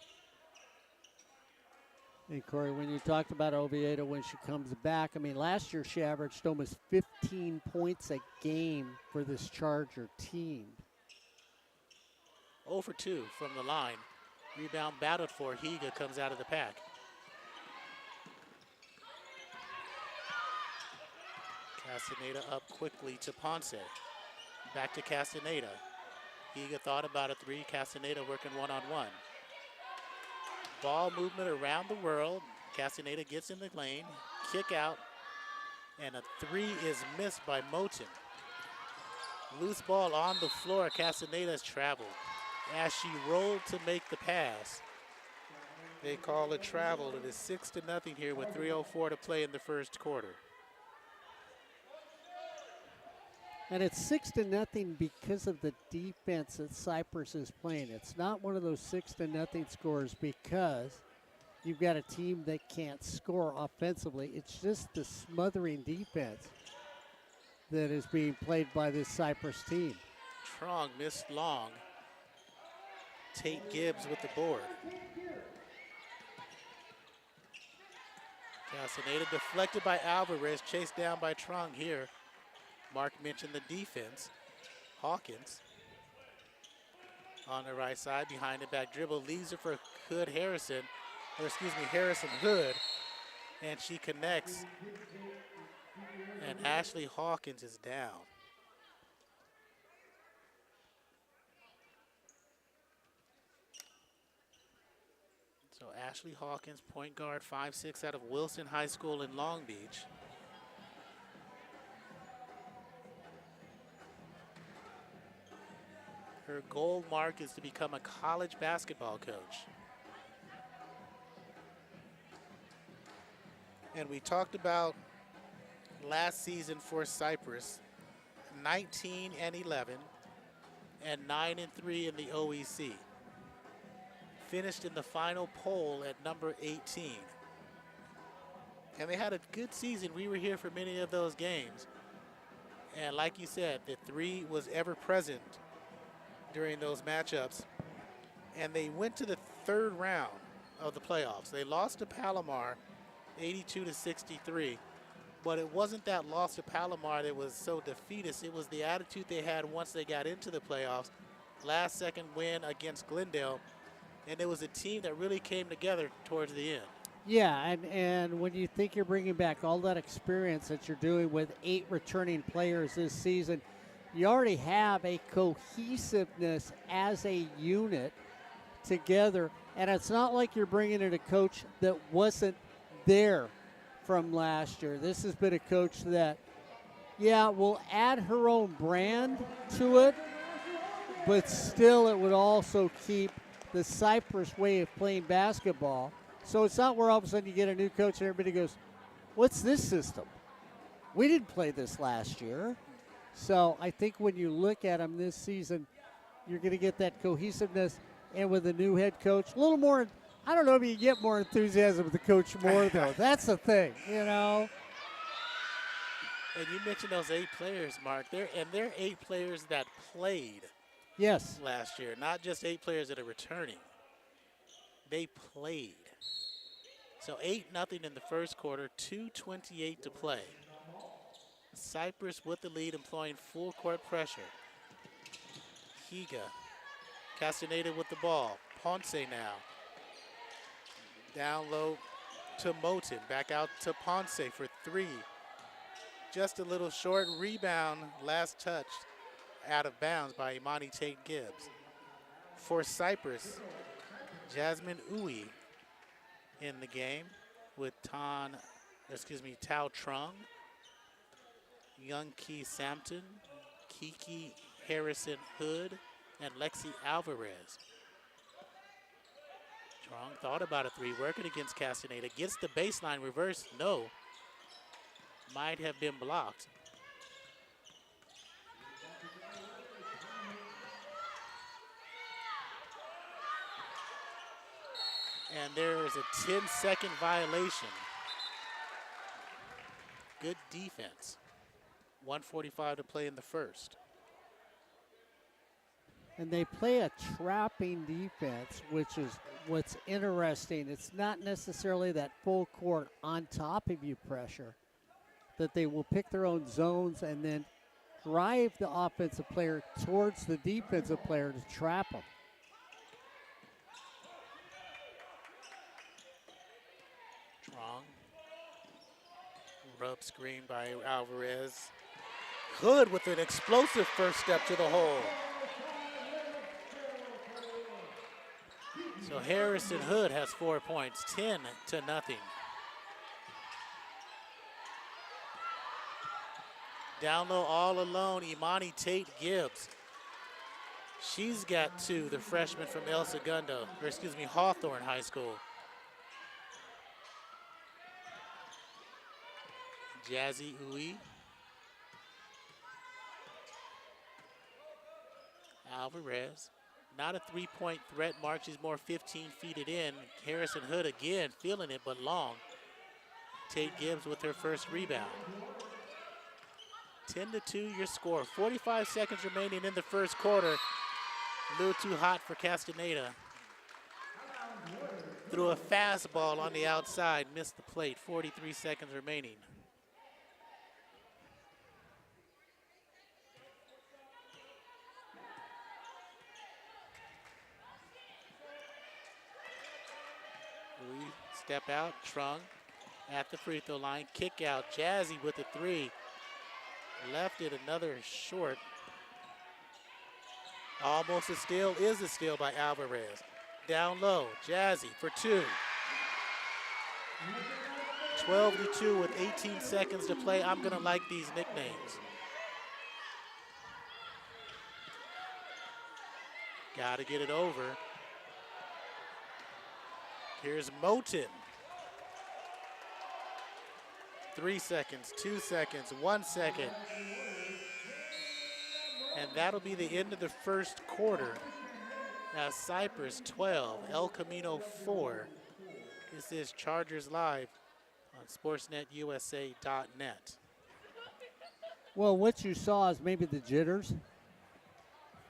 B: And Corey, when you talked about Oviedo when she comes back, I mean, last year she averaged almost 15 points a game for this Charger team.
A: 0 for 2 from the line. Rebound battled for. Higa comes out of the pack. Castaneda up quickly to Ponce. Back to Castaneda. Higa thought about a three. Castaneda working one-on-one. Ball movement around the world. Castaneda gets in the lane. Kick out. And a three is missed by Moten. Loose ball on the floor. Castaneda's traveled. As she rolled to make the pass, they call it travel. It is 6-0 here with 3:04 to play in the first quarter.
B: And it's 6-0 because of the defense that Cypress is playing. It's not one of those 6-0 scores because you've got a team that can't score offensively. It's just the smothering defense that is being played by this Cypress team.
A: Trong missed long. Tate Gibbs with the board. Castaneda deflected by Alvarez, chased down by Trong here. Mark mentioned the defense. Hawkins on the right side, behind the back dribble, leaves it for Harrison Hood, and she connects, and Ashley Hawkins is down. So Ashley Hawkins, point guard, 5'6", out of Wilson High School in Long Beach. Her goal mark is to become a college basketball coach. And we talked about last season for Cypress, 19-11 and 9-3 in the OEC. Finished in the final poll at number 18. And they had a good season. We were here for many of those games. And like you said, the three was ever present during those matchups. And they went to the third round of the playoffs. They lost to Palomar 82-63. But it wasn't that loss to Palomar that was so defeatist. It was the attitude they had once they got into the playoffs. Last second win against Glendale. And it was a team that really came together towards the end.
B: Yeah, and when you think you're bringing back all that experience that you're doing with 8 returning players this season, you already have a cohesiveness as a unit together. And it's not like you're bringing in a coach that wasn't there from last year. This has been a coach that, yeah, will add her own brand to it, but still it would also keep the Cypress way of playing basketball. So it's not where all of a sudden you get a new coach and everybody goes, what's this system? We didn't play this last year. So I think when you look at them this season, you're going to get that cohesiveness. And with a new head coach, a little more, I don't know if you get more enthusiasm with the coach more, though. That's the thing, you know.
A: And you mentioned those 8 players, Mark. They're 8 players that played.
B: Yes.
A: Last year, not just 8 players that are returning. They played. So 8-0 in the first quarter, 2:28 to play. Cypress with the lead, employing full court pressure. Higa, Castaneda with the ball. Ponce now. Down low to Moten, back out to Ponce for 3. Just a little short rebound, last touch. Out of bounds by Imani Tate Gibbs. For Cypress, Jasmine Uwe in the game with Tao Trung, Young Key Sampton, Kiki Harrison Hood, and Lexi Alvarez. Trung thought about a 3, working against Castaneda. Gets the baseline reverse, no. Might have been blocked. And there is a 10-second violation. Good defense. 1:45 to play in the first.
B: And they play a trapping defense, which is what's interesting. It's not necessarily that full court on top of you pressure, that they will pick their own zones and then drive the offensive player towards the defensive player to trap them.
A: Strong. Rub screen by Alvarez. Hood with an explosive first step to the hole. So Harrison Hood has 4 points, 10-0. Down low all alone, Imani Tate Gibbs. She's got 2, the freshman from Hawthorne High School. Jazzy Uwe. Alvarez. Not a three-point threat, Mark. She's more 15 feet it in. Harrison Hood again feeling it, but long. Tate Gibbs with her first rebound. 10-2 your score. 45 seconds remaining in the first quarter. A little too hot for Castaneda. Threw a fastball on the outside, missed the plate. 43 seconds remaining. step out. Trung at the free throw line. Kick out. Jazzy with the three. Left it another short. Almost a steal. Is a steal by Alvarez. Down low. Jazzy for two. 12-2 with 18 seconds to play. I'm going to like these nicknames. Got to get it over. Here's Moten. 3 seconds, 2 seconds, 1 second. And that'll be the end of the first quarter. Now Cypress 12, El Camino 4. This is Chargers Live on SportsNetUSA.net.
B: Well, what you saw is maybe the jitters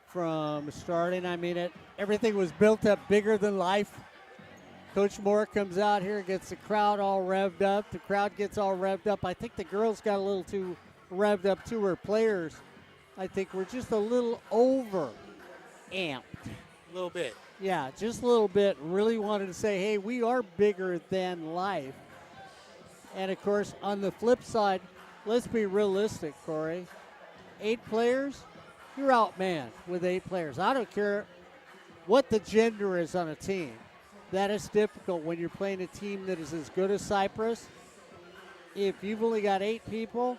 B: from starting. I mean, everything was built up bigger than life. Coach Moore comes out here, gets the crowd all revved up. The crowd gets all revved up. I think the girls got a little too revved up too. Her players, I think, were just a little over amped.
A: A little bit.
B: Yeah, just a little bit. Really wanted to say, hey, we are bigger than life. And, of course, on the flip side, let's be realistic, Corey. 8 players, you're outmanned with 8 players. I don't care what the gender is on a team. That is difficult when you're playing a team that is as good as Cypress. If you've only got 8 people,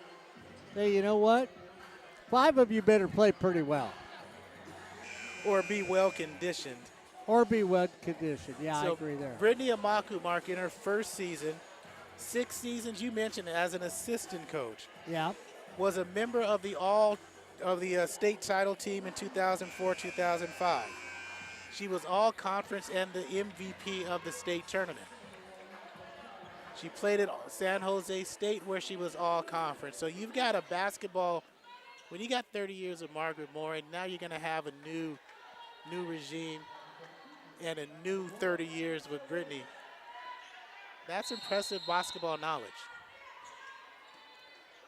B: then you know what? 5 of you better play pretty well.
A: Or be well conditioned.
B: Or be well conditioned. Yeah,
A: So
B: I agree there.
A: Brittany Amaku, Mark, in her first season, 6 seasons, you mentioned as an assistant coach,
B: Yeah.
A: was a member of the state title team in 2004-2005. She was all conference and the MVP of the state tournament. She played at San Jose State where she was all conference. So you've got a basketball, when you got 30 years of Margaret Moore, and now you're going to have a new regime and a new 30 years with Brittany. That's impressive basketball knowledge.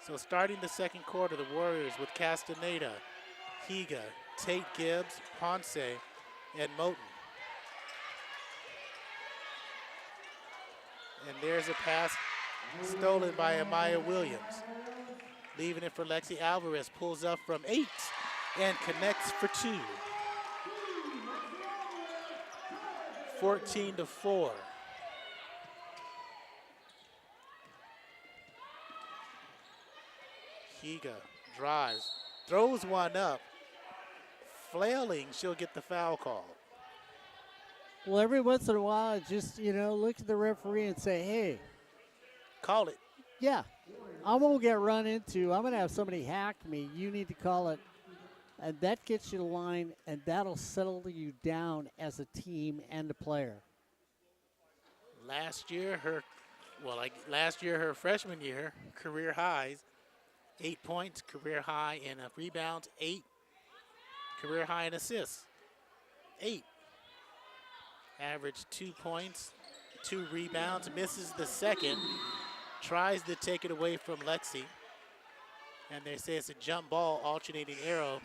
A: So starting the second quarter, the Warriors with Castaneda, Higa, Tate Gibbs, Ponce, and Moten. And there's a pass stolen by Amaya Williams. Leaving it for Lexi Alvarez, pulls up from 8 and connects for 2. 14-4. Higa drives, throws one up. Flailing, she'll get the foul call.
B: Well, every once in a while, just, look at the referee and say, hey.
A: Call it.
B: Yeah, I'm going to get run into. I'm going to have somebody hack me. You need to call it. And that gets you the line, and that'll settle you down as a team and a player.
A: Last year, her freshman year, career highs, 8 points, career high in rebounds, 8, career high in assists, 8. Average 2 points, 2 rebounds, misses the second, tries to take it away from Lexi. And they say it's a jump ball, alternating arrow,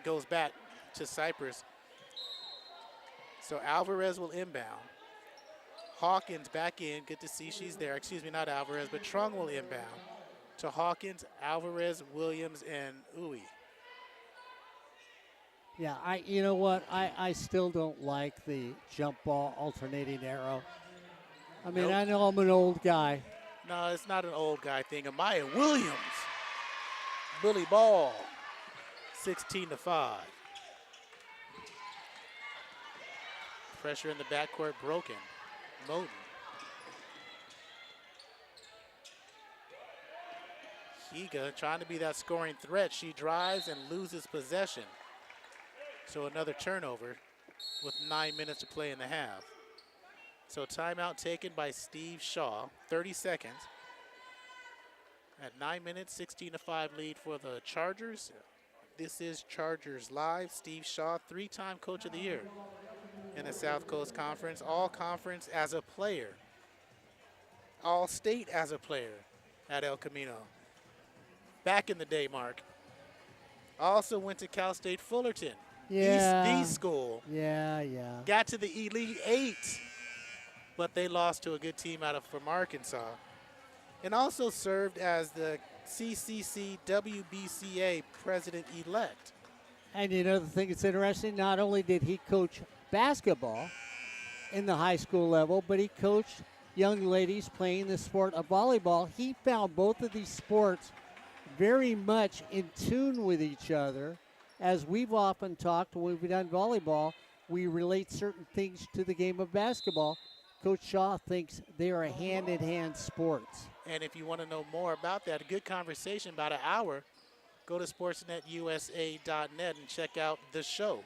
A: goes back to Cypress. So Alvarez will inbound. Hawkins back in, good to see she's there. Excuse me, not Alvarez, but Trung will inbound to Hawkins, Alvarez, Williams, and Uwe.
B: Yeah, you know what? I still don't like the jump ball alternating arrow. I mean,
A: Nope.
B: I know I'm an old guy.
A: No, it's not an old guy thing. Amaya Williams, Billy Ball, 16-5. Pressure in the backcourt broken. Moten. Higa trying to be that scoring threat. She drives and loses possession. So another turnover with 9 minutes to play in the half. So timeout taken by Steve Shaw, 30 seconds. At 9 minutes, 16-5 lead for the Chargers. This is Chargers Live. Steve Shaw, 3-time Coach of the Year in the South Coast Conference. All conference as a player. All state as a player at El Camino. Back in the day, Mark. Also went to Cal State Fullerton.
B: Yeah.
A: East school.
B: Yeah.
A: Got to the Elite 8. but they lost to a good team from Arkansas. And also served as the CCC WBCA president-elect.
B: And you know the thing that's interesting, not only did he coach basketball in the high school level, but he coached young ladies playing the sport of volleyball. He found both of these sports very much in tune with each other. As we've often talked when we've done volleyball, we relate certain things to the game of basketball. Coach Shaw thinks they are hand-in-hand sports.
A: And if you want to know more about that, a good conversation, about an hour, go to sportsnetusa.net and check out the show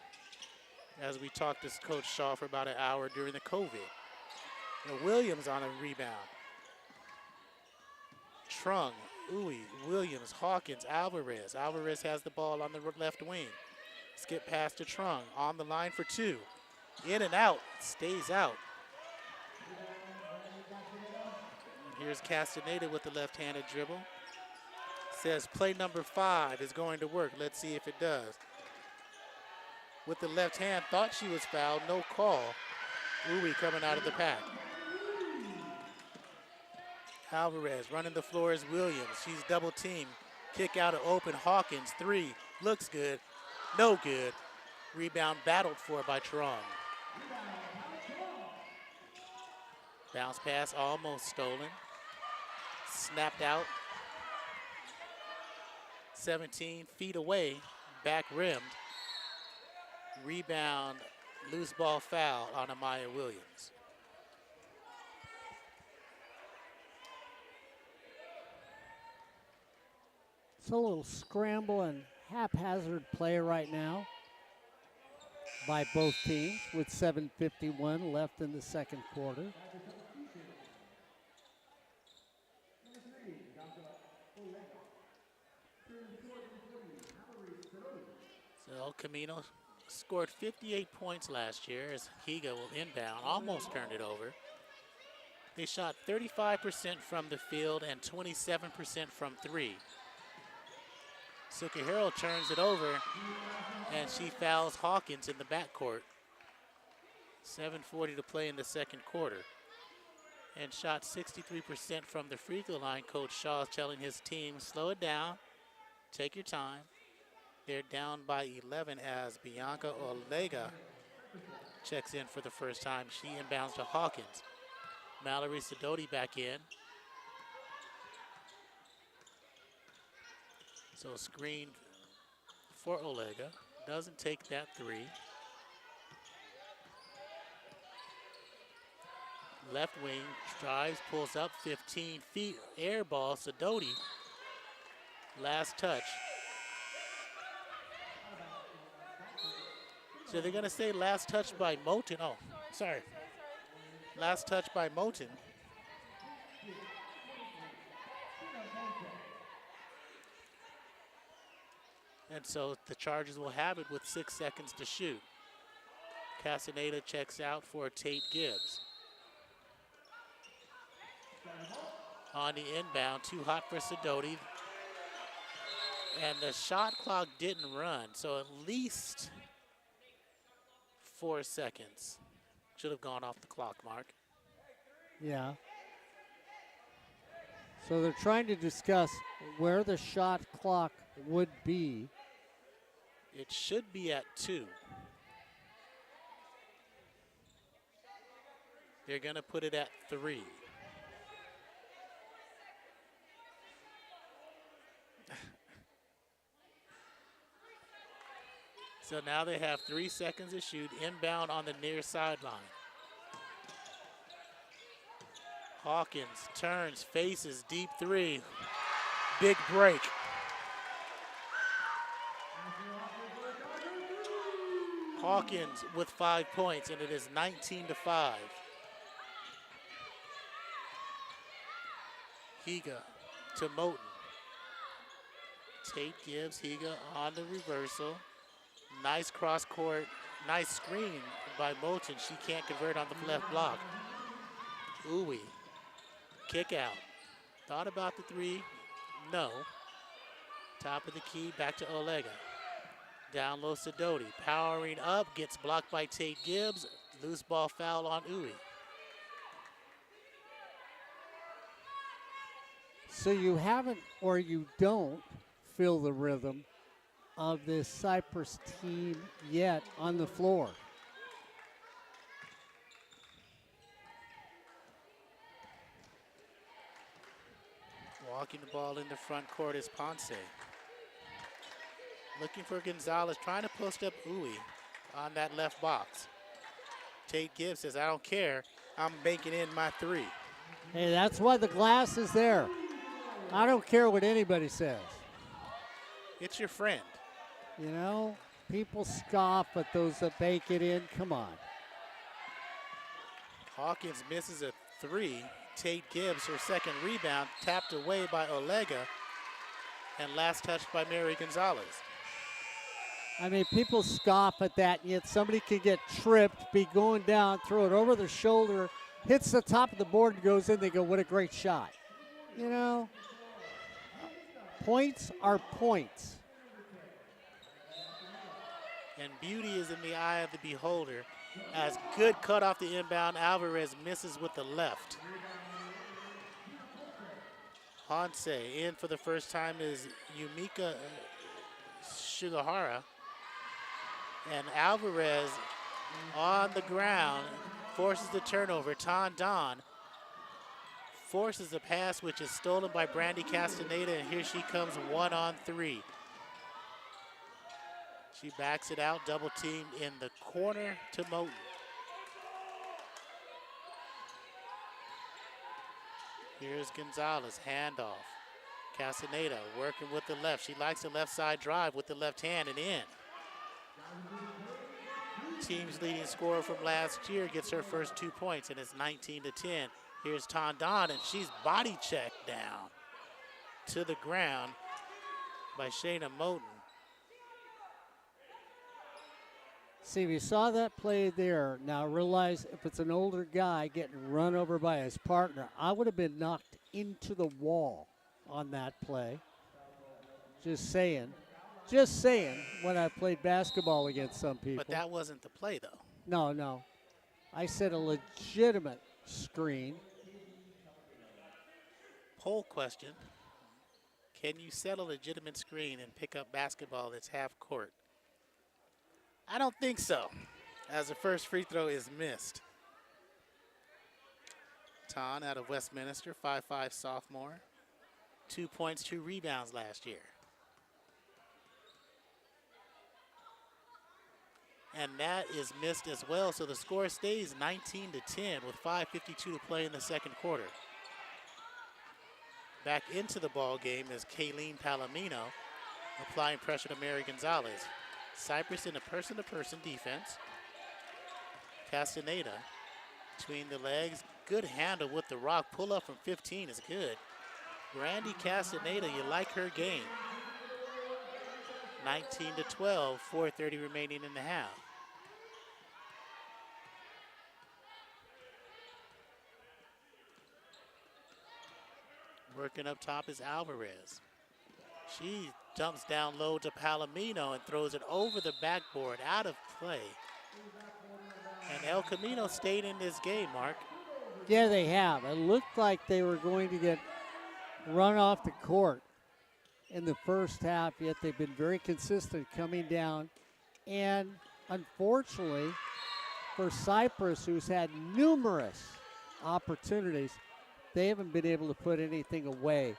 A: as we talked to Coach Shaw for about an hour during the COVID. Now Williams on a rebound. Trung, Uwe, Williams, Hawkins, Alvarez. Alvarez has the ball on the left wing. Skip pass to Trung, on the line for two. In and out, stays out. And here's Castaneda with the left-handed dribble. Says play number 5 is going to work. Let's see if it does. With the left hand, thought she was fouled, no call. Uwe coming out of the pack. Alvarez running the floor is Williams. She's double teamed. Kick out of open. Hawkins, 3. Looks good. No good. Rebound battled for by Trung. Bounce pass almost stolen. Snapped out. 17 feet away. Back rimmed. Rebound. Loose ball foul on Amaya Williams.
B: It's a little scramble and haphazard play right now by both teams with 7:51 left in the second quarter.
A: So Camino scored 58 points last year as Higa will inbound, almost turned it over. They shot 35% from the field and 27% from 3. Sukahiro turns it over, and she fouls Hawkins in the backcourt. 7:40 to play in the second quarter. And shot 63% from the free throw line. Coach Shaw is telling his team, slow it down, take your time. They're down by 11 as Bianca Olega checks in for the first time. She inbounds to Hawkins. Mallory Sidoti back in. So screen for Olega. Doesn't take that 3. Left wing drives, pulls up 15 feet. Air ball, Sidoti. Last touch. So they're going to say last touch by Moten. Oh, sorry. Last touch by Moten. And so the Chargers will have it with 6 seconds to shoot. Castaneda checks out for Tate Gibbs. On the inbound, too hot for Sidoti. And the shot clock didn't run, so at least 4 seconds. Should have gone off the clock, Mark.
B: Yeah. So they're trying to discuss where the shot clock would be.
A: It should be at 2. They're going to put it at 3. So now they have 3 seconds to shoot. Inbound on the near sideline. Hawkins turns, faces, deep 3. Big break. Hawkins with 5 points, and it is 19-5. Higa to Moten. Tate gives Higa on the reversal. Nice cross court, nice screen by Moten. She can't convert on the left block. Uwe, kick out. Thought about the 3, no. Top of the key, back to Olega. Down low Sidoti, powering up, gets blocked by Tate Gibbs. Loose ball foul on Uwe.
B: So you haven't or you don't feel the rhythm of this Cypress team yet on the floor.
A: Walking the ball in the front court is Ponce. Looking for Gonzalez, trying to post up Uwe on that left box. Tate Gibbs says, I don't care. I'm making in my three.
B: Hey, that's why the glass is there. I don't care what anybody says.
A: It's your friend.
B: You know, people scoff at those that bake it in. Come on.
A: Hawkins misses a three. Tate Gibbs, her second rebound, tapped away by Olega, and last touched by Mary Gonzalez.
B: I mean, people scoff at that, and yet somebody can get tripped, be going down, throw it over their shoulder, hits the top of the board and goes in. They go, what a great shot. You know, points are points.
A: And beauty is in the eye of the beholder. As good cut off the inbound, Alvarez misses with the left. Ponce in for the first time is Yumika Sugahara. And Alvarez on the ground forces the turnover. Don forces a pass which is stolen by Brandy Castaneda, and here she comes 1-on-3. She backs it out, double teamed in the corner to Moten. Here's Gonzalez, handoff. Castaneda working with the left. She likes the left side drive with the left hand and in. Team's leading scorer from last year gets her first 2 points, and it's 19-10. Here's Tondon, and she's body checked down to the ground by Shayna Moten.
B: See, we saw that play there. Now realize if it's an older guy getting run over by his partner, I would have been knocked into the wall on that play. Just saying. Just saying when I played basketball against some people.
A: But that wasn't the play, though.
B: No. I said a legitimate screen.
A: Poll question. Can you set a legitimate screen and pick up basketball that's half court? I don't think so, as the first free throw is missed. Ton out of Westminster, 5'5" sophomore. 2 points, 2 rebounds last year. And that is missed as well, so the score stays 19-10 with 5:52 to play in the second quarter. Back into the ball game is Kayleen Palomino applying pressure to Mary Gonzalez. Cypress in a person-to-person defense. Castaneda between the legs. Good handle with the rock. Pull up from 15 is good. Brandy Castaneda, you like her game. 19-12, 4:30 remaining in the half. Working up top is Alvarez. She dumps down low to Palomino and throws it over the backboard, out of play. And El Camino stayed in this game, Mark.
B: Yeah, they have. It looked like they were going to get run off the court in the first half, yet they've been very consistent coming down. And unfortunately for Cypress, who's had numerous opportunities, they haven't been able to put anything away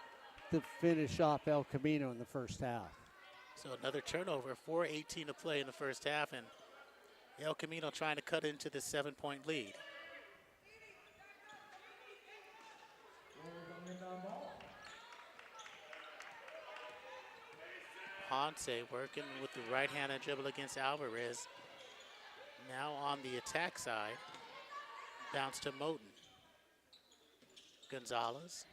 B: to finish off El Camino in the first half.
A: So another turnover, 4:18 to play in the first half, and El Camino trying to cut into this 7-point lead. Ponce working with the right-handed dribble against Alvarez. Now on the attack side, bounce to Moten. Gonzalez.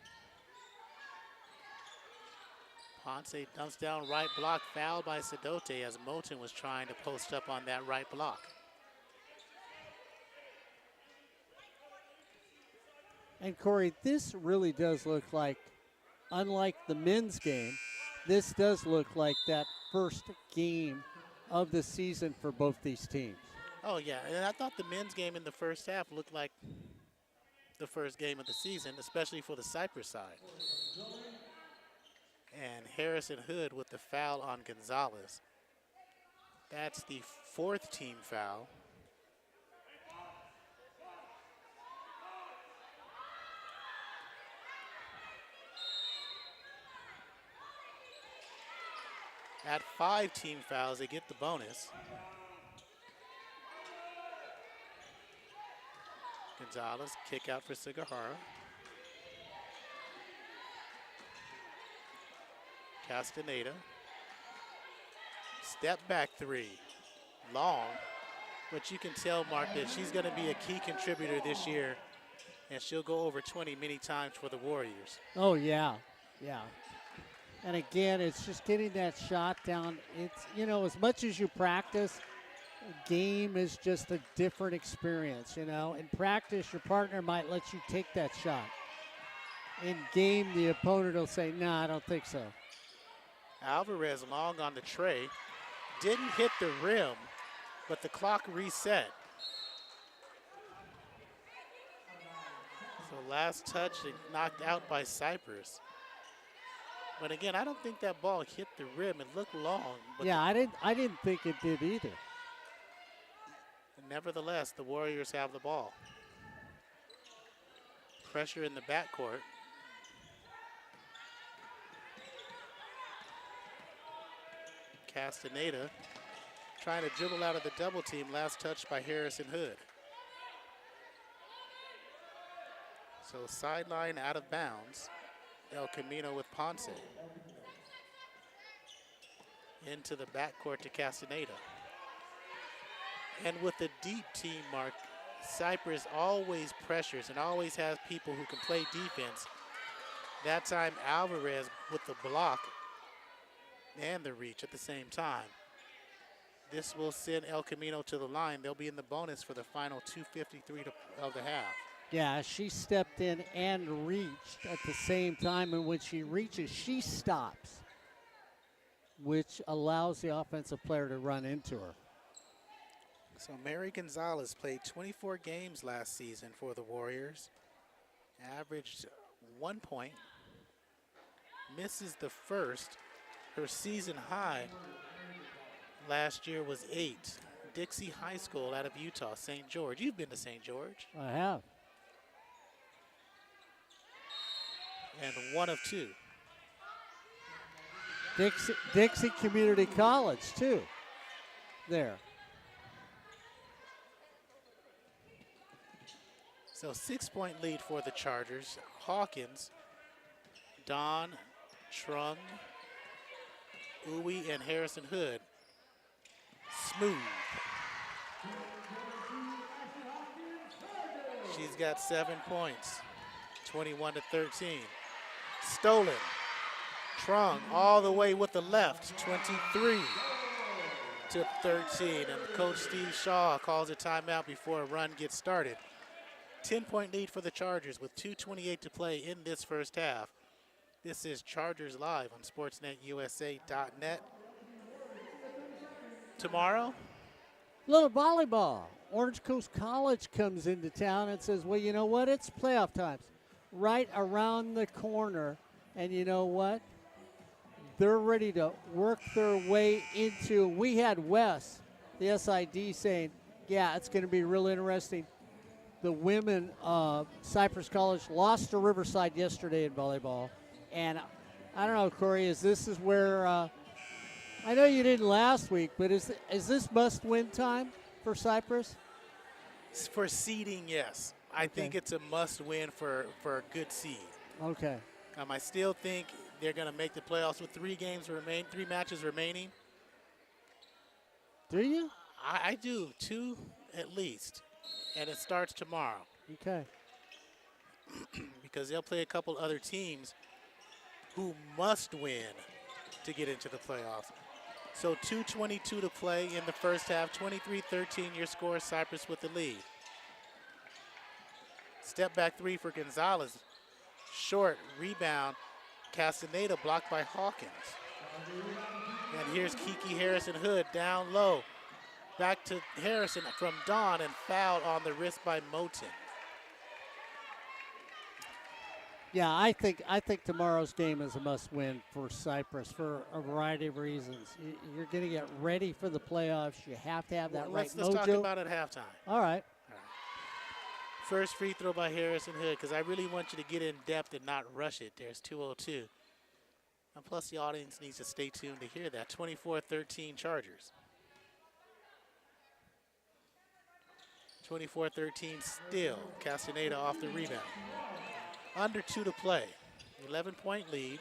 A: Ponce dumps down right block, fouled by Sedote as Moten was trying to post up on that right block.
B: And Corey, this really does look like, unlike the men's game, this does look like that first game of the season for both these teams.
A: Oh yeah, and I thought the men's game in the first half looked like the first game of the season, especially for the Cypress side. Harrison Hood with the foul on Gonzalez. That's the 4th team foul. At 5 team fouls, they get the bonus. Gonzalez, kick out for Sagahara. Castaneda. Step back 3. Long. But you can tell, Mark, that she's going to be a key contributor this year, and she'll go over 20 many times for the Warriors.
B: Oh, yeah. Yeah. And again, it's just getting that shot down. It's, you know, as much as you practice, a game is just a different experience, you know. In practice, your partner might let you take that shot. In game, the opponent will say, no, I don't think so.
A: Alvarez long on the tray. Didn't hit the rim, but the clock reset. So last touch and knocked out by Cypress. But again, I don't think that ball hit the rim. It looked long. But
B: yeah, I didn't think it did either.
A: Nevertheless, the Warriors have the ball. Pressure in the backcourt. Castaneda trying to dribble out of the double team. Last touch by Harrison Hood. So sideline out of bounds. El Camino with Ponce. Into the backcourt to Castaneda. And with the deep team, Mark, Cypress always pressures and always has people who can play defense. That time, Alvarez with the block and the reach at the same time. This will send El Camino to the line. They'll be in the bonus for the final 2:53 of the half.
B: Yeah, she stepped in and reached at the same time, and when she reaches, she stops, which allows the offensive player to run into her.
A: So Mary Gonzalez played 24 games last season for the Warriors, averaged 1 point, misses the first. Her season high last year was 8. Dixie High School out of Utah, St. George. You've been to St. George.
B: I have.
A: And 1 of 2.
B: Dixie Community College, too. There.
A: So 6-point lead for the Chargers. Hawkins, Don, Trung, Uwe, and Harrison Hood. Smooth. She's got 7 points, 21-13. Stolen. Trung all the way with the left, 23-13. And Coach Steve Shaw calls a timeout before a run gets started. 10-point lead for the Chargers with 2:28 to play in this first half. This is Chargers Live on SportsNetUSA.net. Tomorrow,
B: little volleyball. Orange Coast College comes into town and says, well, you know what? It's playoff times right around the corner. And you know what? They're ready to work their way into. We had Wes, the SID, saying, yeah, it's going to be real interesting. The women of Cypress College lost to Riverside yesterday in volleyball. And I don't know, Corey, is where I know you didn't last week, but is this must-win time for Cypress?
A: for seeding, yes. I think it's a must-win for a good seed.
B: Okay.
A: I still think they're going to make the playoffs with 3 matches remaining.
B: Do you?
A: I do, 2 at least, and it starts tomorrow.
B: Okay.
A: Because they'll play a couple other teams who must win to get into the playoffs. So 2:22 to play in the first half, 23-13 your score, Cypress with the lead. Step back 3 for Gonzalez. Short rebound, Castaneda blocked by Hawkins. And here's Kiki Harrison Hood down low. Back to Harrison from Dawn and fouled on the wrist by Moten.
B: Yeah, I think tomorrow's game is a must-win for Cypress for a variety of reasons. You're going to get ready for the playoffs. You have to have that
A: Well,
B: right
A: let's
B: mojo.
A: talk about it at halftime.
B: All right.
A: First free throw by Harrison Hood, because I really want you to get in depth and not rush it. There's 2:02. And plus, the audience needs to stay tuned to hear that. 24-13 Chargers. 24-13 still. Castaneda off the rebound. Under 2 to play. 11-point lead.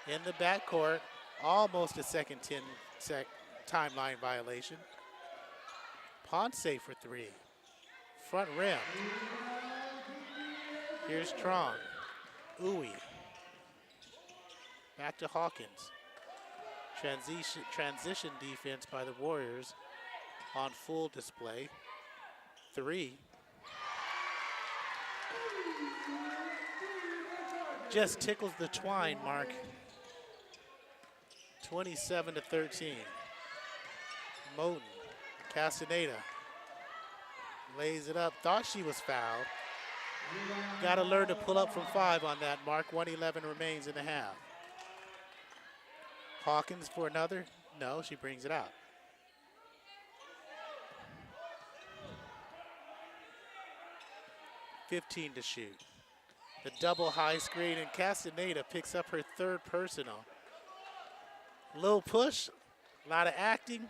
A: In the backcourt, almost a second 10-sec timeline violation. Ponce for 3. Front rim. Here's Trong. Uwe. Back to Hawkins. Transition defense by the Warriors on full display. 3. Just tickles the twine, Mark. 27-13. Moten. Castaneda lays it up. Thought she was fouled. Got to learn to pull up from 5 on that, Mark. 1:11 remains in the half. Hawkins for another. No, she brings it out. .15 to shoot. The double high screen, and Castaneda picks up her 3rd personal. Little push, a lot of acting.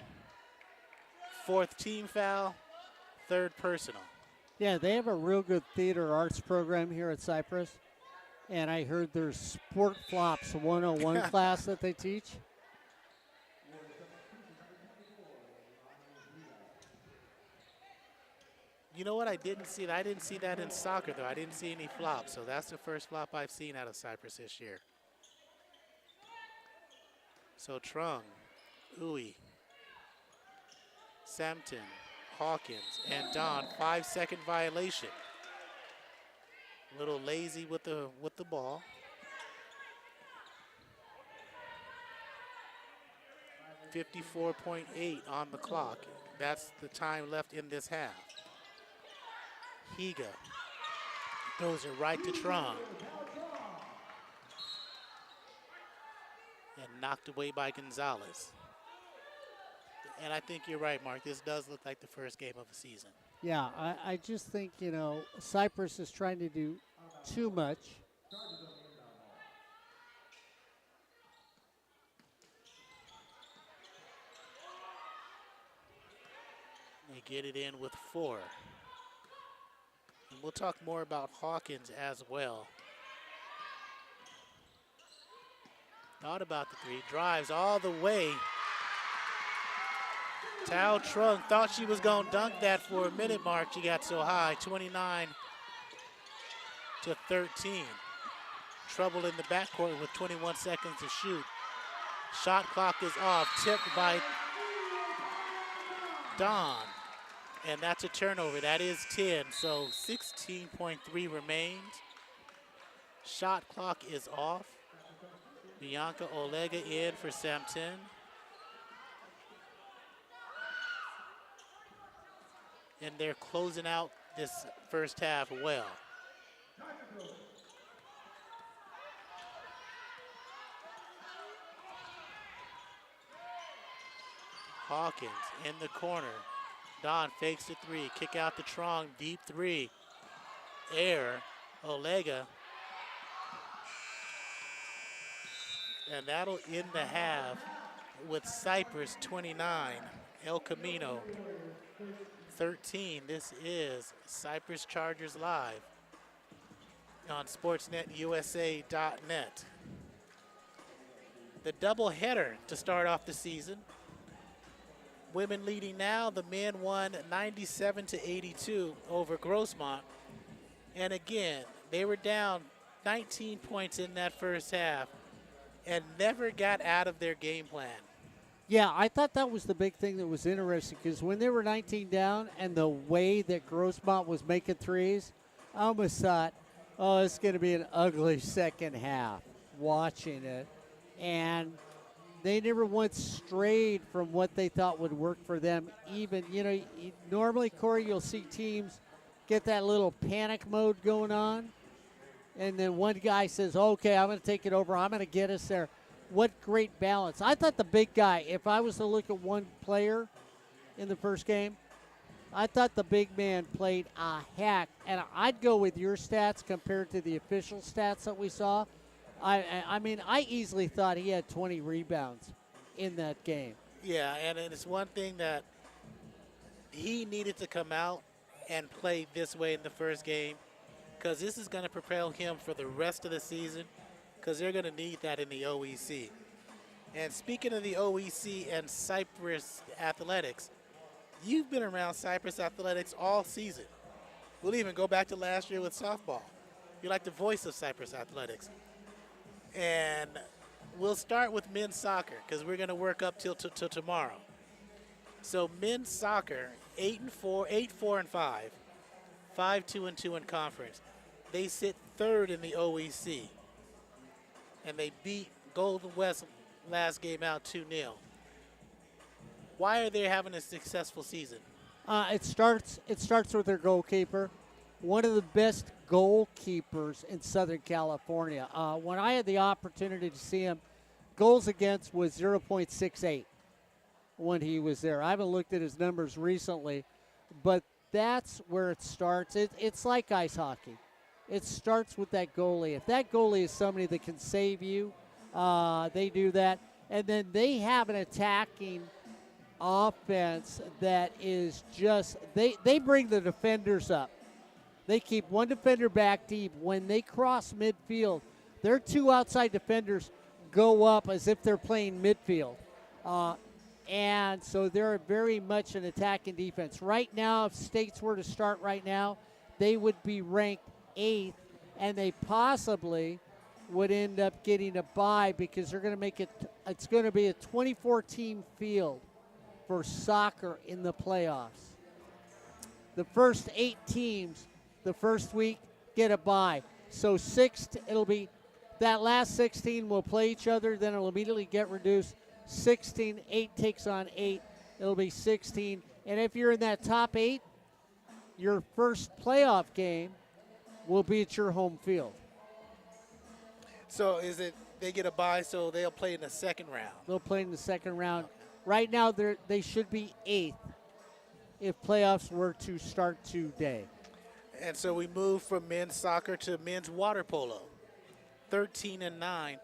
A: 4th team foul, 3rd personal.
B: Yeah, they have a real good theater arts program here at Cypress. And I heard there's Sport Flops 101 class that they teach.
A: You know what? I didn't see that in soccer, though. I didn't see any flops, so that's the first flop I've seen out of Cypress this year. So Trung, Uwe, Sampton, Hawkins, and Don. 5-second violation. A little lazy with the ball. .54.8 on the clock. That's the time left in this half. Higa throws it right to Trung. And knocked away by Gonzalez. And I think you're right, Mark. This does look like the first game of the season.
B: Yeah, I just think, Cypress is trying to do too much.
A: They get it in with 4. And we'll talk more about Hawkins as well. Thought about the 3, drives all the way. Tao Trung thought she was going to dunk that for a minute, Mark. She got so high, 29-13. Trouble in the backcourt with 21 seconds to shoot. Shot clock is off, tipped by Don. And that's a turnover. That is 10, so 16.3 remains. Shot clock is off. Bianca Olega in for Sampton. And they're closing out this first half well. Hawkins in the corner. Don fakes the 3, kick out to Trong, deep 3. Air, Olega. And that'll end the half with Cypress 29, El Camino 13. This is Cypress Chargers Live on SportsNetUSA.net. The doubleheader to start off the season. Women leading now. The men won 97-82 over Grossmont. And again, they were down 19 points in that first half and never got out of their game plan.
B: Yeah, I thought that was the big thing that was interesting because when they were 19 down and the way that Grossmont was making threes, I almost thought, oh, it's going to be an ugly second half watching it. And they never once strayed from what they thought would work for them. Even, normally, Corey, you'll see teams get that little panic mode going on. And then one guy says, okay, I'm going to take it over. I'm going to get us there. What great balance. I thought the big guy, if I was to look at one player in the first game, I thought the big man played a heck. And I'd go with your stats compared to the official stats that we saw. I mean, I easily thought he had 20 rebounds in that game.
A: Yeah, and it's one thing that he needed to come out and play this way in the first game, because this is going to propel him for the rest of the season, because they're going to need that in the OEC. And speaking of the OEC and Cypress athletics, you've been around Cypress athletics all season. We'll even go back to last year with softball. You're like the voice of Cypress athletics. And we'll start with men's soccer, because we're going to work up till tomorrow. So men's soccer, 8-4, 8-4-5, 5-2-2 in conference. They sit third in the OEC, and they beat Golden West last game out 2-0. Why are they having a successful season?
B: It starts with their goalkeeper, one of the best goalkeepers in Southern California. When I had the opportunity to see him, goals against was 0.68 when he was there. I haven't looked at his numbers recently, but that's where it starts. It's like ice hockey. It starts with that goalie. If that goalie is somebody that can save you, they do that. And then they have an attacking offense that is just, they bring the defenders up. They keep one defender back deep. When they cross midfield, their two outside defenders go up as if they're playing midfield. And so they're very much an attacking defense. Right now, if States were to start right now, they would be ranked 8th, and they possibly would end up getting a bye because they're going to make it's going to be a 24-team field for soccer in the playoffs. The first 8 teams the first week get a bye. So it'll be that last 16 will play each other, then it'll immediately get reduced. 16, 8 takes on 8. It'll be 16. And if you're in that top 8, your first playoff game will be at your home field.
A: So is it they get a bye, so they'll play in the second round?
B: They'll play in the second round. Right now, they should be 8th if playoffs were to start today.
A: And so we move from men's soccer to men's water polo. 13-9.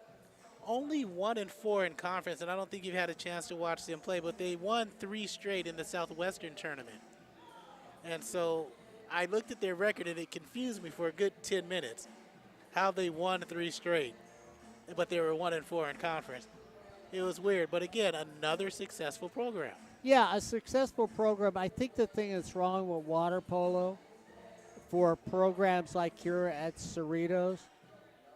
A: Only 1-4 in conference, and I don't think you've had a chance to watch them play, but they won 3 straight in the Southwestern tournament. And so I looked at their record, and it confused me for a good 10 minutes how they won 3 straight, but they were 1-4 in conference. It was weird, but again, another successful program.
B: Yeah, a successful program. I think the thing that's wrong with water polo for programs like here at Cerritos,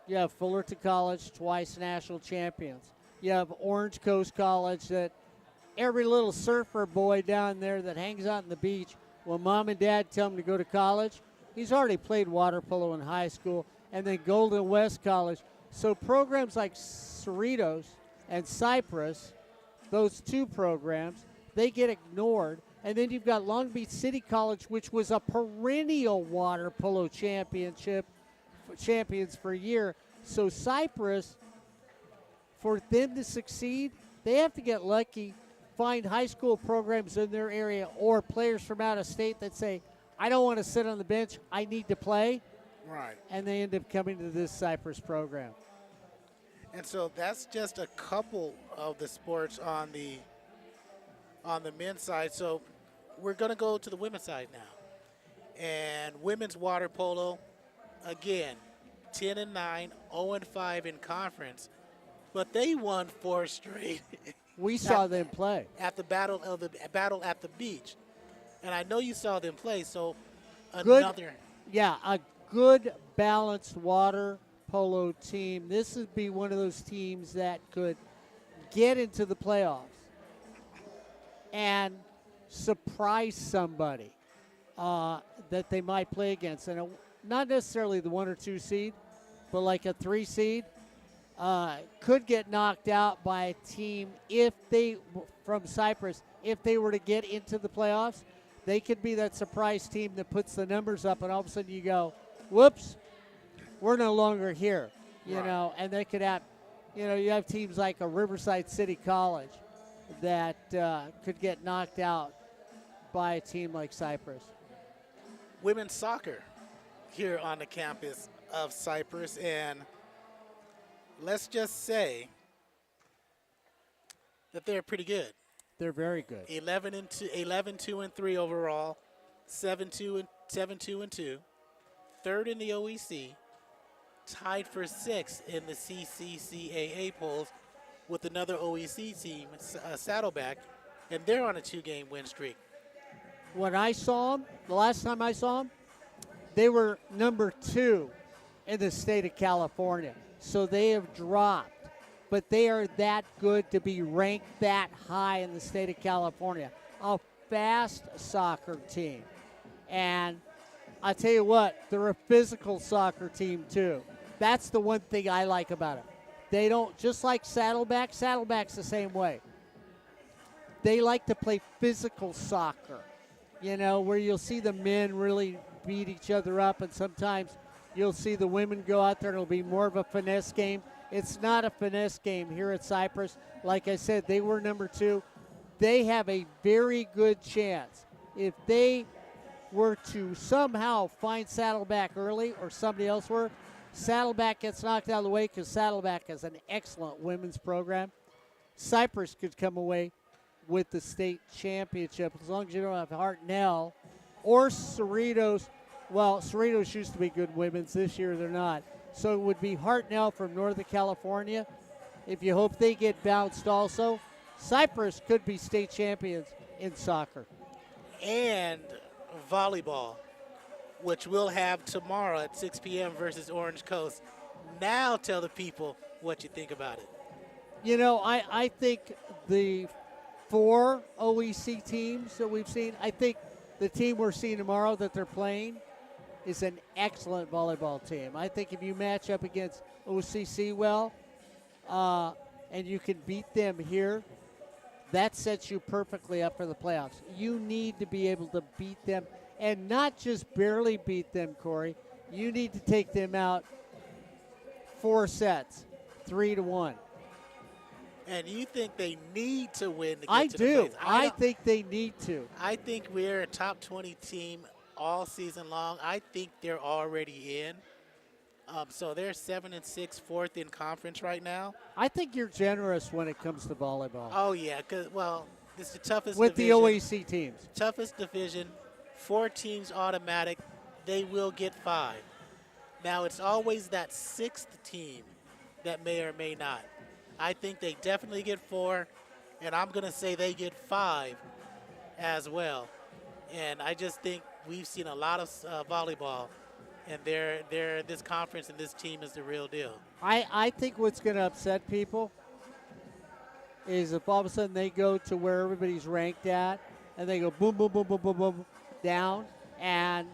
B: you have Fullerton College, twice national champions. You have Orange Coast College, that every little surfer boy down there that hangs out on the beach, when mom and dad tell him to go to college, he's already played water polo in high school. And then Golden West College. So programs like Cerritos and Cypress, those 2 programs, they get ignored. And then you've got Long Beach City College, which was a perennial water polo champions for a year. So Cypress, for them to succeed, they have to get lucky, find high school programs in their area or players from out of state that say, I don't want to sit on the bench, I need to play.
A: Right.
B: And they end up coming to this Cypress program.
A: And so that's just a couple of the sports on the men's side. So we're going to go to the women's side now. And women's water polo, again, 10-9, 0-5 in conference, but they won 4 straight.
B: We saw them play
A: at the battle at the beach, and I know you saw them play. So a
B: good balanced water polo team. This would be one of those teams that could get into the playoffs and surprise somebody that they might play against. And not necessarily the 1 or 2 seed, but like a 3 seed could get knocked out by a team from Cypress if they were to get into the playoffs. They could be that surprise team that puts the numbers up, and all of a sudden you go, whoops, we're no longer here, you
A: Right.
B: know, and they could have, you have teams like a Riverside City College that could get knocked out by a team like Cypress.
A: Women's soccer here on the campus of Cypress, and let's just say that they're pretty good.
B: They're very good.
A: 11-2-3 overall, 7-2-2. Third in the OEC, tied for sixth in the CCCAA polls with another OEC team, Saddleback, and they're on a 2-game win streak.
B: When I saw them, the last time I saw them, they were number 2 in the state of California. So they have dropped. But they are that good to be ranked that high in the state of California. A fast soccer team. And I tell you what, they're a physical soccer team too. That's the one thing I like about it. They don't, just like Saddleback's the same way. They like to play physical soccer, where you'll see the men really beat each other up, and sometimes you'll see the women go out there and it'll be more of a finesse game. It's not a finesse game here at Cypress. Like I said, they were number 2. They have a very good chance. If they were to somehow find Saddleback early, or somebody else were, Saddleback gets knocked out of the way because Saddleback has an excellent women's program. Cypress could come away with the state championship as long as you don't have Hartnell or Cerritos. Well, Cerritos used to be good women's. This year they're not. So it would be Hartnell from Northern California. If you hope they get bounced also, Cypress could be state champions in soccer.
A: And volleyball, which we'll have tomorrow at 6 p.m. versus Orange Coast. Now tell the people what you think about it.
B: I think the 4 OEC teams that we've seen, I think the team we're seeing tomorrow that they're playing is an excellent volleyball team. I think if you match up against OCC well, and you can beat them here, that sets you perfectly up for the playoffs. You need to be able to beat them, and not just barely beat them, Corey. You need to take them out 4 sets, 3-1.
A: And you think they need to win to get
B: I
A: to
B: do.
A: the playoffs?
B: I think they need to.
A: I think we're a top 20 team all season long. I think they're already in. So they're 7-6, fourth in conference right now.
B: I think you're generous when it comes to volleyball.
A: Oh yeah, because it's the toughest
B: with
A: division.
B: the OEC teams.
A: Toughest division, 4 teams automatic. They will get 5. Now it's always that 6th team that may or may not. I think they definitely get 4, and I'm gonna say they get 5 as well. And I just think we've seen a lot of volleyball, and this conference and this team is the real deal.
B: I think what's going to upset people is if all of a sudden they go to where everybody's ranked at, and they go boom, boom, boom, boom, boom, boom, down, and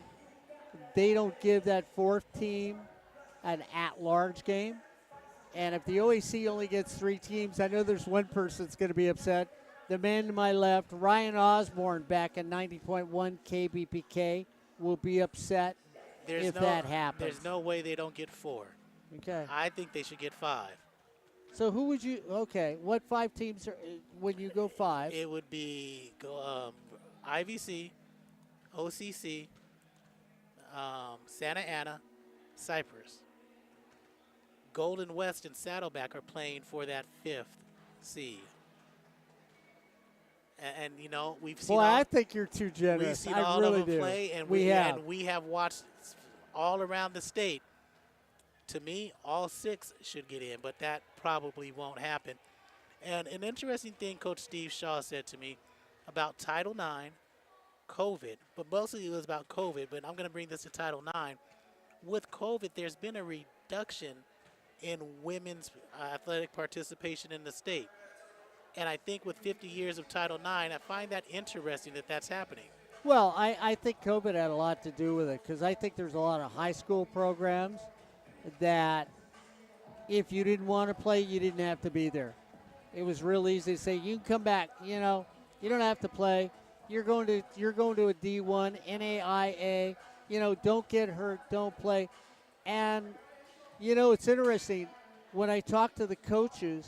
B: they don't give that 4th team an at-large game. And if the OAC only gets 3 teams, I know there's one person that's going to be upset. The man to my left, Ryan Osborne, back in 90.1 KBPK, will be upset if that happens.
A: There's no way they don't get 4.
B: Okay.
A: I think they should get 5.
B: So who would you? Okay, what 5 teams are when you go 5?
A: It would be IVC, OCC, Santa Ana, Cypress. Golden West and Saddleback are playing for that 5th seed. And we've seen.
B: Boy, I think you're too generous.
A: We've seen
B: I
A: all
B: really
A: of them
B: do.
A: play, and
B: we have.
A: And we have watched all around the state. To me, all 6 should get in, but that probably won't happen. And an interesting thing Coach Steve Shaw said to me about Title IX, COVID, but mostly it was about COVID, but I'm going to bring this to Title IX. With COVID, there's been a reduction in women's athletic participation in the state. And I think with 50 years of Title IX, I find that interesting that that's happening.
B: Well, I think COVID had a lot to do with it because I think there's a lot of high school programs that if you didn't want to play, you didn't have to be there. It was real easy to say, you can come back, you don't have to play. you're going to a D1, NAIA. Don't get hurt, don't play. And it's interesting when I talked to the coaches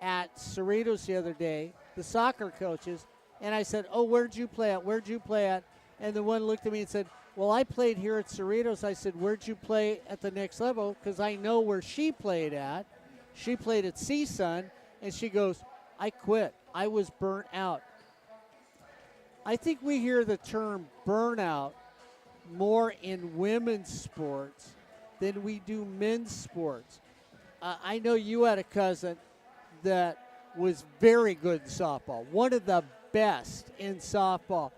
B: at Cerritos the other day, the soccer coaches, and I said, "Oh, where'd you play at? Where'd you play at?" And the one looked at me and said, "Well, I played here at Cerritos." I said, "Where'd you play at the next level?" Because I know where she played at. She played at CSUN, and she goes, "I quit. I was burnt out." I think we hear the term burnout more in women's sports than we do men's sports. I know you had a cousin that was very good in softball, one of the best in softball.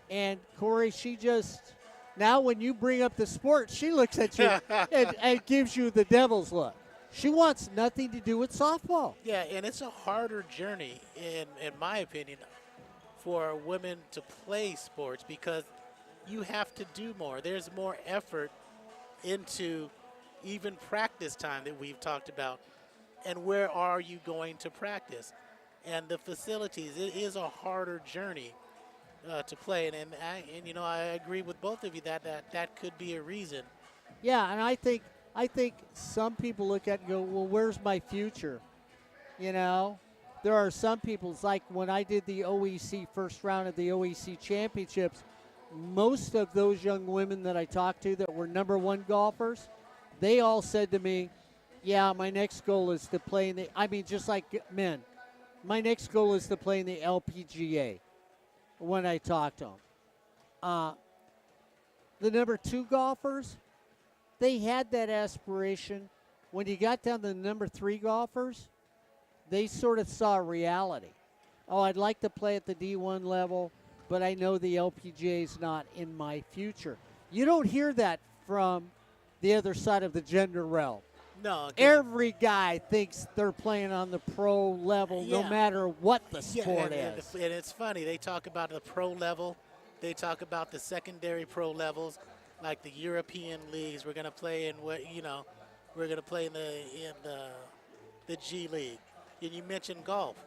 B: And Corey, she just, now when you bring up the sport, she looks at you and gives you the devil's look. She wants nothing to do with softball.
C: Yeah, and it's a harder journey, in my opinion, for women to play sports because you have to do more. There's more effort into even practice time that we've talked about. And where are you going to practice? And the facilities, it is a harder journey to play. And I agree with both of you that could be a reason.
B: Yeah, and I think some people look at it and go, well, where's my future? There are some people, it's like when I did the OEC first round of the OEC championships, most of those young women that I talked to that were number one golfers, they all said to me, yeah, my next goal is to play in just like men, my next goal is to play in the LPGA when I talked to them. The number two golfers, they had that aspiration. When you got down to the number three golfers, they sort of saw reality. Oh, I'd like to play at the D1 level, but I know the LPGA is not in my future. You don't hear that from the other side of the gender realm.
C: No.
B: Every guy thinks they're playing on the pro level no matter what the sport is.
C: And it's funny. They talk about the pro level. They talk about the secondary pro levels, like the European leagues. We're going to play in we're going to play in the G League. And you mentioned golf.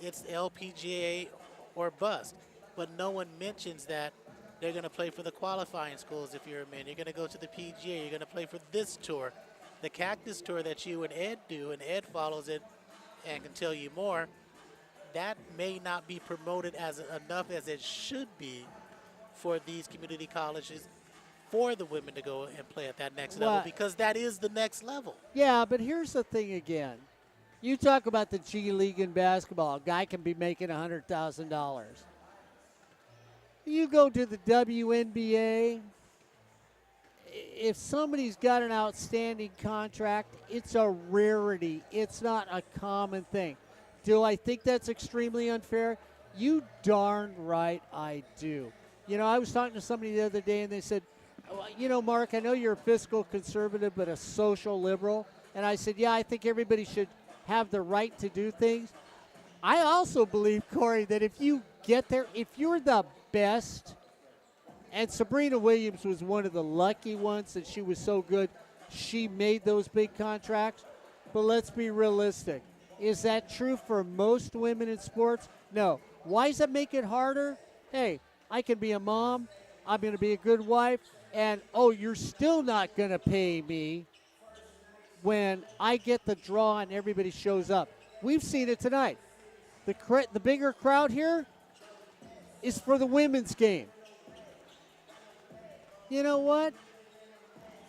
C: It's LPGA or bust. But no one mentions that they're going to play for the qualifying schools if you're a man. You're going to go to the PGA. You're going to play for this tour. The Cactus Tour that you and Ed do, and Ed follows it and can tell you more, that may not be promoted as enough as it should be for these community colleges for the women to go and play at that next level, because that is the next level.
B: Yeah, but here's the thing again. You talk about the G League in basketball. A guy can be making $100,000. You go to the WNBA, if somebody's got an outstanding contract, it's a rarity. It's not a common thing. Do I think that's extremely unfair? You darn right I do. I was talking to somebody the other day, and they said, Mark, I know you're a fiscal conservative but a social liberal. And I said, yeah, I think everybody should have the right to do things. I also believe, Corey, that if you get there, if you're the best, and Sabrina Williams was one of the lucky ones that she was so good, she made those big contracts. But let's be realistic. Is that true for most women in sports? No. Why does that make it harder? Hey, I can be a mom. I'm going to be a good wife. And, you're still not going to pay me when I get the draw and everybody shows up. We've seen it tonight. The bigger crowd here is for the women's game. You know what?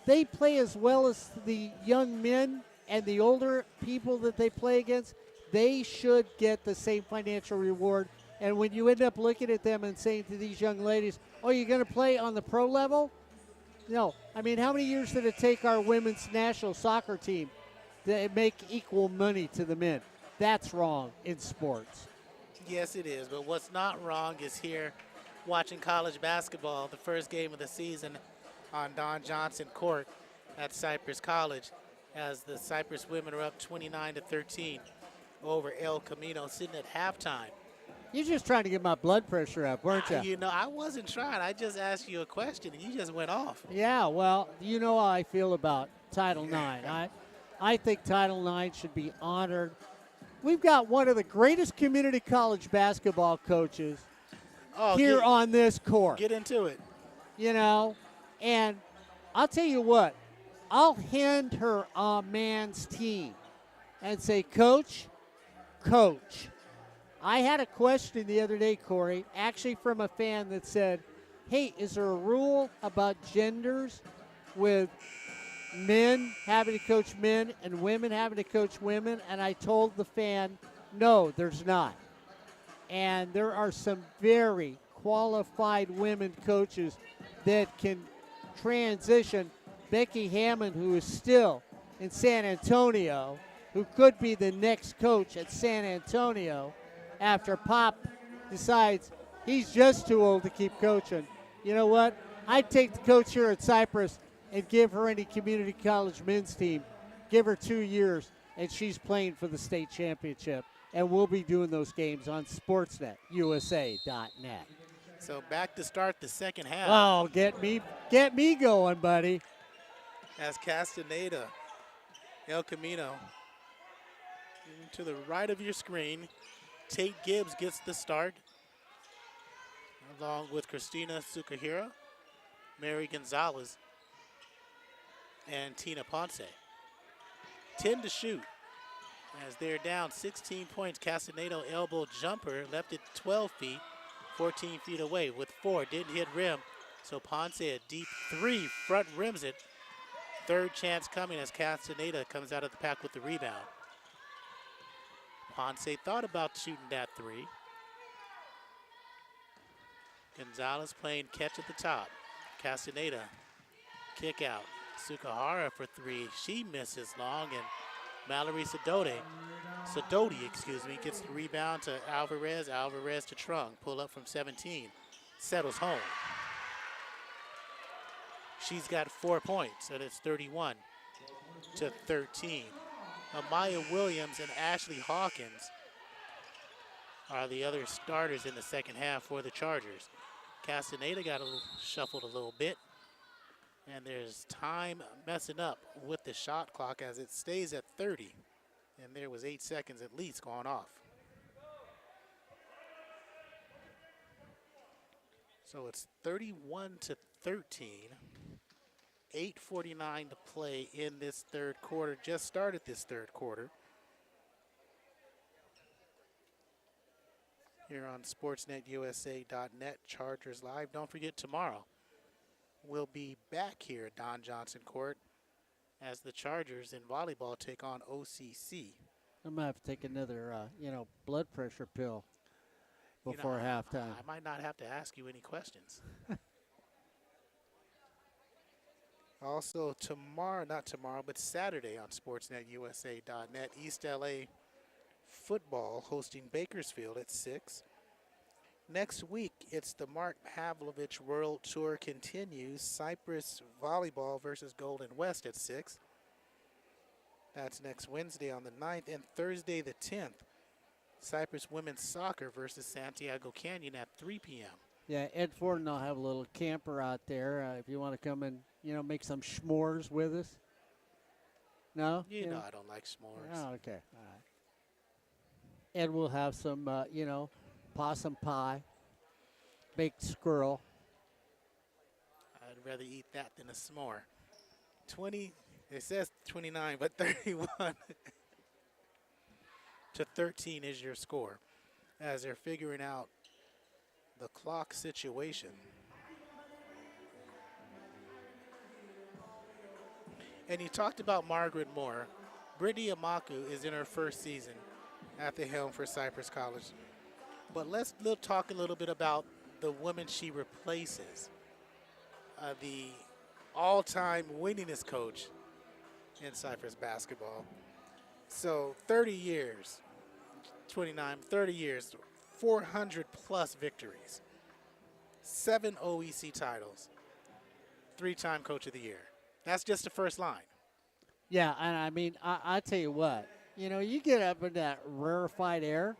B: They play as well as the young men and the older people that they play against. They should get the same financial reward. And when you end up looking at them and saying to these young ladies, you're going to play on the pro level? No. I mean, how many years did it take our women's national soccer team to make equal money to the men? That's wrong in sports.
C: Yes, it is. But what's not wrong is here watching college basketball, the first game of the season on Don Johnson Court at Cypress College, as the Cypress women are up 29-13 over El Camino, sitting at halftime.
B: You're just trying to get my blood pressure up, weren't you?
C: I wasn't trying. I just asked you a question, and you just went off.
B: Yeah, well, you know how I feel about Title IX. I think Title IX should be honored. We've got one of the greatest community college basketball coaches
A: Oh,
B: here on this court.
A: Get into it.
B: You know, and I'll tell you what, I'll hand her a man's team and say, Coach, I had a question the other day, Corey, actually from a fan that said, hey, is there a rule about genders with men having to coach men and women having to coach women? And I told the fan, no, there's not. And there are some very qualified women coaches that can transition. Becky Hammond, who is still in San Antonio, who could be the next coach at San Antonio after Pop decides he's just too old to keep coaching. You know what? I'd take the coach here at Cypress and give her any community college men's team. Give her 2 years, and she's playing for the state championship. And we'll be doing those games on sportsnetusa.net.
A: So back to start the second half.
B: Oh, get me going, buddy.
A: As Castaneda, El Camino, to the right of your screen, Tate Gibbs gets the start, along with Christina Sukahira, Mary Gonzalez, and Tina Ponce. 10 to shoot. As they're down 16 points, Castaneda elbow jumper left it 12 feet, 14 feet away with 4. Didn't hit rim, so Ponce a deep 3 front rims it. Third chance coming as Castaneda comes out of the pack with the rebound. Ponce thought about shooting that 3. Gonzalez playing catch at the top. Castaneda, kick out. Sukahara for 3. She misses long, and Mallory Sidoti, gets the rebound to Alvarez. Alvarez to Trung. Pull up from 17. Settles home. She's got 4 points, and it's 31 to 13. Amaya Williams and Ashley Hawkins are the other starters in the second half for the Chargers. Castaneda got shuffled a little bit, and there's time messing up with the shot clock as it stays at 30, and there was 8 seconds at least gone off. So it's 31 to 13. 8:49 to play in this third quarter. Just started this third quarter. Here on sportsnetusa.net, Chargers Live. Don't forget, tomorrow we'll be back here at Don Johnson Court as the Chargers in volleyball take on OCC.
B: I'm going to have to take another, blood pressure pill before halftime.
A: I might not have to ask you any questions. Also Saturday on sportsnetusa.net, East LA football hosting Bakersfield at 6. Next week, it's the Mark Pavlovich World Tour continues. Cypress volleyball versus Golden West at 6. That's next Wednesday on the 9th. And Thursday the 10th, Cypress women's soccer versus Santiago Canyon at 3 p.m.
B: Yeah, Ed Ford and I'll have a little camper out there if you want to come and, make some s'mores with us. No?
A: You know I don't like s'mores.
B: Oh, okay. All right. And we'll have some, possum pie, baked squirrel.
A: I'd rather eat that than a s'more. It says 29, but 31 to 13 is your score as they're figuring out the clock situation. And you talked about Margaret Moore. Brittany Amaku is in her first season at the helm for Cypress College. But let's talk a little bit about the woman she replaces, the all-time winningest coach in Cypress basketball. So 30 years, 400-plus victories, 7 OEC titles, 3-time Coach of the Year. That's just the first line.
B: Yeah, and I tell you what, you get up in that rarefied air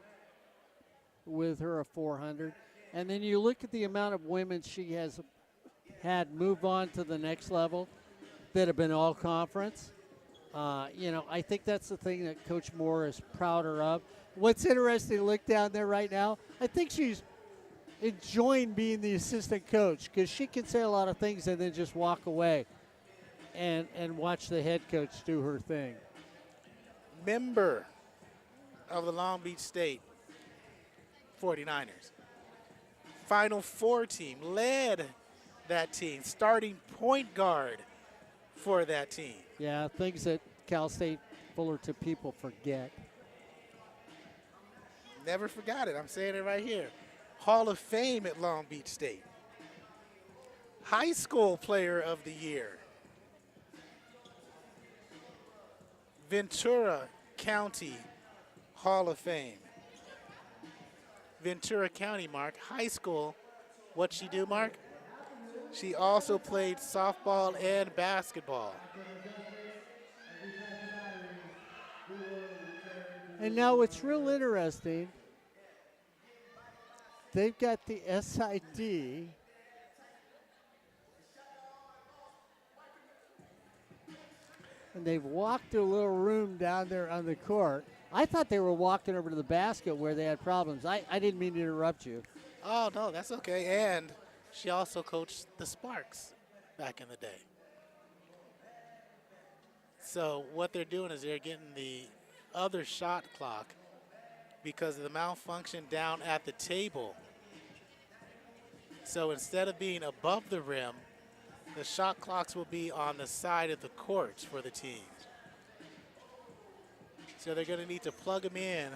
B: with her a 400, and then you look at the amount of women she has had move on to the next level that have been all conference. I think that's the thing that Coach Moore is prouder of. What's interesting to look down there right now, I think she's enjoying being the assistant coach because she can say a lot of things and then just walk away and watch the head coach do her thing.
A: Member of the Long Beach State 49ers. Final Four team, led that team, starting point guard for that team.
B: Yeah, things that Cal State Fullerton people forget.
A: Never forgot it. I'm saying it right here. Hall of Fame at Long Beach State. High School Player of the Year. Ventura County Hall of Fame. Ventura County, Mark. High school. What'd she do, Mark? She also played softball and basketball.
B: And now what's real interesting, they've got the SID. And they've walked to a little room down there on the court. I thought they were walking over to the basket where they had problems. I didn't mean to interrupt you.
A: Oh, no, that's okay. And she also coached the Sparks back in the day. So what they're doing is they're getting the other shot clock because of the malfunction down at the table. So instead of being above the rim, the shot clocks will be on the side of the courts for the team. So they're going to need to plug them in.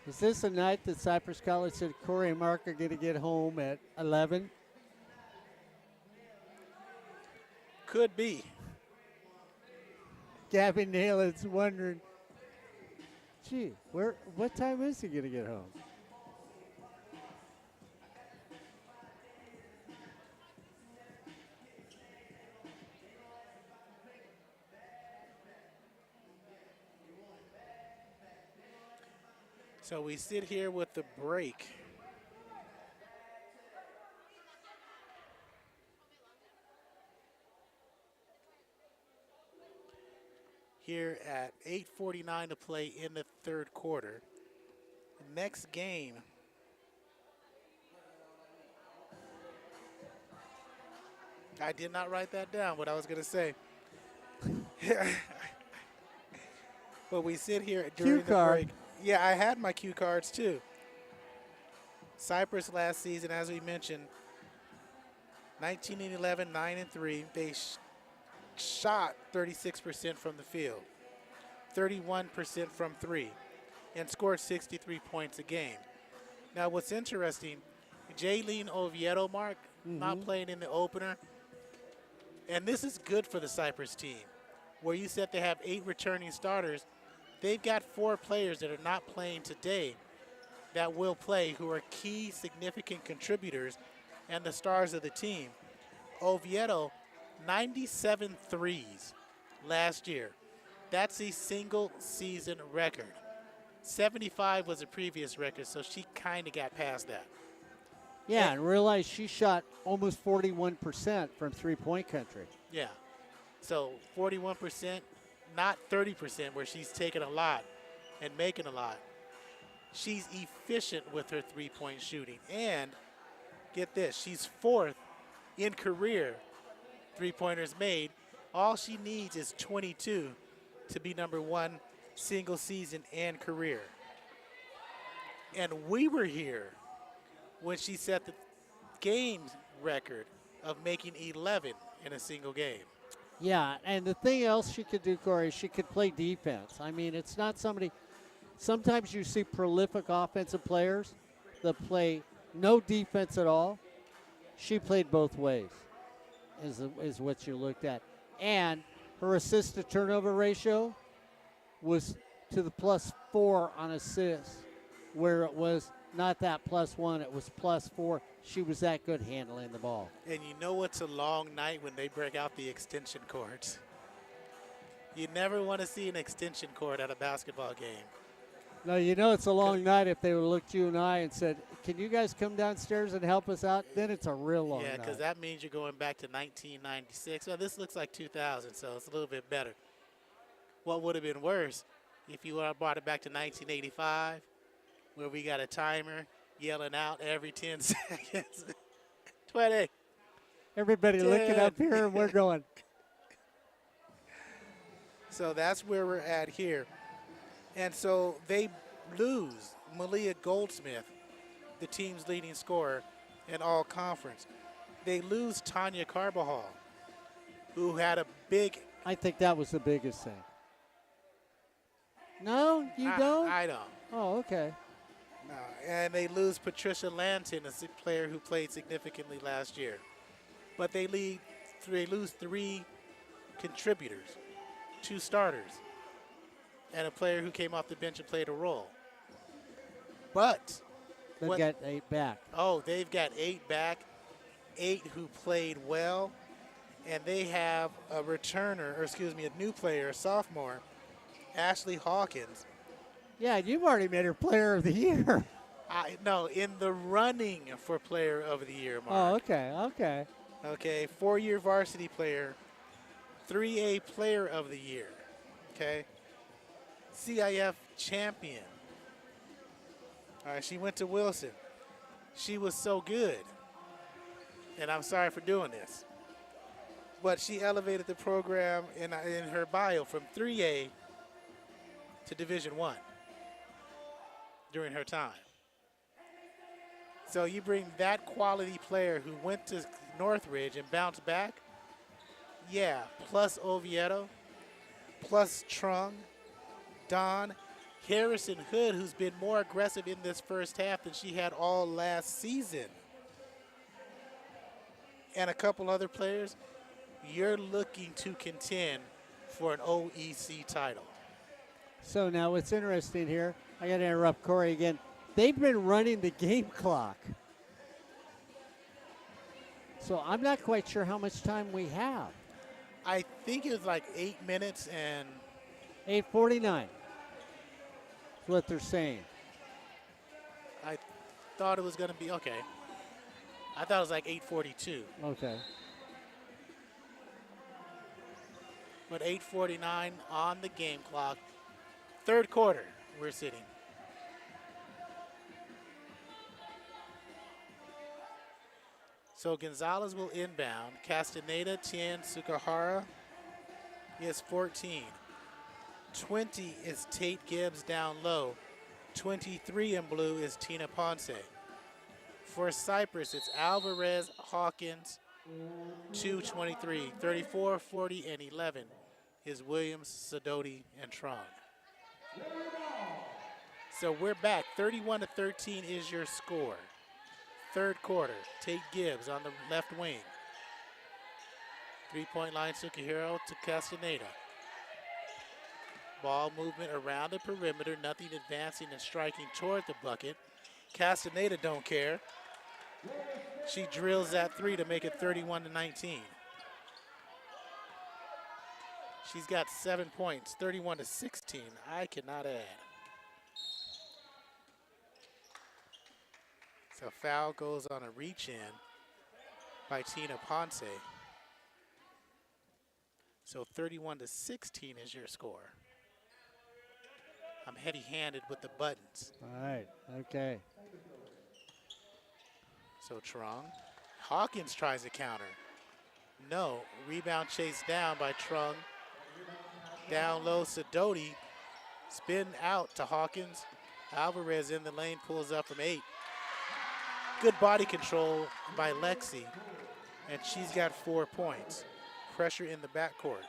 B: Is this a night that Cypress College said Corey and Mark are going to get home at 11?
A: Could be.
B: Gabby Naylor's wondering, gee, what time is he going to get home?
A: So we sit here with the break. Here at 8:49 to play in the third quarter. The next game I did not write that down, what I was going to say. But we sit here during the break. Yeah, I had my cue cards too. Cypress last season, as we mentioned, 19-11, 9-3. They shot 36% from the field, 31% from three, and scored 63 points a game. Now, what's interesting, Jaylene Oviedo, Mark, not playing in the opener. And this is good for the Cypress team, where you said they have 8 returning starters. They've got 4 players that are not playing today that will play, who are key significant contributors and the stars of the team. Oviedo, 97 threes last year. That's a single season record. 75 was a previous record, so she kind of got past that.
B: Yeah, and realize she shot almost 41% from three-point country.
A: Yeah. So 41%, not 30%, where she's taking a lot and making a lot. She's efficient with her three-point shooting. And get this, she's 4th in career three-pointers made. All she needs is 22 to be number 1 single season and career. And we were here when she set the game record of making 11 in a single game.
B: Yeah, and the thing else she could do, Corey, she could play defense. I mean, it's not somebody – sometimes you see prolific offensive players that play no defense at all. She played both ways is what you looked at. And her assist-to-turnover ratio was to the +4 on assists, where it was not that +1, it was +4. She was that good handling the ball.
A: And you know it's a long night when they break out the extension cords. You never want to see an extension cord at a basketball game.
B: No, you know it's a long night if they would look at you and I and said, can you guys come downstairs and help us out? Then it's a real long night.
A: Yeah, because that means you're going back to 1996. Well, this looks like 2000, so it's a little bit better.
C: What would have been worse if you brought it back to 1985, where we got a timer yelling out every 10 seconds. 20.
B: Everybody looking
C: 10.
B: up here, and we're going.
C: So that's where we're at here. And so they lose Malia Goldsmith, the team's leading scorer in all conference. They lose Tanya Carbajal, who had a big.
B: I think that was the biggest thing. No, you don't?
C: I don't.
B: Oh, okay.
C: No. And they lose Patricia Lanton, a player who played significantly last year. But they lose 3 contributors, 2 starters, and a player who came off the bench and played a role. But
B: They've got 8 back.
C: they've got 8 back, 8 who played well, and they have a new player, a sophomore, Ashley Hawkins.
B: Yeah, you've already made her player of the year.
C: No, in the running for player of the year,
B: Oh,
C: Mark.
B: okay.
C: Okay, 4-year varsity player, 3A player of the year. Okay, CIF champion. All right, she went to Wilson. She was so good, and I'm sorry for doing this, but she elevated the program in her bio from 3A to Division I during her time. So you bring that quality player who went to Northridge and bounced back, yeah, plus Oviedo, plus Trung, Don, Harrison Hood, who's been more aggressive in this first half than she had all last season, and a couple other players, you're looking to contend for an OEC title.
B: So now what's interesting here, I got to interrupt Corey again. They've been running the game clock. So I'm not quite sure how much time we have.
C: I think it was like 8 minutes and
B: 8:49. That's what they're saying.
C: I thought it was going to be, okay. I thought it was like 8:42.
B: Okay.
C: But 8:49 on the game clock. Third quarter, we're sitting. So Gonzalez will inbound. Castaneda 10, Sukahara is 14. 20 is Tate Gibbs down low. 23 in blue is Tina Ponce. For Cypress, it's Alvarez, Hawkins, 2-23. 34, 40, and 11 is Williams, Sidoti, and Tron. So we're back. 31-13 is your score. Third quarter, Tate Gibbs on the left wing. 3-point line, Sukahiro to Castaneda. Ball movement around the perimeter, nothing advancing and striking toward the bucket. Castaneda don't care. She drills that 3 to make it 31-19. She's got 7 points, 31-16. I cannot add. So foul goes on a reach-in by Tina Ponce. So 31-16 is your score. I'm heavy-handed with the buttons.
B: All right. Okay.
C: So Trung. Hawkins tries to counter. No. Rebound chased down by Trung. Down low, Sidoti. Spin out to Hawkins. Alvarez in the lane, pulls up from 8. Good body control by Lexi. And she's got 4 points. Pressure in the backcourt.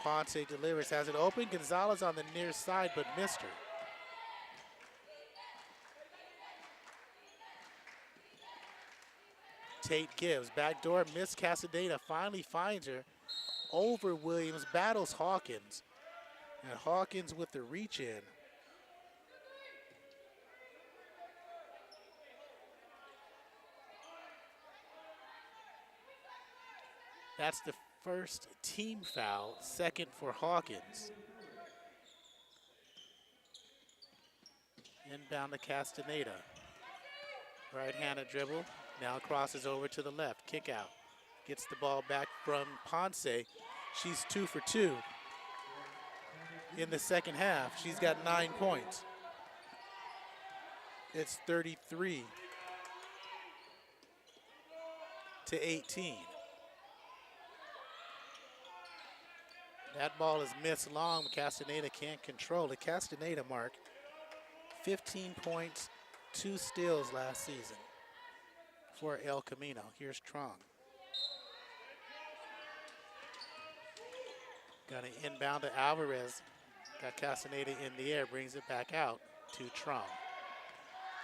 C: Ponce delivers, has it open. Gonzalez on the near side, but missed her. Tate Gibbs, backdoor, missed Casadena, finally finds her. Over Williams, battles Hawkins. And Hawkins with the reach in. That's the first team foul, second for Hawkins. Inbound to Castaneda. Right-handed dribble, now crosses over to the left, kick out. Gets the ball back
A: from Ponce. She's 2 for 2 in the second half. She's got 9 points. It's 33 to 18. That ball is missed long. Castaneda can't control it. Castaneda, Mark, 15 points, 2 steals last season for El Camino. Here's Trong. Got an inbound to Alvarez. Got Castaneda in the air, brings it back out to Trong.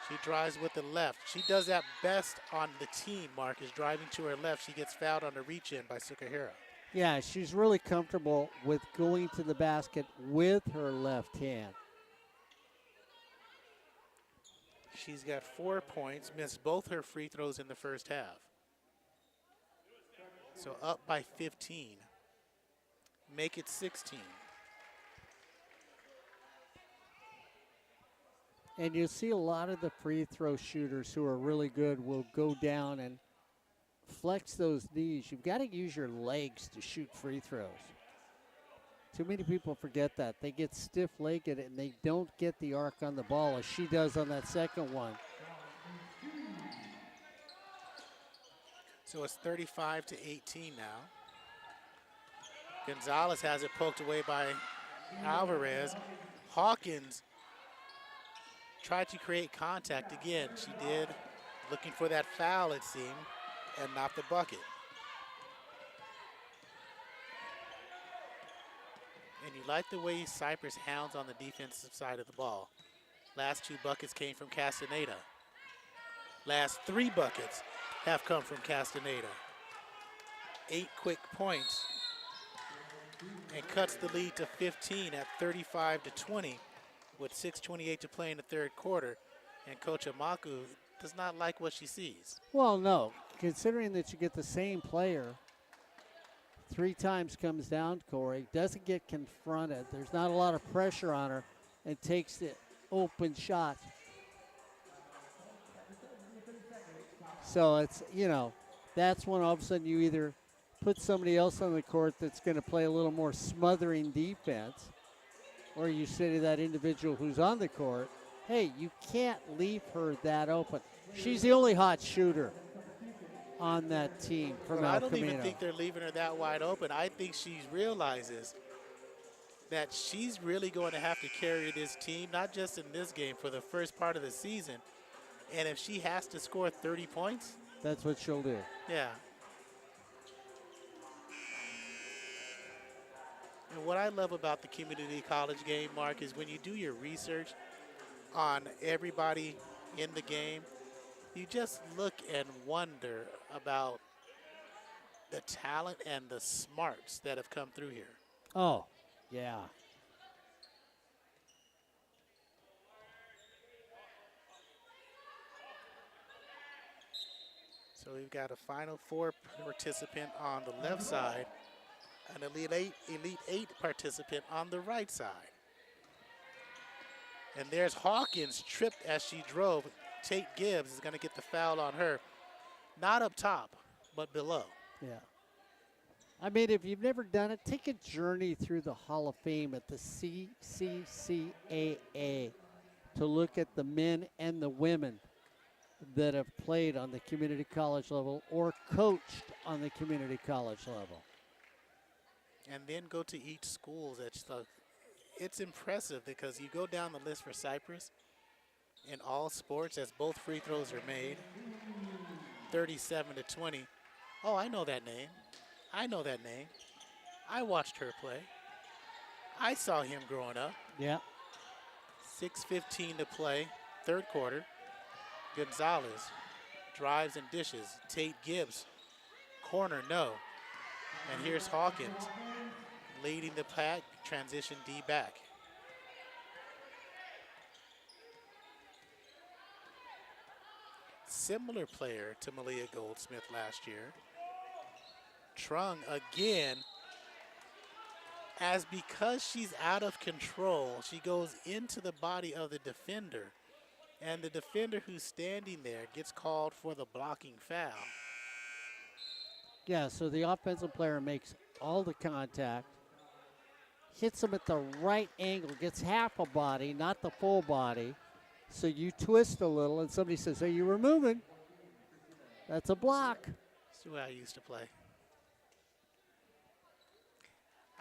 A: She drives with the left. She does that best on the team, Mark, is driving to her left. She gets fouled on the reach-in by Sukahira.
B: Yeah, she's really comfortable with going to the basket with her left hand.
A: She's got 4 points, missed both her free throws in the first half. So up by 15. Make it 16.
B: And you see a lot of the free throw shooters who are really good will go down and flex those knees. You've got to use your legs to shoot free throws. Too many people forget that. They get stiff-legged and they don't get the arc on the ball as she does on that second one.
A: So it's 35 to 18 now. Gonzalez has it poked away by Alvarez. Hawkins tried to create contact again. She did, looking for that foul, it seemed, and not the bucket. And you like the way Cypress hounds on the defensive side of the ball. Last 2 buckets came from Castaneda. Last 3 buckets have come from Castaneda. 8 quick points and cuts the lead to 15 at 35 to 20 with 6:28 to play in the third quarter. And Coach Amaku does not like what she sees.
B: Well, no, considering that you get the same player 3 times comes down, Corey, doesn't get confronted. There's not a lot of pressure on her and takes the open shot. So it's, that's when all of a sudden you either put somebody else on the court that's going to play a little more smothering defense, or you say to that individual who's on the court, hey, you can't leave her that open. She's the only hot shooter on that team from El
A: I don't
B: Camino.
A: even think they're leaving her that wide open. I think she realizes that she's really going to have to carry this team, not just in this game, for the first part of the season. And if she has to score 30 points,
B: that's what she'll do.
A: Yeah. And what I love about the community college game, Mark, is when you do your research on everybody in the game, you just look and wonder about the talent and the smarts that have come through here.
B: Oh, yeah.
A: So we've got a Final Four participant on the left side, an Elite Eight participant on the right side. And there's Hawkins tripped as she drove. Tate Gibbs is going to get the foul on her. Not up top, but below.
B: Yeah. I mean, if you've never done it, take a journey through the Hall of Fame at the CCCAA to look at the men and the women that have played on the community college level or coached on the community college level.
A: And then go to each school. It's impressive because you go down the list for Cypress in all sports as both free throws are made, 37 to 20. Oh, I know that name. I know that name. I watched her play. I saw him growing up.
B: Yeah.
A: 6:15 to play, third quarter. Gonzalez drives and dishes. Tate Gibbs, corner, no. And here's Hawkins leading the pack, transition D back. Similar player to Malia Goldsmith last year. Trung again, as because she's out of control, she goes into the body of the defender, and the defender who's standing there gets called for the blocking foul.
B: Yeah, so the offensive player makes all the contact, hits him at the right angle, gets half a body, not the full body. So you twist a little, and somebody says, hey, you were moving. That's a block.
C: That's the way I used to play.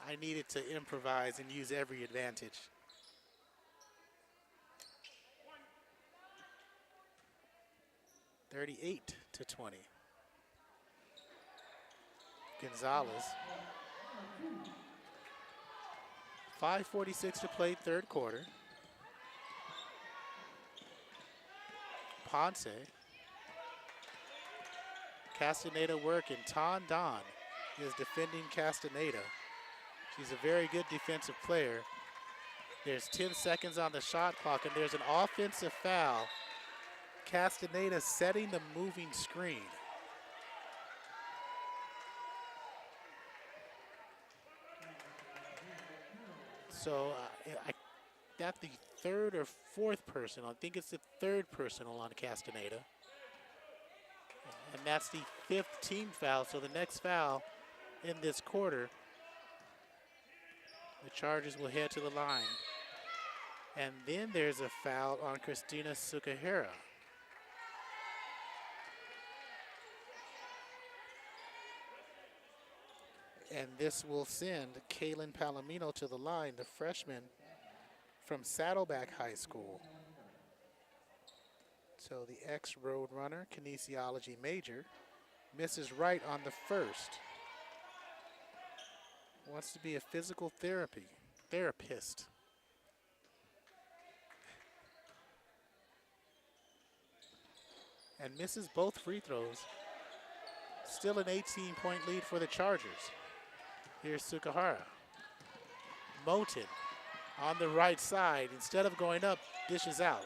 C: I needed to improvise and use every advantage. (38-20). Gonzalez. 5:46 to play, third quarter. Ponce. Castaneda working. Ton Don is defending Castaneda. She's a very good defensive player. There's 10 seconds on the shot clock, and there's an offensive foul. Castaneda setting the moving screen. So I got the third or fourth personal. I think it's the third personal on Castaneda. And that's the 5th team foul. So the next foul in this quarter, the Chargers will head to the line. And then there's a foul on Christina Sukahara. And this will send Kaylin Palomino to the line, the freshman from Saddleback High School. So the ex-road runner, kinesiology major, misses right on the first. Wants to be a physical therapist. And misses both free throws. Still an 18-point lead for the Chargers. Here's Sukahara. Moten on the right side. Instead of going up, dishes out.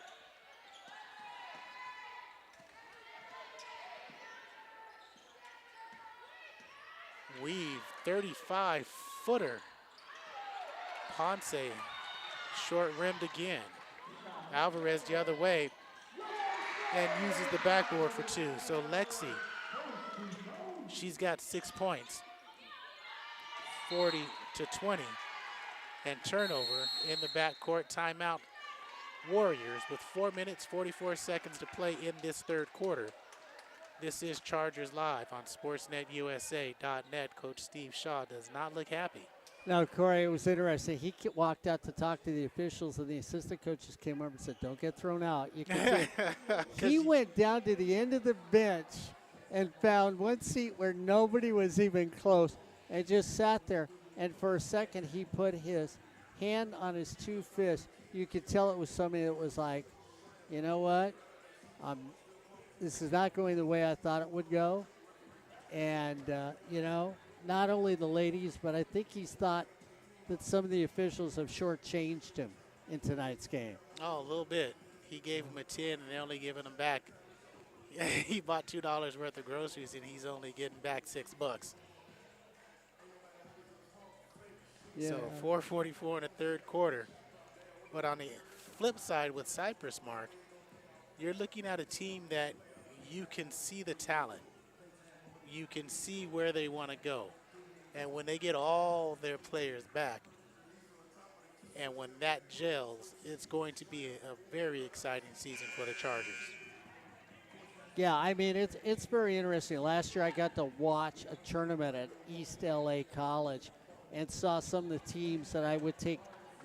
C: Weave, 35-footer. Ponce, short rimmed again. Alvarez the other way and uses the backboard for 2. So Lexi, she's got 6 points. 40-20, and turnover in the backcourt. Timeout, Warriors, with 4 minutes, 44 seconds to play in this third quarter. This is Chargers Live on SportsNetUSA.net. Coach Steve Shaw does not look happy.
B: Now, Corey, it was interesting. He walked out to talk to the officials, and the assistant coaches came over and said, don't get thrown out. You can he went down to the end of the bench and found one seat where nobody was even close, and just sat there. And for a second, he put his hand on his 2 fists. You could tell it was somebody that was like, you know what? This is not going the way I thought it would go. And, not only the ladies, but I think he's thought that some of the officials have shortchanged him in tonight's game.
C: Oh, a little bit. He gave him a 10, and they're only giving him back. He bought $2 worth of groceries, and he's only getting back $6.
B: Yeah.
C: So 4:44 in the third quarter. But on the flip side with Cypress, Mark, you're looking at a team that you can see the talent. You can see where they want to go. And when they get all their players back, and when that gels, it's going to be a very exciting season for the Chargers.
B: Yeah, I mean, it's very interesting. Last year I got to watch a tournament at East LA College and saw some of the teams that I would take,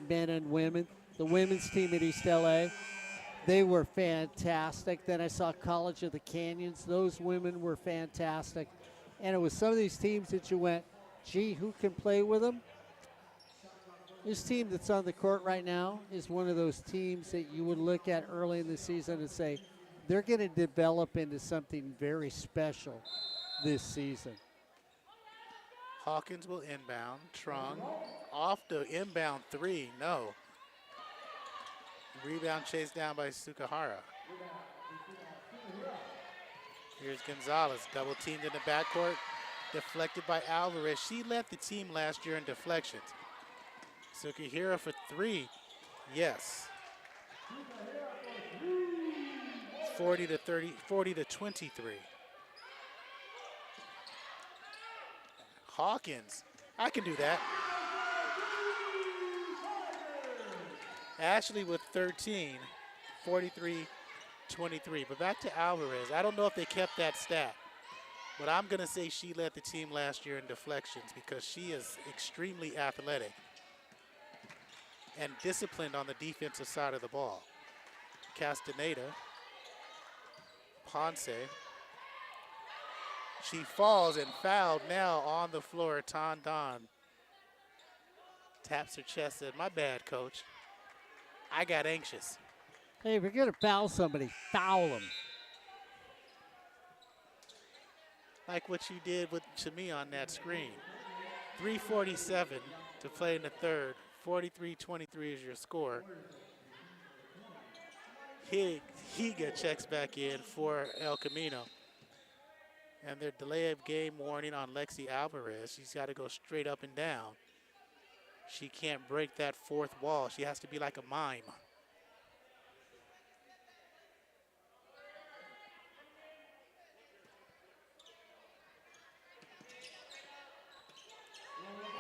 B: men and women. The women's team at East LA, they were fantastic. Then I saw College of the Canyons. Those women were fantastic. And it was some of these teams that you went, gee, who can play with them? This team that's on the court right now is one of those teams that you would look at early in the season and say, they're going to develop into something very special this season.
C: Hawkins will inbound. Trung off the inbound 3. No. Rebound chased down by Sukahara. Here's Gonzalez, double teamed in the backcourt, deflected by Alvarez. She led the team last year in deflections. Sukahara for 3. Yes. 40-23.
A: Hawkins. I can do that. Ashley with 13, 43-23. But back to Alvarez. I don't know if they kept that stat, but I'm going to say she led the team last year in deflections because she is extremely athletic and disciplined on the defensive side of the ball. Castaneda. Ponce. She falls and fouled now on the floor. Ton Don taps her chest, said, "My bad, coach. I got anxious."
B: Hey, if you're going to foul somebody, foul them.
A: Like what you did to me on that screen. 3:47 to play in the third. 43-23 is your score. Higa checks back in for El Camino. And their delay of game warning on Lexi Alvarez. She's got to go straight up and down. She can't break that fourth wall. She has to be like a mime.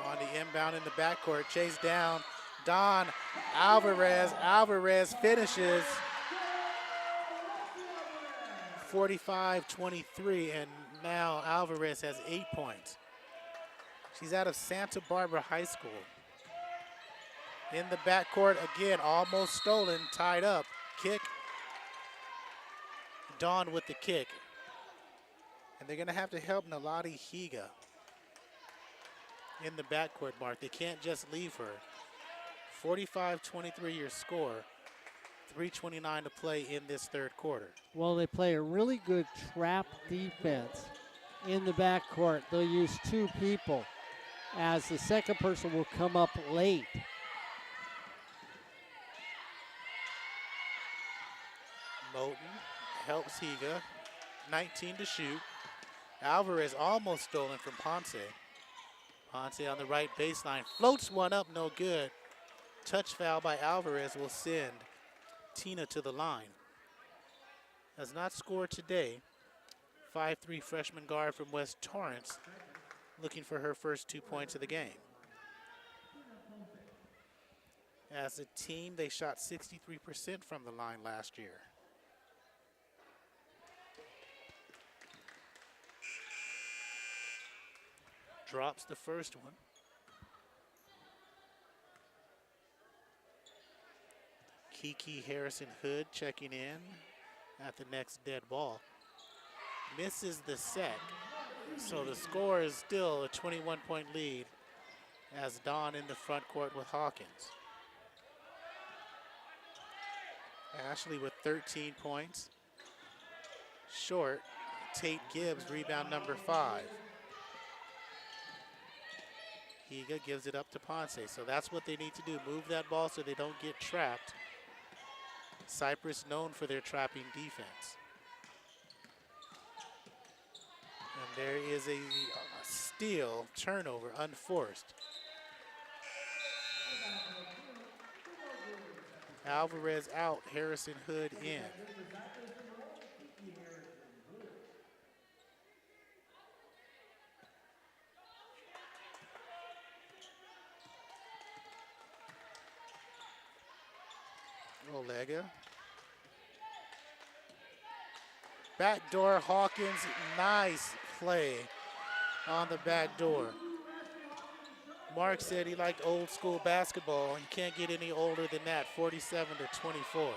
A: On the inbound in the backcourt, chase down, Don Alvarez. Alvarez finishes 45-23, and now Alvarez has 8 points. She's out of Santa Barbara High School. In the backcourt again, almost stolen, tied up. Kick. Dawn with the kick. And they're going to have to help Nalati Higa in the backcourt, Mark. They can't just leave her. 45-23 your score. 3:29 to play in this third quarter.
B: Well, they play a really good trap defense in the backcourt. They'll use two people as the second person will come up late.
A: Moten helps Higa. 19 to shoot. Alvarez almost stolen from Ponce. Ponce on the right baseline. Floats one up, no good. Touch foul by Alvarez will send Tina to the line. Has not scored today. 5'3" freshman guard from West Torrance, looking for her first 2 points of the game. As a team, they shot 63% from the line last year. Drops the first one. Kiki Harrison Hood checking in at the next dead ball. Misses the set. So the score is still a 21-point lead as Dawn in the front court with Hawkins. Ashley with 13 points. Short. Tate Gibbs, rebound number 5. Higa gives it up to Ponce. So that's what they need to do. Move that ball so they don't get trapped. Cypress known for their trapping defense. And there is a steal, turnover, unforced. Alvarez out, Harrison Hood in. Olega. Backdoor Hawkins, nice play on the back door. Mark said he liked old school basketball. You can't get any older than that, 47-24.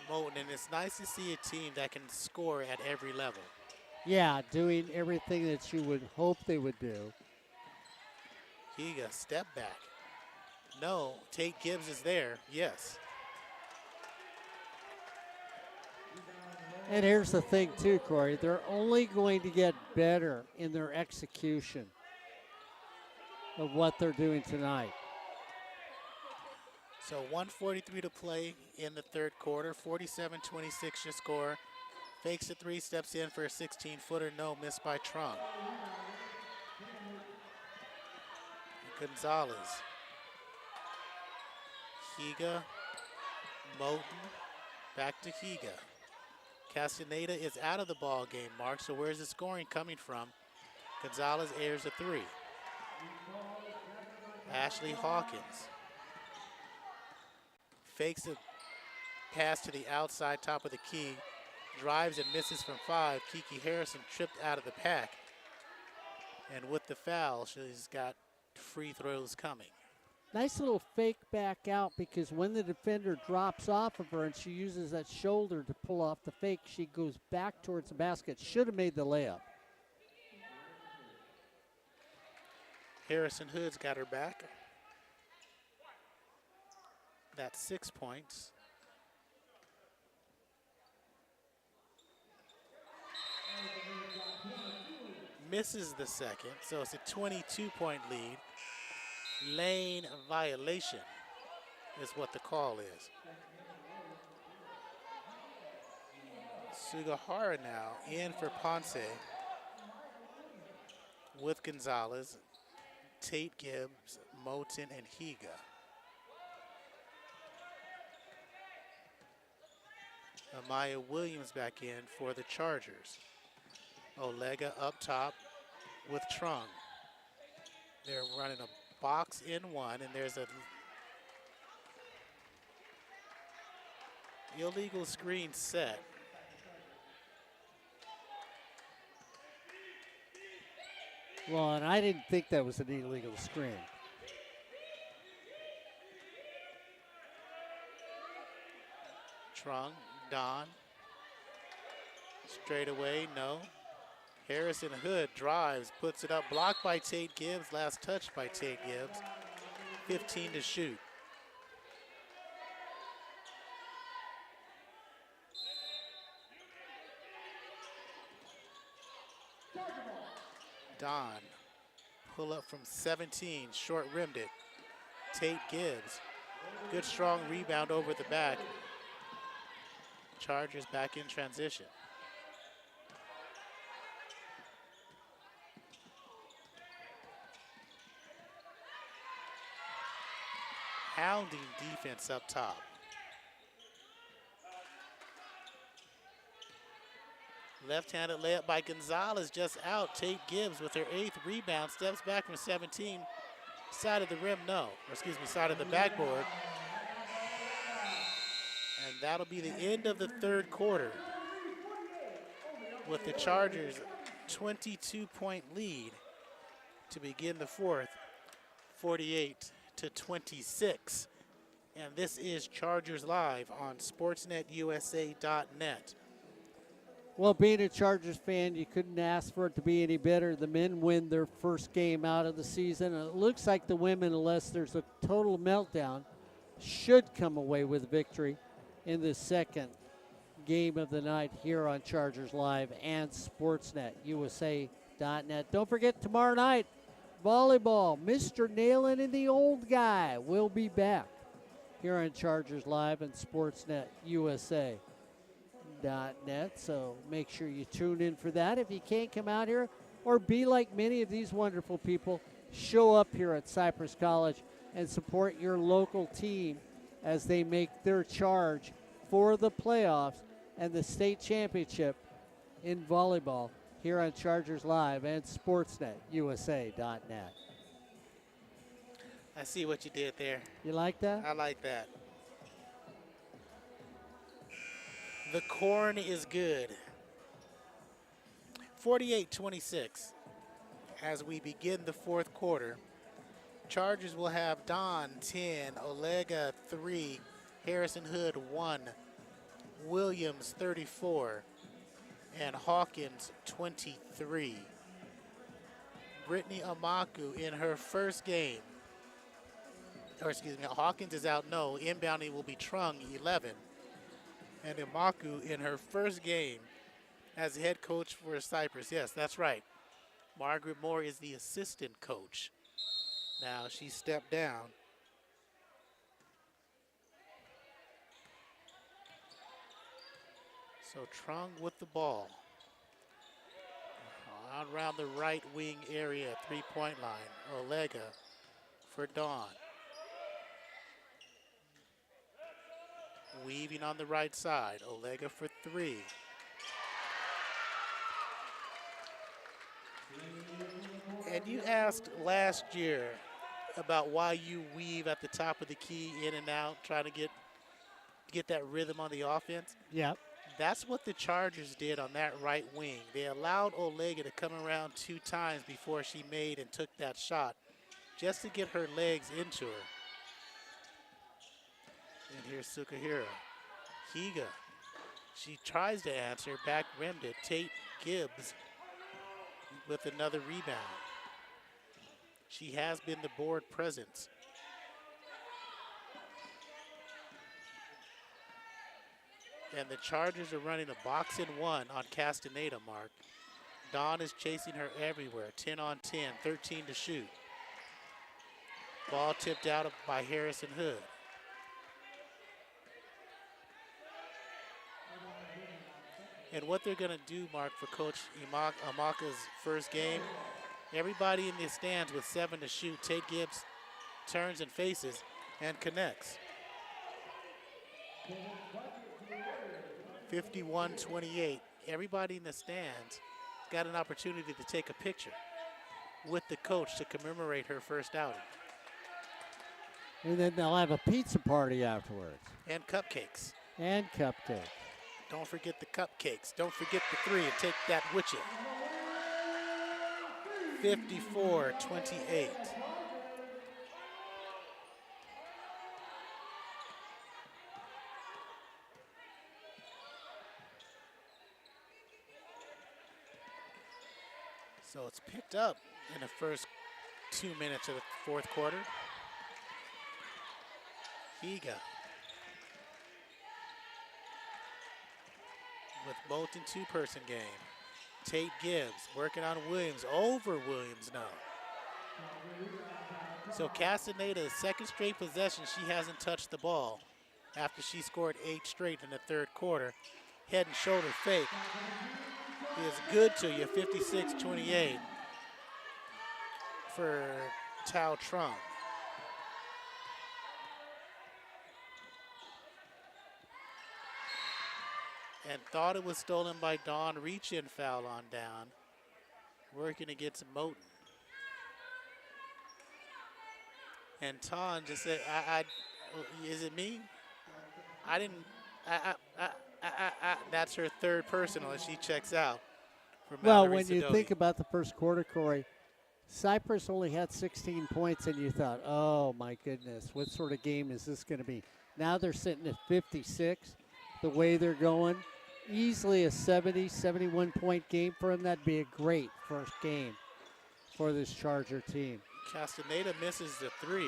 A: Moten, and it's nice to see a team that can score at every level.
B: Yeah, doing everything that you would hope they would do.
A: Higa, step back. No, Tate Gibbs is there, yes.
B: And here's the thing too, Corey. They're only going to get better in their execution of what they're doing tonight.
A: So 1:43 to play in the third quarter. 47-26 your score. Fakes a three, steps in for a 16-footer. No, missed by Trump. Gonzalez. Higa. Moten. Back to Higa.
C: Castaneda is out of the ball game, Mark. So where's the scoring coming from? Gonzalez airs a three. Ashley Hawkins fakes a pass to the outside top of the key, drives and misses from 5. Kiki Harrison tripped out of the pack. And with the foul, she's got free throws coming.
B: Nice little fake back out, because when the defender drops off of her and she uses that shoulder to pull off the fake, she goes back towards the basket. Should have made the layup.
C: Harrison Hood's got her back. That's 6 points. Misses the second, so it's a 22-point lead. Lane violation is what the call is. Sugahara now in for Ponce with Gonzalez, Tate Gibbs, Moten, and Higa. Amaya Williams back in for the Chargers. Olega up top with Trung. They're running a box in one, and there's a illegal screen set.
B: Well, and I didn't think that was an illegal screen.
C: Trung, Don. Straight away, no. Harrison Hood drives, puts it up, blocked by Tate Gibbs, last touched by Tate Gibbs. 15 to shoot. Don, pull up from 17, short rimmed it. Tate Gibbs, good strong rebound over the back. Chargers back in transition. Hounding defense up top. Left-handed layup by Gonzalez, just out. Tate Gibbs with her 8th rebound, steps back from 17. Side of the rim, no. Or excuse me, side of the backboard. And that'll be the end of the third quarter with the Chargers' 22-point lead to begin the fourth, 48 to 26. And this is Chargers Live on SportsNetUSA.net.
B: Well, being a Chargers fan, you couldn't ask for it to be any better. The men win their first game out of the season. And it looks like the women, unless there's a total meltdown, should come away with victory in the second game of the night here on Chargers Live and SportsNetUSA.net. Don't forget, tomorrow night, volleyball. Mr. Nailin and the old guy will be back here on Chargers Live and SportsNetUSA.net. So make sure you tune in for that. If you can't come out here, or be like many of these wonderful people, show up here at Cypress College and support your local team as they make their charge for the playoffs and the state championship in volleyball here on Chargers Live and SportsNetUSA.net.
C: I see what you did there.
B: You like that?
C: I like that. The corn is good. 48-26 as we begin the fourth quarter. Chargers will have Don 10, Olega 3, Harrison Hood 1, Williams 34, and Hawkins 23. Brittany Amaku in her first game, or excuse me, Hawkins is out, no. Inbounding will be Trung, 11. And Amaku in her first game as head coach for Cypress. Yes, that's right. Margaret Moore is the assistant coach. Now she stepped down. So Trung with the ball. Out around the right wing area, three-point line. Olega for Dawn. Weaving on the right side. Olega for 3.
A: And you asked last year about why you weave at the top of the key in and out, trying to get that rhythm on the offense.
B: Yep.
A: That's what the Chargers did on that right wing. They allowed Olega to come around 2 times before she made and took that shot, just to get her legs into her. And here's Sukahira. Higa. She tries to answer, back rimmed it. Tate Gibbs with another rebound. She has been the board presence. And the Chargers are running a box and 1 on Castaneda, Mark. Dawn is chasing her everywhere. 10 on 10, 13 to shoot. Ball tipped out by Harrison Hood. And what they're going to do, Mark, for Coach Amaka's first game, everybody in the stands with 7 to shoot. Tate Gibbs turns and faces and connects. 51-28. Everybody in the stands got an opportunity to take a picture with the coach to commemorate her first outing.
B: And then they'll have a pizza party afterwards.
A: And cupcakes.
B: And cupcakes.
A: Don't forget the cupcakes. Don't forget the 3 and take that with you. 54-28. So it's picked up in the first 2 minutes of the fourth quarter. Higa. With Bolton 2-person game. Tate Gibbs working on Williams, over Williams now. So Castaneda's second straight possession, she hasn't touched the ball after she scored 8 straight in the third quarter. Head and shoulder fake is good to you, 56-28 for Tao Trung. And thought it was stolen by Dawn. Reach-in foul on down. Working against Moten. And Ton just said, is it me? I didn't, that's her third personal as she checks out.
B: Well, when you think about the first quarter, Corey, Cypress only had 16 points, and you thought, oh, my goodness, what sort of game is this going to be? Now they're sitting at 56. The way they're going, easily a 70, 71-point game for them. That'd be a great first game for this Charger team.
A: Castaneda misses the 3.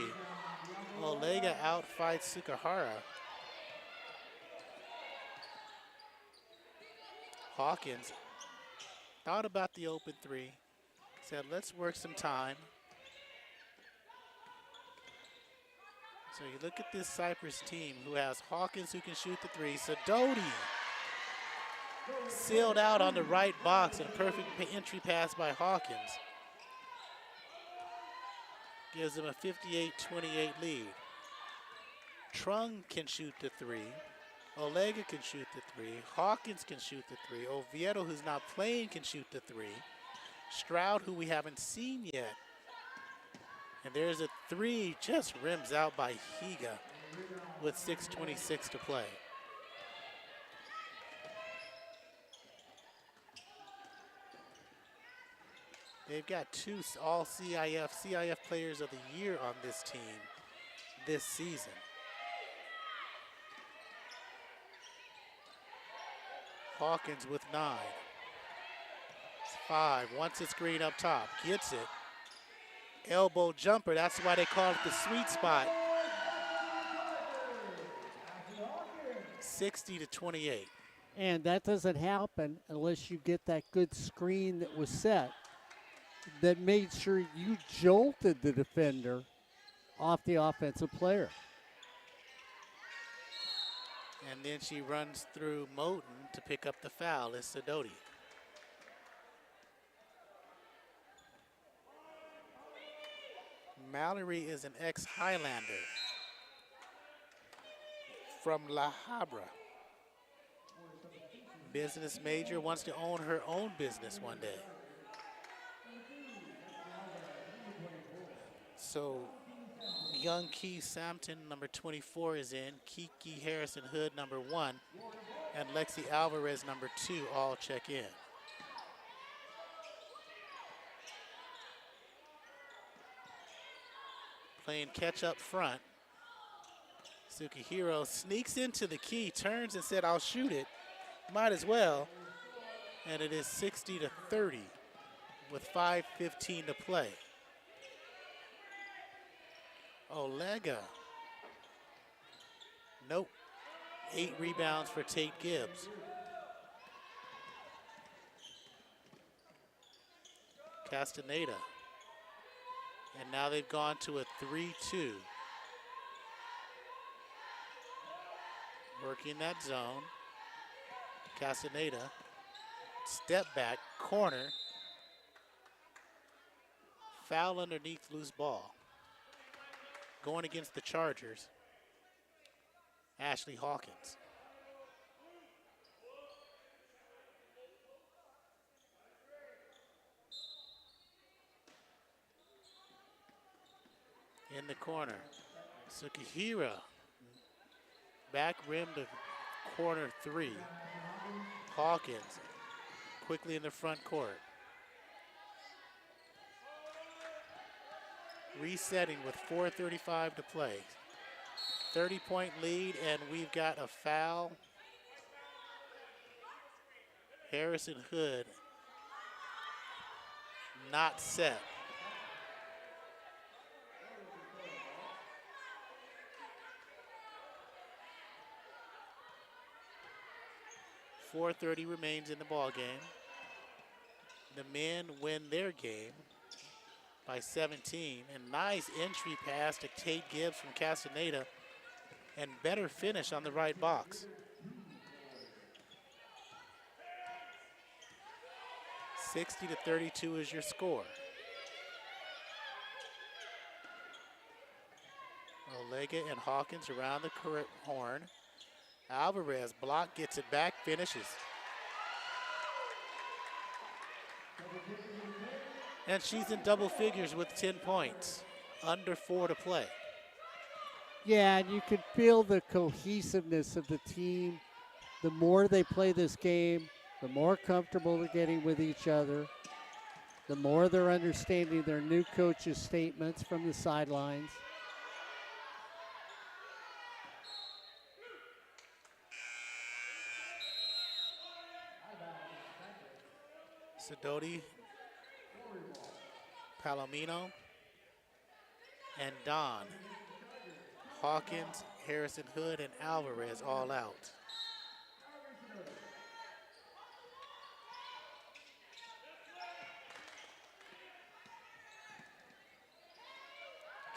A: Olega outfights Sukahara. Hawkins thought about the open 3. Said, let's work some time. So you look at this Cypress team who has Hawkins who can shoot the 3. Sidoti sealed out on the right box, and a perfect entry pass by Hawkins. Gives them a 58-28 lead. Trung can shoot the 3. Olega can shoot the 3. Hawkins can shoot the 3. Oviedo, who's not playing, can shoot the 3. Stroud, who we haven't seen yet. And there's a 3, just rims out by Higa with 6:26 to play. They've got 2 all CIF players of the year on this team this season. Hawkins with 9. It's 5, wants it screen up top, gets it. Elbow jumper, that's why they call it the sweet spot. 60-28.
B: And that doesn't happen unless you get that good screen that was set that made sure you jolted the defender off the offensive player.
A: And then she runs through Moten to pick up the foul. It's Sidoti. Mallory is an ex-Highlander from La Habra. Business major, wants to own her own business one day. So young Key Sampton, number 24, is in. Kiki Harrison Hood, number 1, and Lexi Alvarez, number 2, all check in. Playing catch up front. Sukihiro sneaks into the key, turns and said, I'll shoot it. Might as well. And it is 60-30 with 5:15 to play. Olega. Nope. 8 rebounds for Tate Gibbs. Castaneda. And now they've gone to a 3-2. Working that zone. Castaneda. Step back, corner. Foul underneath, loose ball. Going against the Chargers, Ashley Hawkins. In the corner, Sukihira. Back rim to corner 3. Hawkins quickly in the front court. Resetting with 4:35 to play. 30-point lead, and we've got a foul. Harrison Hood not set. .430 remains in the ball game. The men win their game by 17. And nice entry pass to Tate Gibbs from Castaneda, and better finish on the right box. 60-32 is your score. Olega and Hawkins around the horn. Alvarez block, gets it back, finishes. And she's in double figures with 10 points. Under 4 to play.
B: Yeah, and you can feel the cohesiveness of the team. The more they play this game, the more comfortable they're getting with each other, the more they're understanding their new coach's statements from the sidelines.
A: Sidoti, Palomino, and Don. Hawkins, Harrison Hood, and Alvarez all out.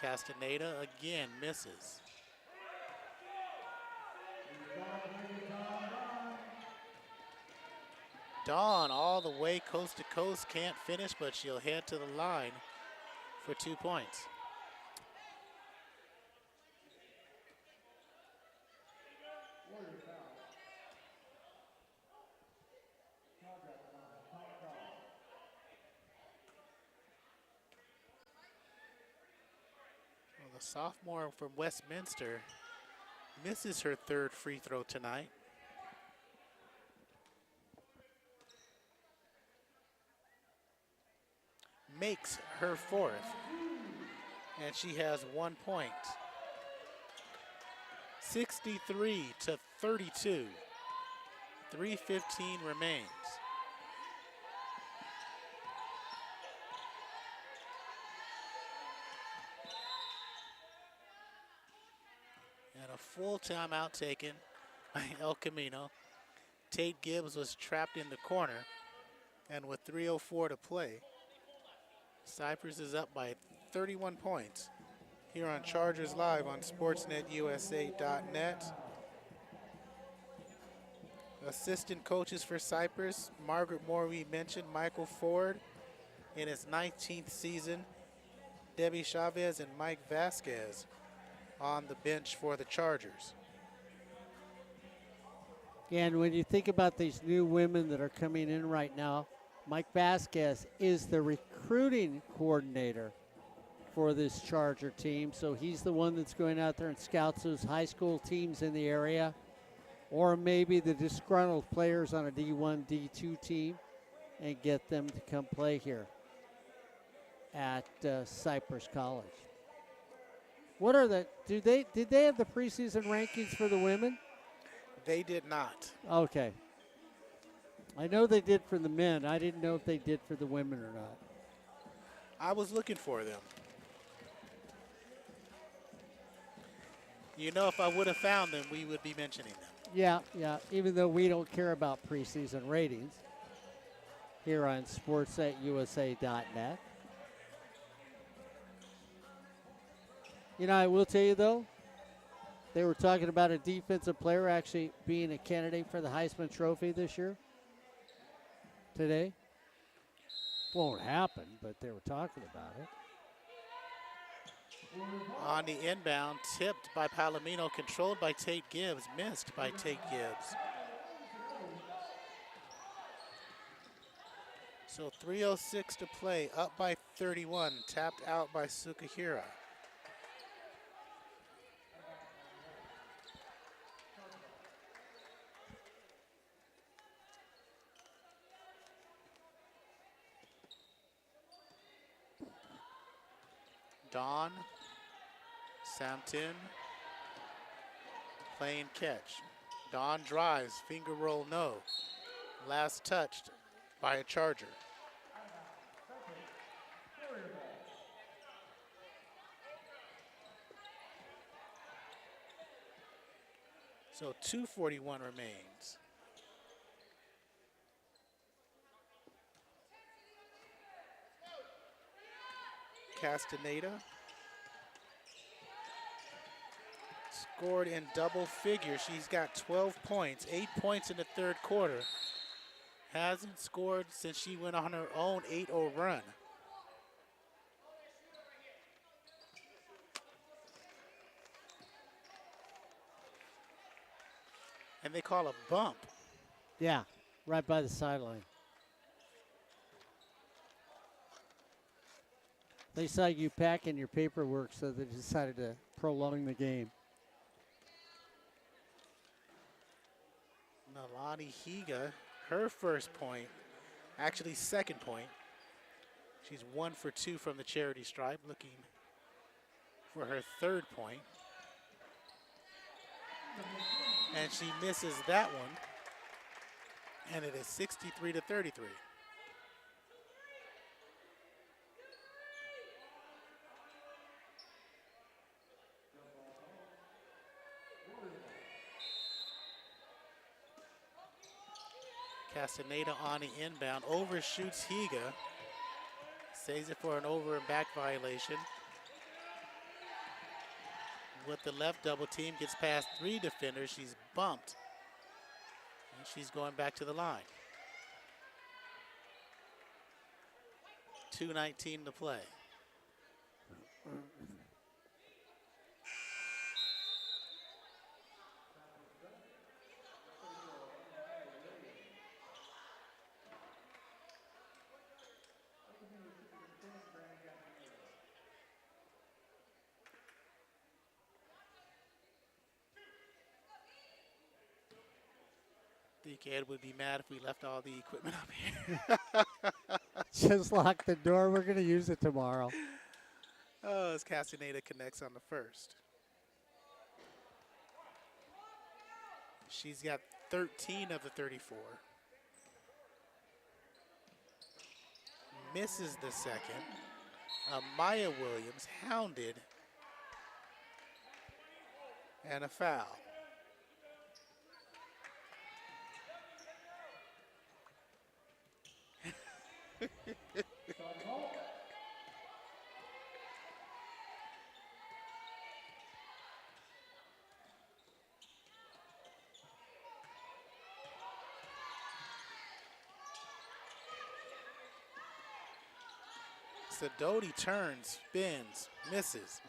A: Castaneda again misses. Dawn all the way coast to coast, can't finish, but she'll head to the line for 2 points. Well, the sophomore from Westminster misses her 3rd free throw tonight. Makes her 4th, and she has 1 point. 63-32. 3:15 remains. And a full timeout taken by El Camino. Tate Gibbs was trapped in the corner, and with 3:04 to play, Cypress is up by 31 points here on Chargers Live on SportsNetUSA.net. Assistant coaches for Cypress, Margaret Moore, we mentioned, Michael Ford in his 19th season, Debbie Chavez and Mike Vasquez on the bench for the Chargers.
B: And when you think about these new women that are coming in right now, Mike Vasquez is the recruiting coordinator for this Charger team. So he's the one that's going out there and scouts those high school teams in the area, or maybe the disgruntled players on a D1, D2 team, and get them to come play here at Cypress College. What are the, did they have the preseason rankings for the women?
A: They did not.
B: Okay. I know they did for the men. I didn't know if they did for the women or not.
A: I was looking for them. You know, if I would have found them, we would be mentioning them.
B: Yeah, even though we don't care about preseason ratings here on sports@usa.net. You know, I will tell you, though, they were talking about a defensive player actually being a candidate for the Heisman Trophy this year. Today. Won't happen, but they were talking about it.
A: On the inbound, tipped by Palomino, controlled by Tate Gibbs, missed by Tate Gibbs. So 3:06 to play, up by 31, tapped out by Sukahira. Dawn, Samtin, playing catch. Dawn drives, finger roll no. Last touched by a Charger. So 2:41 remains. Castaneda scored in double figures. She's got 12 points, 8 points in the third quarter. Hasn't scored since she went on her own 8-0 run. And they call a bump.
B: Yeah, right by the sideline. They saw you packing your paperwork, so they decided to prolong the game.
A: Nalani Higa, her first point, actually second point. She's 1 for 2 from the charity stripe, looking for her third point. And she misses that one. And it is 63-33. Castaneda on the inbound, overshoots Higa. Saves it for an over and back violation. With the left double team, gets past 3 defenders. She's bumped. And she's going back to the line. 2:19 to play. I think Ed would be mad if we left all the equipment up here.
B: Just lock the door. We're going to use it tomorrow.
A: Oh, as Castaneda connects on the first. She's got 13 of the 34. Misses the second. Maya Williams hounded. And a foul. Sidoti turns, spins, misses.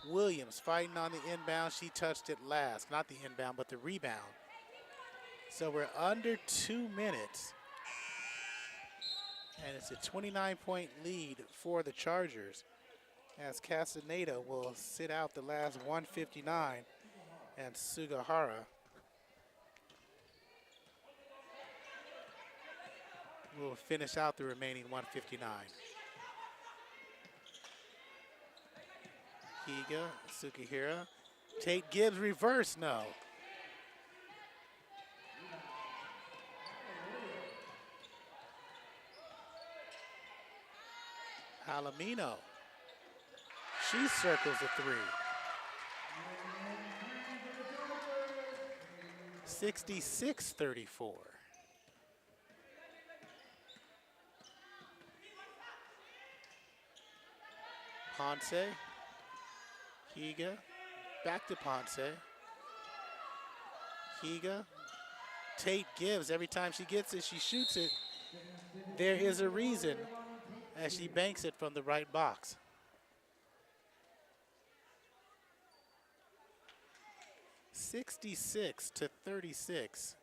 A: Williams fighting on the inbound. She touched it last. Not the inbound, but the rebound. So we're under 2 minutes. And it's a 29-point lead for the Chargers. as Castaneda will sit out the last 159 and Sugahara will finish out the remaining 159. Higa, Sukihira. Tate Gibbs reverse, no. Palomino. She circles the 3. 66-34. Ponce. Higa. Back to Ponce. Higa. Tate Gibbs, every time she gets it, she shoots it. There is a reason as she banks it from the right box. (66-36).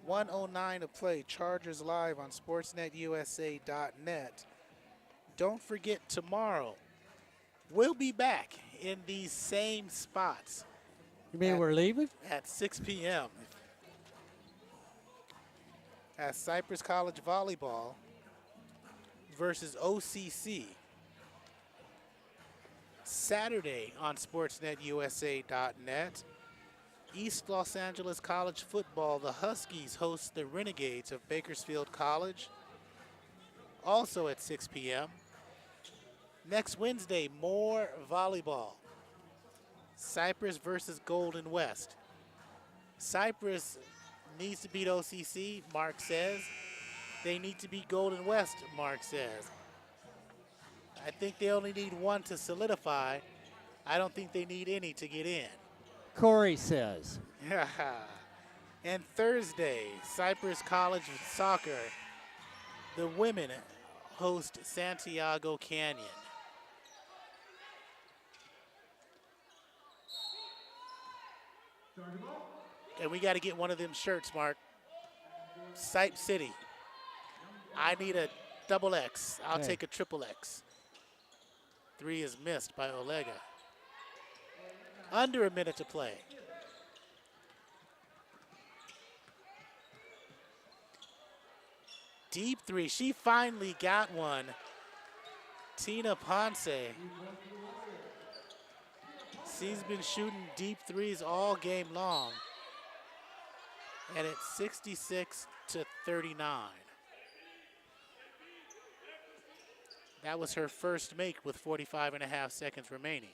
A: 1:09 to play. Chargers live on SportsNetUSA.net. Don't forget, tomorrow we'll be back in these same spots.
B: You mean we're leaving?
A: At 6 p.m. as Cypress College Volleyball versus OCC. Saturday on SportsNetUSA.net. East Los Angeles College Football, the Huskies host the Renegades of Bakersfield College, also at 6 p.m. Next Wednesday, more volleyball. Cypress versus Golden West. Cypress needs to beat OCC, Mark says. They need to beat Golden West, Mark says. I think they only need one to solidify. I don't think they need any to get in.
B: Corey says.
A: And Thursday, Cypress College Soccer, the women host Santiago Canyon. And we got to get one of them shirts, Mark. Cyp City. I need a double X. I'll take a triple X. 3 is missed by Olega. Under a minute to play. Deep 3. She finally got one. Tina Ponce. She's been shooting deep 3s all game long. And it's 66-39. That was her first make with 45.5 seconds remaining.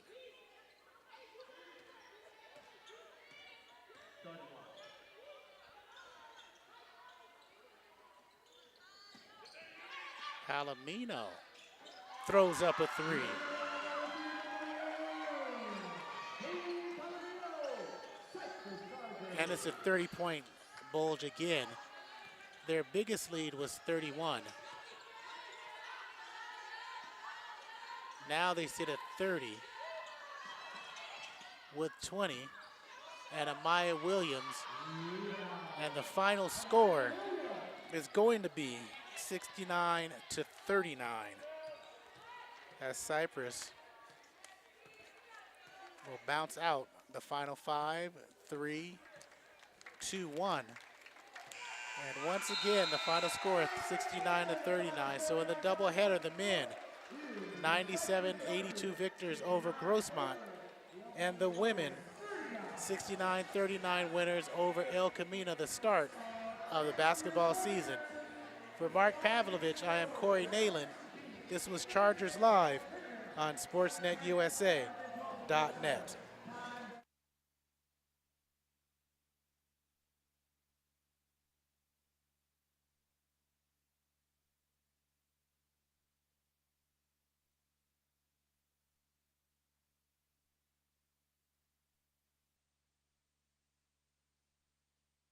A: Palomino throws up a 3. And it's a 30-point bulge again. Their biggest lead was 31. Now they sit at 30 with 20 and Amaya Williams. And the final score is going to be 69-39 as Cypress will bounce out the final 5, 3, 2, 1. And once again, the final score is 69-39. So in the doubleheader, the men 97-82 victors over Grossmont, and the women 69-39 winners over El Camino, the start of the basketball season. For Mark Pavlovich, I am Corey Nalen. This was Chargers Live on SportsNetUSA.net.